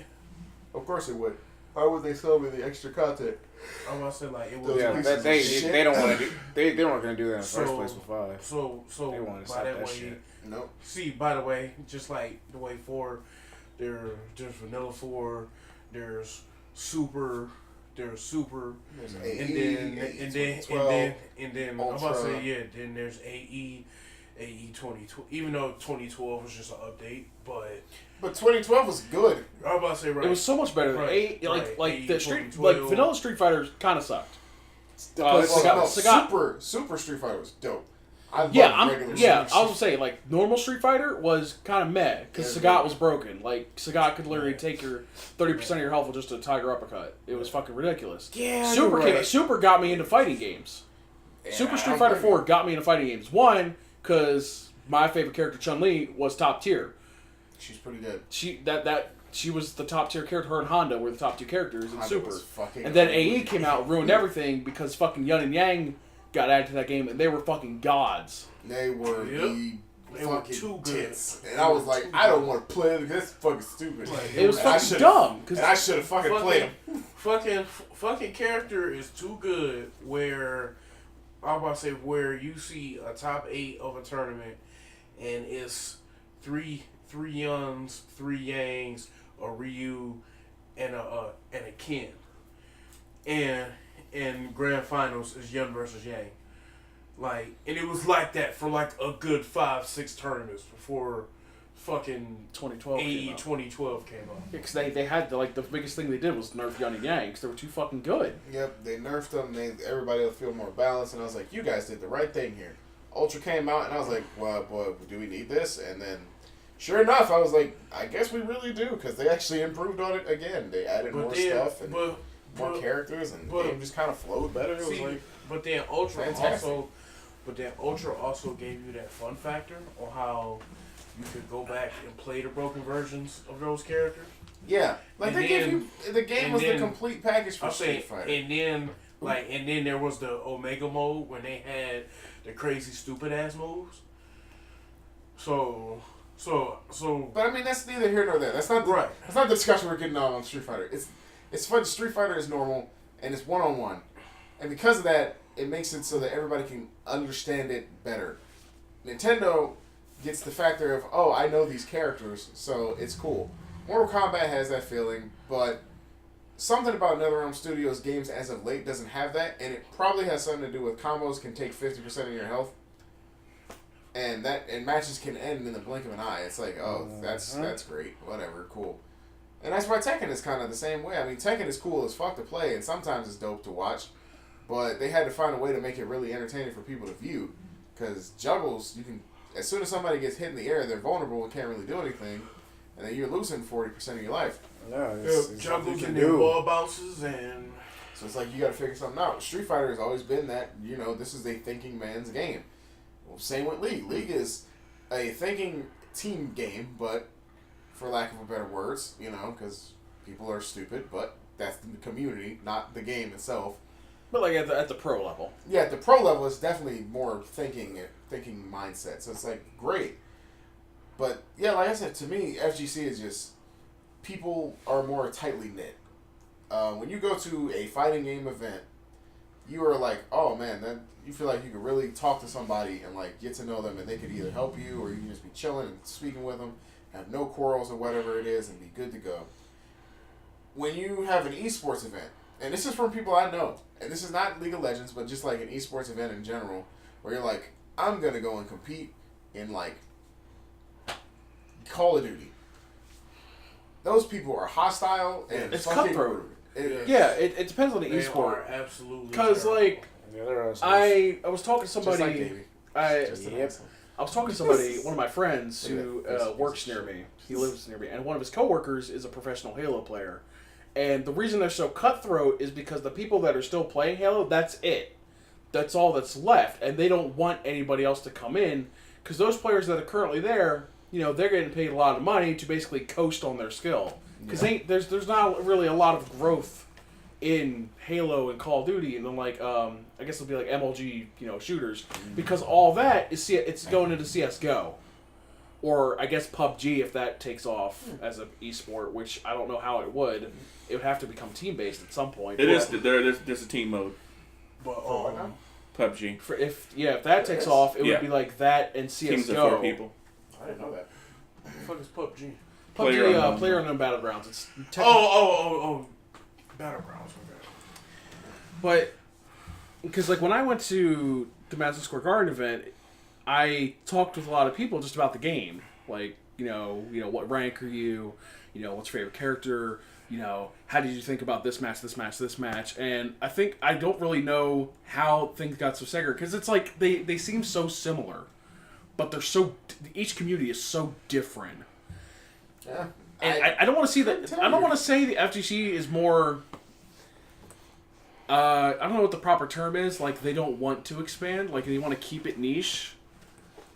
Of course it would. Why would they sell me the extra content? I'm gonna say like it was. Yeah, they don't want to do. They weren't gonna do that in the first place with 5. So They wanted to by stop that that way, shit. Nope. see, by the way, just like the way 4, there's vanilla 4, there's super, There's and AE, then I'm about to say then there's AE 2012. Even though 2012 was just an update, but 2012 was good. I'm about to say It was so much better. Right, Like the Street, 2012. like vanilla Street Fighters kind of sucked. Super Street Fighter was dope. I love regular Street I was gonna say like normal Street Fighter was kind of meh because Sagat was broken. Like Sagat could literally take your 30% of your health with just a tiger uppercut. It was fucking ridiculous. Yeah, Super got me into fighting games. Yeah, Super Street Fighter 4 got me into fighting games. One, because my favorite character Chun-Li was top tier. She's pretty good. She was the top tier character. Her and Honda were the top 2 characters in Honda Super. was fucking And then amazing. AE came out, ruined everything because fucking Yun and Yang got added to that game, and they were fucking gods. They were They were fucking too good. tits. And I was like, I don't want to play it. This is fucking stupid. It was And I fucking should've- dumb. And I should have fucking played them. Fucking character is too good where I'm about to say where you see a top 8 of a tournament and it's three Yuns, 3 Yangs, a Ryu, and a Ken. And grand finals is Yun versus Yang. And it was like that for like a good 5-6 tournaments before fucking 2012 AE 2012 came out. Because they had the biggest thing they did was nerf Yun and Yang because they were too fucking good. Yep, they nerfed them, made everybody else feel more balanced, and I was like, you guys did the right thing here. Ultra came out, and I was like, well, boy, do we need this? And then, sure enough, I was like, I guess we really do, because they actually improved on it again. They added more stuff and more characters, and the game just kind of flowed better. It was like, but then Ultra fantastic. also gave you that fun factor on how you could go back and play the broken versions of those characters. Yeah, like And they gave then- you the game was the complete package for I'll say, Street Fighter. and then there was the Omega mode when they had the crazy stupid ass moves. So But I mean, that's neither here nor there. That's not right. That's not the discussion we're getting on Street Fighter. It's fun. Street Fighter is normal and it's 1-on-1, and because of that, it makes it so that everybody can understand it better. Nintendo gets the factor of, oh, I know these characters, so it's cool. Mortal Kombat has that feeling, but something about NetherRealm Studios games as of late doesn't have that, and it probably has something to do with combos can take 50% of your health. and matches can end in the blink of an eye. It's like, oh, that's great, whatever, cool. And that's why Tekken is kind of the same way. I mean, Tekken is cool as fuck to play, and sometimes it's dope to watch, but they had to find a way to make it really entertaining for people to view, because juggles, you can, as soon as somebody gets hit in the air, they're vulnerable and can't really do anything, and then you're losing 40% of your life. Yeah, it's juggles and then ball bounces and... So it's like you got to figure something out. Street Fighter has always been that, this is a thinking man's game. Well, same with League. League is a thinking team game, but for lack of a better words, because people are stupid, but that's the community, not the game itself. But like at the pro level. Yeah, at the pro level, it's definitely more thinking mindset. So it's like great. But yeah, like I said, to me, FGC is just people are more tightly knit. When you go to a fighting game event, you are like, oh man, then you feel like you could really talk to somebody and like get to know them, and they could either help you or you can just be chilling and speaking with them, have no quarrels or whatever it is, and be good to go. When you have an esports event, and this is from people I know, and this is not League of Legends, but just like an esports event in general, where you're like, I'm gonna go and compete in like Call of Duty. Those people are hostile and it's fucking cutthroat. rude. It depends on the They esport. are absolutely Because like I was talking to Just like somebody. Davey. I Just an yep. asshole. I was talking to somebody, one of my friends who Look at that. works near me. He lives near me, and one of his coworkers is a professional Halo player. And the reason they're so cutthroat is because the people that are still playing Halo, that's it. That's all that's left, and they don't want anybody else to come in because those players that are currently there, they're getting paid a lot of money to basically coast on their skill. Because there's not really a lot of growth in Halo and Call of Duty, and then like I guess it'll be like MLG shooters, because all that is it's going into CS:GO, or I guess PUBG if that takes off as an esport, which I don't know how it would. It would have to become team based at some point. There's a team mode. But PUBG. If that takes off, it would be like that and Teams of CS:GO. 4 people. I didn't know that. what the fuck is PUBG? PUBG, PlayerUnknown Battlegrounds. It's Oh, Battlegrounds. Okay. But because like when I went to the Madison Square Garden event, I talked with a lot of people just about the game. Like what rank are you? What's your favorite character? How did you think about this match? And I don't really know how things got so segregated because it's like they seem so similar, but each community is so different. Yeah. And I don't want to see that. I don't want to say the FGC is more. I don't know what the proper term is. Like they don't want to expand. Like they want to keep it niche.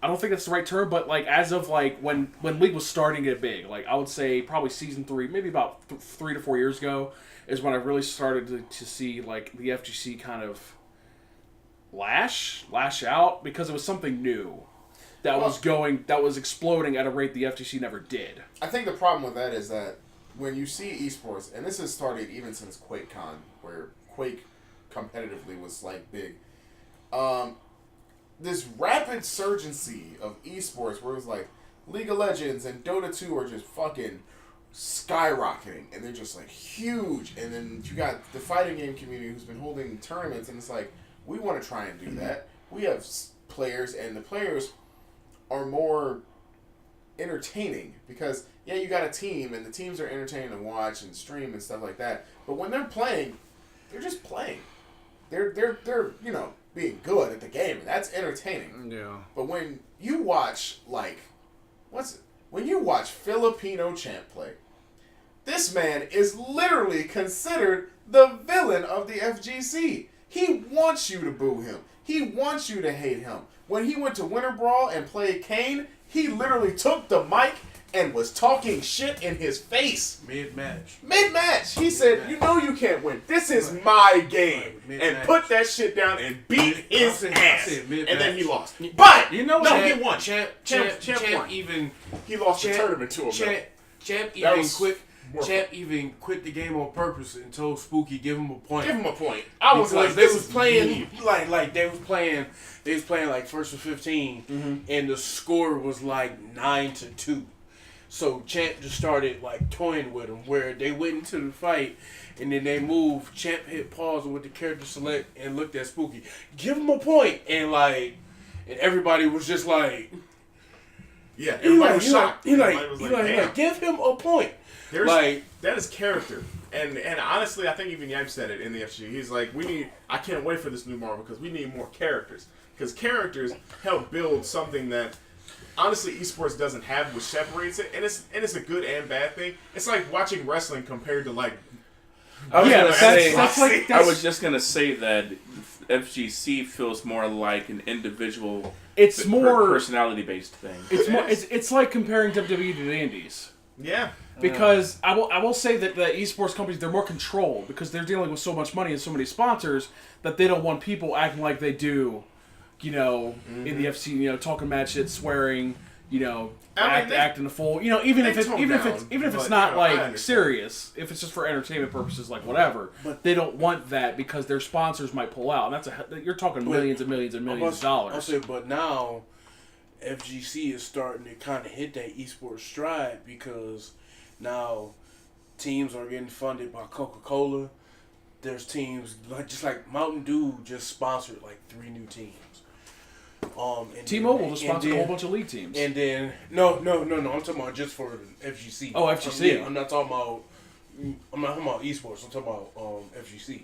I don't think that's the right term, but like as of like when League was starting to get big, like I would say probably season 3, maybe about 3 to 4 years ago, is when I really started to see like the FGC kind of lash out because it was something new that was exploding at a rate the FGC never did. I think the problem with that is that when you see esports, and this has started even since QuakeCon, where Quake competitively was like big, this rapid surgency of esports where it was like League of Legends and Dota 2 are just fucking skyrocketing, and they're just like huge, and then you got the fighting game community who's been holding tournaments, and it's like, we want to try and do that. We have players, and the players are more entertaining because you got a team, and the teams are entertaining to watch and stream and stuff like that, but when they're playing, they're just playing. They're being good at the game, and that's entertaining. Yeah. But when you watch when you watch Filipino Champ play, this man is literally considered the villain of the FGC. He wants you to boo him. He wants you to hate him. When he went to Winter Brawl and played Kane, he literally took the mic and was talking shit in his face. Mid-match. He said, you can't win. This is my game. And put that shit down and beat his ass. And then he lost. But, he won. Champ won. He lost the tournament to him. Champ even quit the game on purpose and told Spooky give him a point. I was like, they was playing like they was playing like first and 15, and the score was like 9-2. So Champ just started like toying with him, where they went into the fight, and then they moved. Champ hit pause with the character select and looked at Spooky, give him a point, and and everybody was just like, yeah, everybody was shocked. He Damn. give him a point. That is character. And honestly, I think even Yipe said it in the FG. He's like, I can't wait for this new Marvel because we need more characters. Because characters help build something that, honestly, esports doesn't have, which separates it. And it's a good and bad thing. It's like watching wrestling compared to, like... I was just going to say that FGC feels more like an individual... It's more... personality-based thing. It's like comparing WWE to the Indies. Yeah. Because I will say that the esports companies, they're more controlled because they're dealing with so much money and so many sponsors that they don't want people acting like they do, in the FC, talking mad shit, swearing, acting a fool, even if it's not like serious, if it's just for entertainment purposes, like whatever. But they don't want that because their sponsors might pull out, and you're talking millions and millions and millions of dollars. I'll say, but now FGC is starting to kind of hit that esports stride because now teams are getting funded by Coca-Cola. There's teams like Mountain Dew just sponsored like 3 new teams. T-Mobile just sponsored a whole bunch of league teams. And then no. I'm talking about just for FGC. Oh, FGC. I'm not talking about esports. I'm talking about FGC.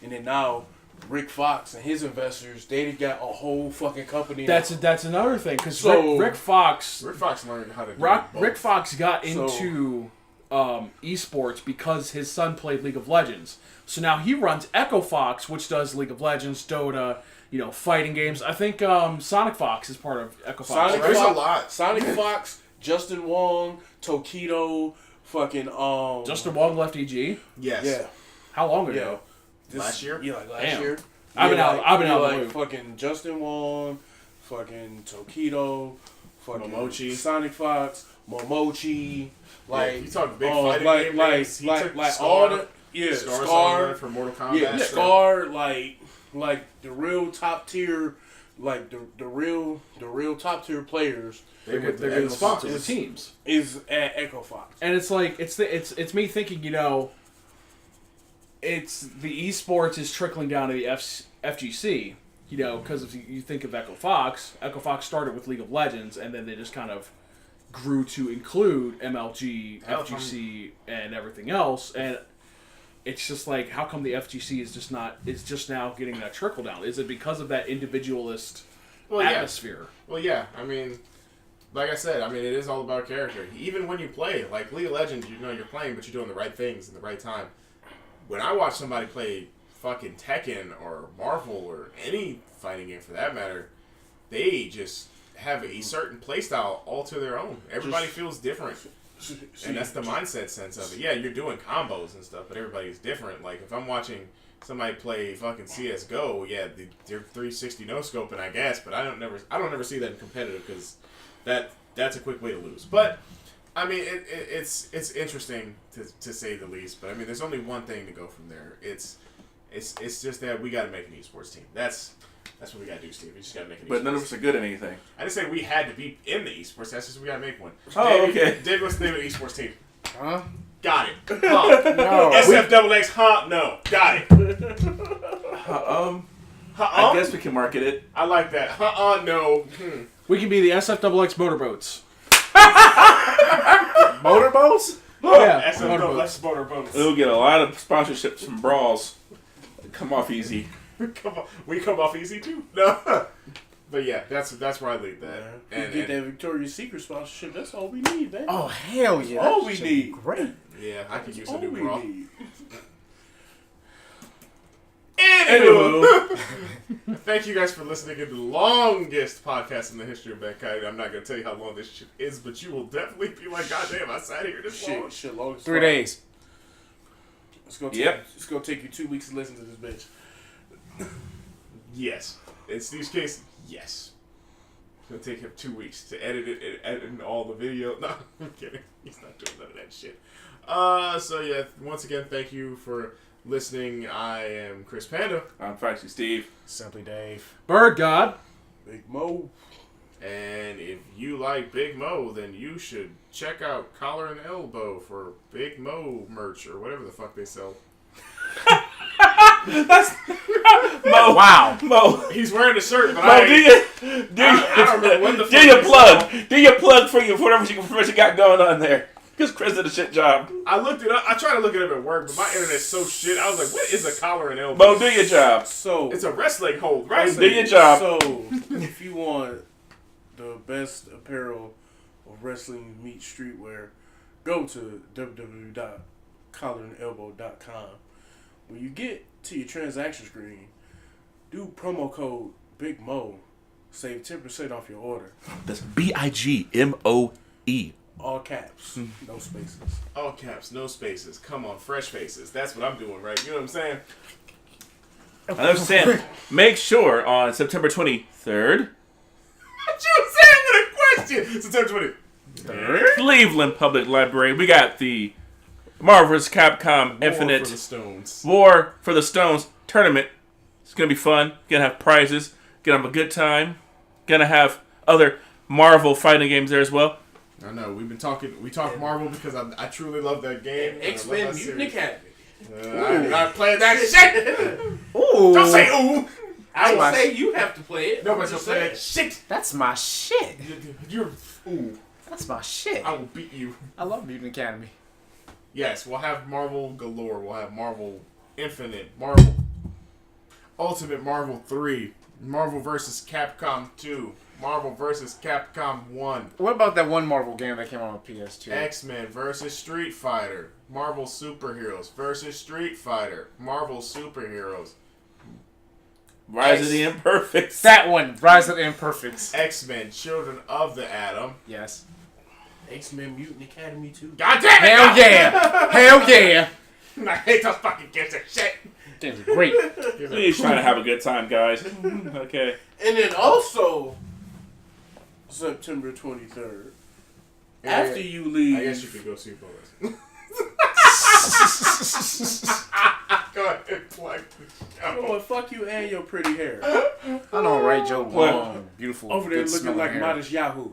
And then now Rick Fox and his investors, they got a whole fucking company. That's another thing because Rick Fox learned how to do both. Rick Fox got into esports because his son played League of Legends. So now he runs Echo Fox, which does League of Legends, Dota, fighting games. I think Sonic Fox is part of Echo Fox. There's a lot. Sonic Fox, Justin Wong, Tokido, fucking Justin Wong left EG. Yes. Yeah. How long ago? Last year? Yeah, like last Damn. year. I've been out like the loop. fucking Justin Wong, fucking Tokido, fucking Momochi. Sonic Fox, Momochi. Like you talk big fighting game names. He took all the Scar for Mortal Kombat. Yeah, Scar like the real top tier, like the real top tier players. They're going to sponsor the teams. Is at Echo Fox, and it's like it's me thinking, it's the esports is trickling down to the FGC, because if you think of Echo Fox started with League of Legends, and then they just kind of grew to include MLG, FGC, and everything else, and it's just like, how come the FGC is just now getting that trickle down? Is it because of that individualist atmosphere? Yeah. Well, yeah. I mean, like I said, it is all about character. Even when you play, like League of Legends, you're playing, but you're doing the right things in the right time. When I watch somebody play fucking Tekken or Marvel or any fighting game for that matter, they just have a certain playstyle all to their own. Everybody feels different. And that's the mindset sense of it. Yeah, you're doing combos and stuff, but everybody's different. Like, if I'm watching somebody play fucking CSGO, yeah, they're 360 no-scoping, I guess, but I don't never see that in competitive because that's a quick way to lose. But, it's interesting to say the least, but, there's only one thing to go from there. It's just that we got to make an esports team. That's what we got to do, Steve. We just got to make an esports team. But none of us are good at anything. I didn't say we had to be in the esports. That's just we got to make one. Oh, okay. Dave, what's the name of the esports team? Huh? Got it. Huh. No. SFXX, huh? No. Got it. I guess we can market it. I like that. No. We can be the SFXX Motorboats. Motorboats? Yeah, SFXX Motorboats. We'll get a lot of sponsorships from Brawls. Come off easy. We come off easy too. No. But yeah, that's where I leave that. And get that Victoria's Secret sponsorship. That's all we need, man. Oh, hell yeah. All we need. Great. Yeah, I could use a all new we bra. need. Anywho, thank you guys for listening to the longest podcast in the history of mankind. I'm not going to tell you how long this shit is, but you will definitely be like, God damn, I sat here this long. Shit, long as 3 days. It's gonna take you 2 weeks to listen to this bitch. Yes. In Steve's case, yes. It's going to take him 2 weeks to edit it and edit in all the video. No, I'm kidding. He's not doing none of that shit. So yeah, once again, thank you for listening. I am Chris Panda. I'm Foxy Steve. Simply Dave. Bird God. Big Mo. And if you like Big Mo, then you should check out Collar and Elbow for Big Mo merch or whatever the fuck they sell. That's Mo. Wow. Mo. He's wearing the shirt, but Mo, I don't remember what the fuck your he plug. said. Do your plug for whatever you got going on there. Because Chris did a shit job. I looked it up. I tried to look it up at work, but my internet's so shit. I was like, what is a collar and elbow? Mo, do your job. So It's a wrestling hold, right? Do your job. So if you want the best apparel of wrestling meet streetwear, go to www.collarandelbow.com. When you get to your transaction screen, do promo code Big Mo. Save 10% off your order. That's BIGMOE. All caps, no spaces. All caps, no spaces. Come on, fresh faces. That's what I'm doing, right? You know what I'm saying? I understand. Make sure on September 23rd, What you saying with a question? September 20th. Cleveland Public Library, we got the Marvel vs. Capcom Infinite War for the Stones. War for the Stones tournament. It's going to be fun. Going to have prizes. Going to have a good time. Going to have other Marvel fighting games there as well. I know, we talk Marvel because I truly love that game. X-Men Mutant Academy. I'm not playing that shit! Ooh. Don't say ooh! I would say you have to play it. Nobody's gonna play that shit! That's my shit. You're ooh. That's my shit. I will beat you. I love Mutant Academy. Yes, we'll have Marvel galore. We'll have Marvel Infinite, Marvel Ultimate Marvel 3, Marvel vs. Capcom 2, Marvel vs. Capcom 1, What about that one Marvel game that came out on PS2? X-Men vs. Street Fighter, Marvel Superheroes vs. Street Fighter, Marvel Superheroes, Rise of the Imperfects. That one, Rise of the Imperfects. X-Men Children of the Atom. Yes. X-Men Mutant Academy 2. God damn it! Hell yeah! Hell yeah! I hate those fucking games of shit. Games are great. We're just trying to have a good time, guys. Okay. And then also, September 23rd, after you leave... I guess you could go see both. Go ahead, plug the You know show. what? Fuck you and your pretty hair. I know, right, Joe? Long, beautiful. Over there good looking smelling like hair. modest Yahoo.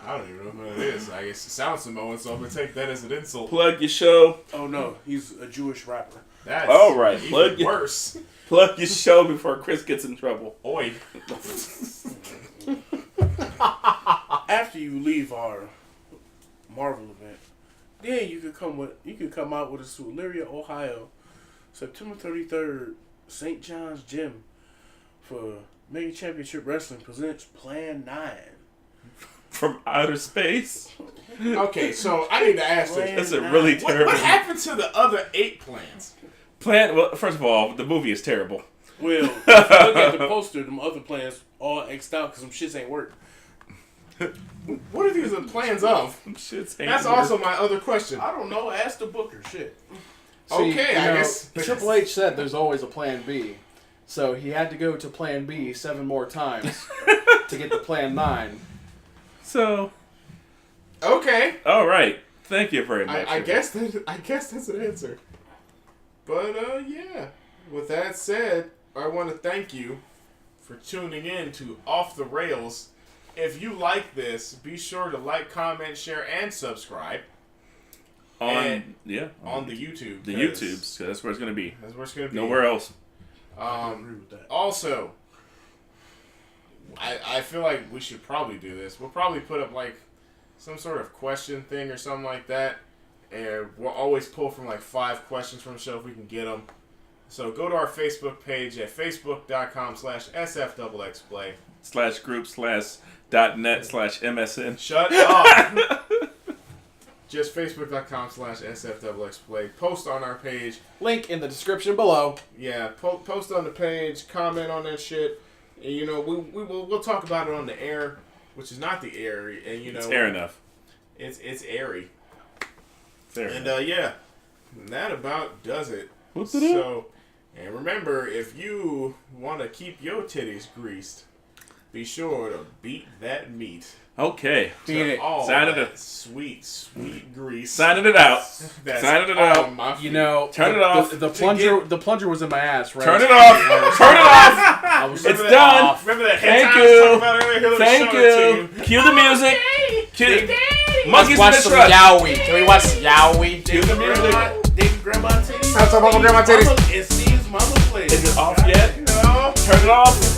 I don't even know what it is. I guess it sounds Samoan, so I'm gonna take that as an insult. Plug your show. Oh no, he's a Jewish rapper. That's All right, even plug your- worse. Plug your show before Chris gets in trouble. Oi. After you leave our Marvel event, then you could come out with us to Elyria, Ohio, September 33rd, St. John's Gym for Mega Championship Wrestling presents Plan 9. From outer space. Okay, so I need to ask this. That's a really terrible What happened to the other 8 plans? Well, first of all, the movie is terrible. Well, if you look at the poster, them other plans all X'd out because some shits ain't work. What are these the plans of? Shit's That's also my other question. I don't know. Ask the booker. Shit. Okay, I guess. Triple H said there's always a plan B. So he had to go to plan B 7 more times to get to plan 9. So, Okay. all right. Thank you very much. I guess that's an answer. But yeah. With that said, I want to thank you for tuning in to Off the Rails. If you like this, be sure to like, comment, share, and subscribe on the YouTube. The YouTubes. So that's where it's gonna be. That's where it's gonna be. Nowhere else. I agree with that. Also, I feel like we should probably do this. We'll probably put up like some sort of question thing or something like that, and we'll always pull from like 5 questions from the show if we can get them. So go to our Facebook page at facebook.com/sfxxPlay. /group/.net/MSN. Shut up. Just facebook.com/sfxxPlay. Post on our page. Link in the description below. Yeah, post on the page. Comment on that shit. And, you know, we'll talk about it on the air, which is not the air. And you know, It's air enough. It's airy. It's air And enough. yeah, that about does it. What's it? So, and remember, if you want to keep your titties greased, be sure to beat that meat. Okay. Beat it. All Signing that it. sweet grease. Signing it out. That's Signing it on out. my feet. You know, Turn it off. The plunger was in my ass, right? Turn it off. Turn it off. I was It's Remember done. that- Remember that Thank hentai I was you. talking about earlier? Hillary Thank showed it to you. Cue the music. Cue. Monkeys in Watch the some truck. Yowie. Can we watch some Yowie? Cue the music. Grandma titties. I'll talk about my grandma titties. And Steve's mama play. Is it off yet? No. Turn it off.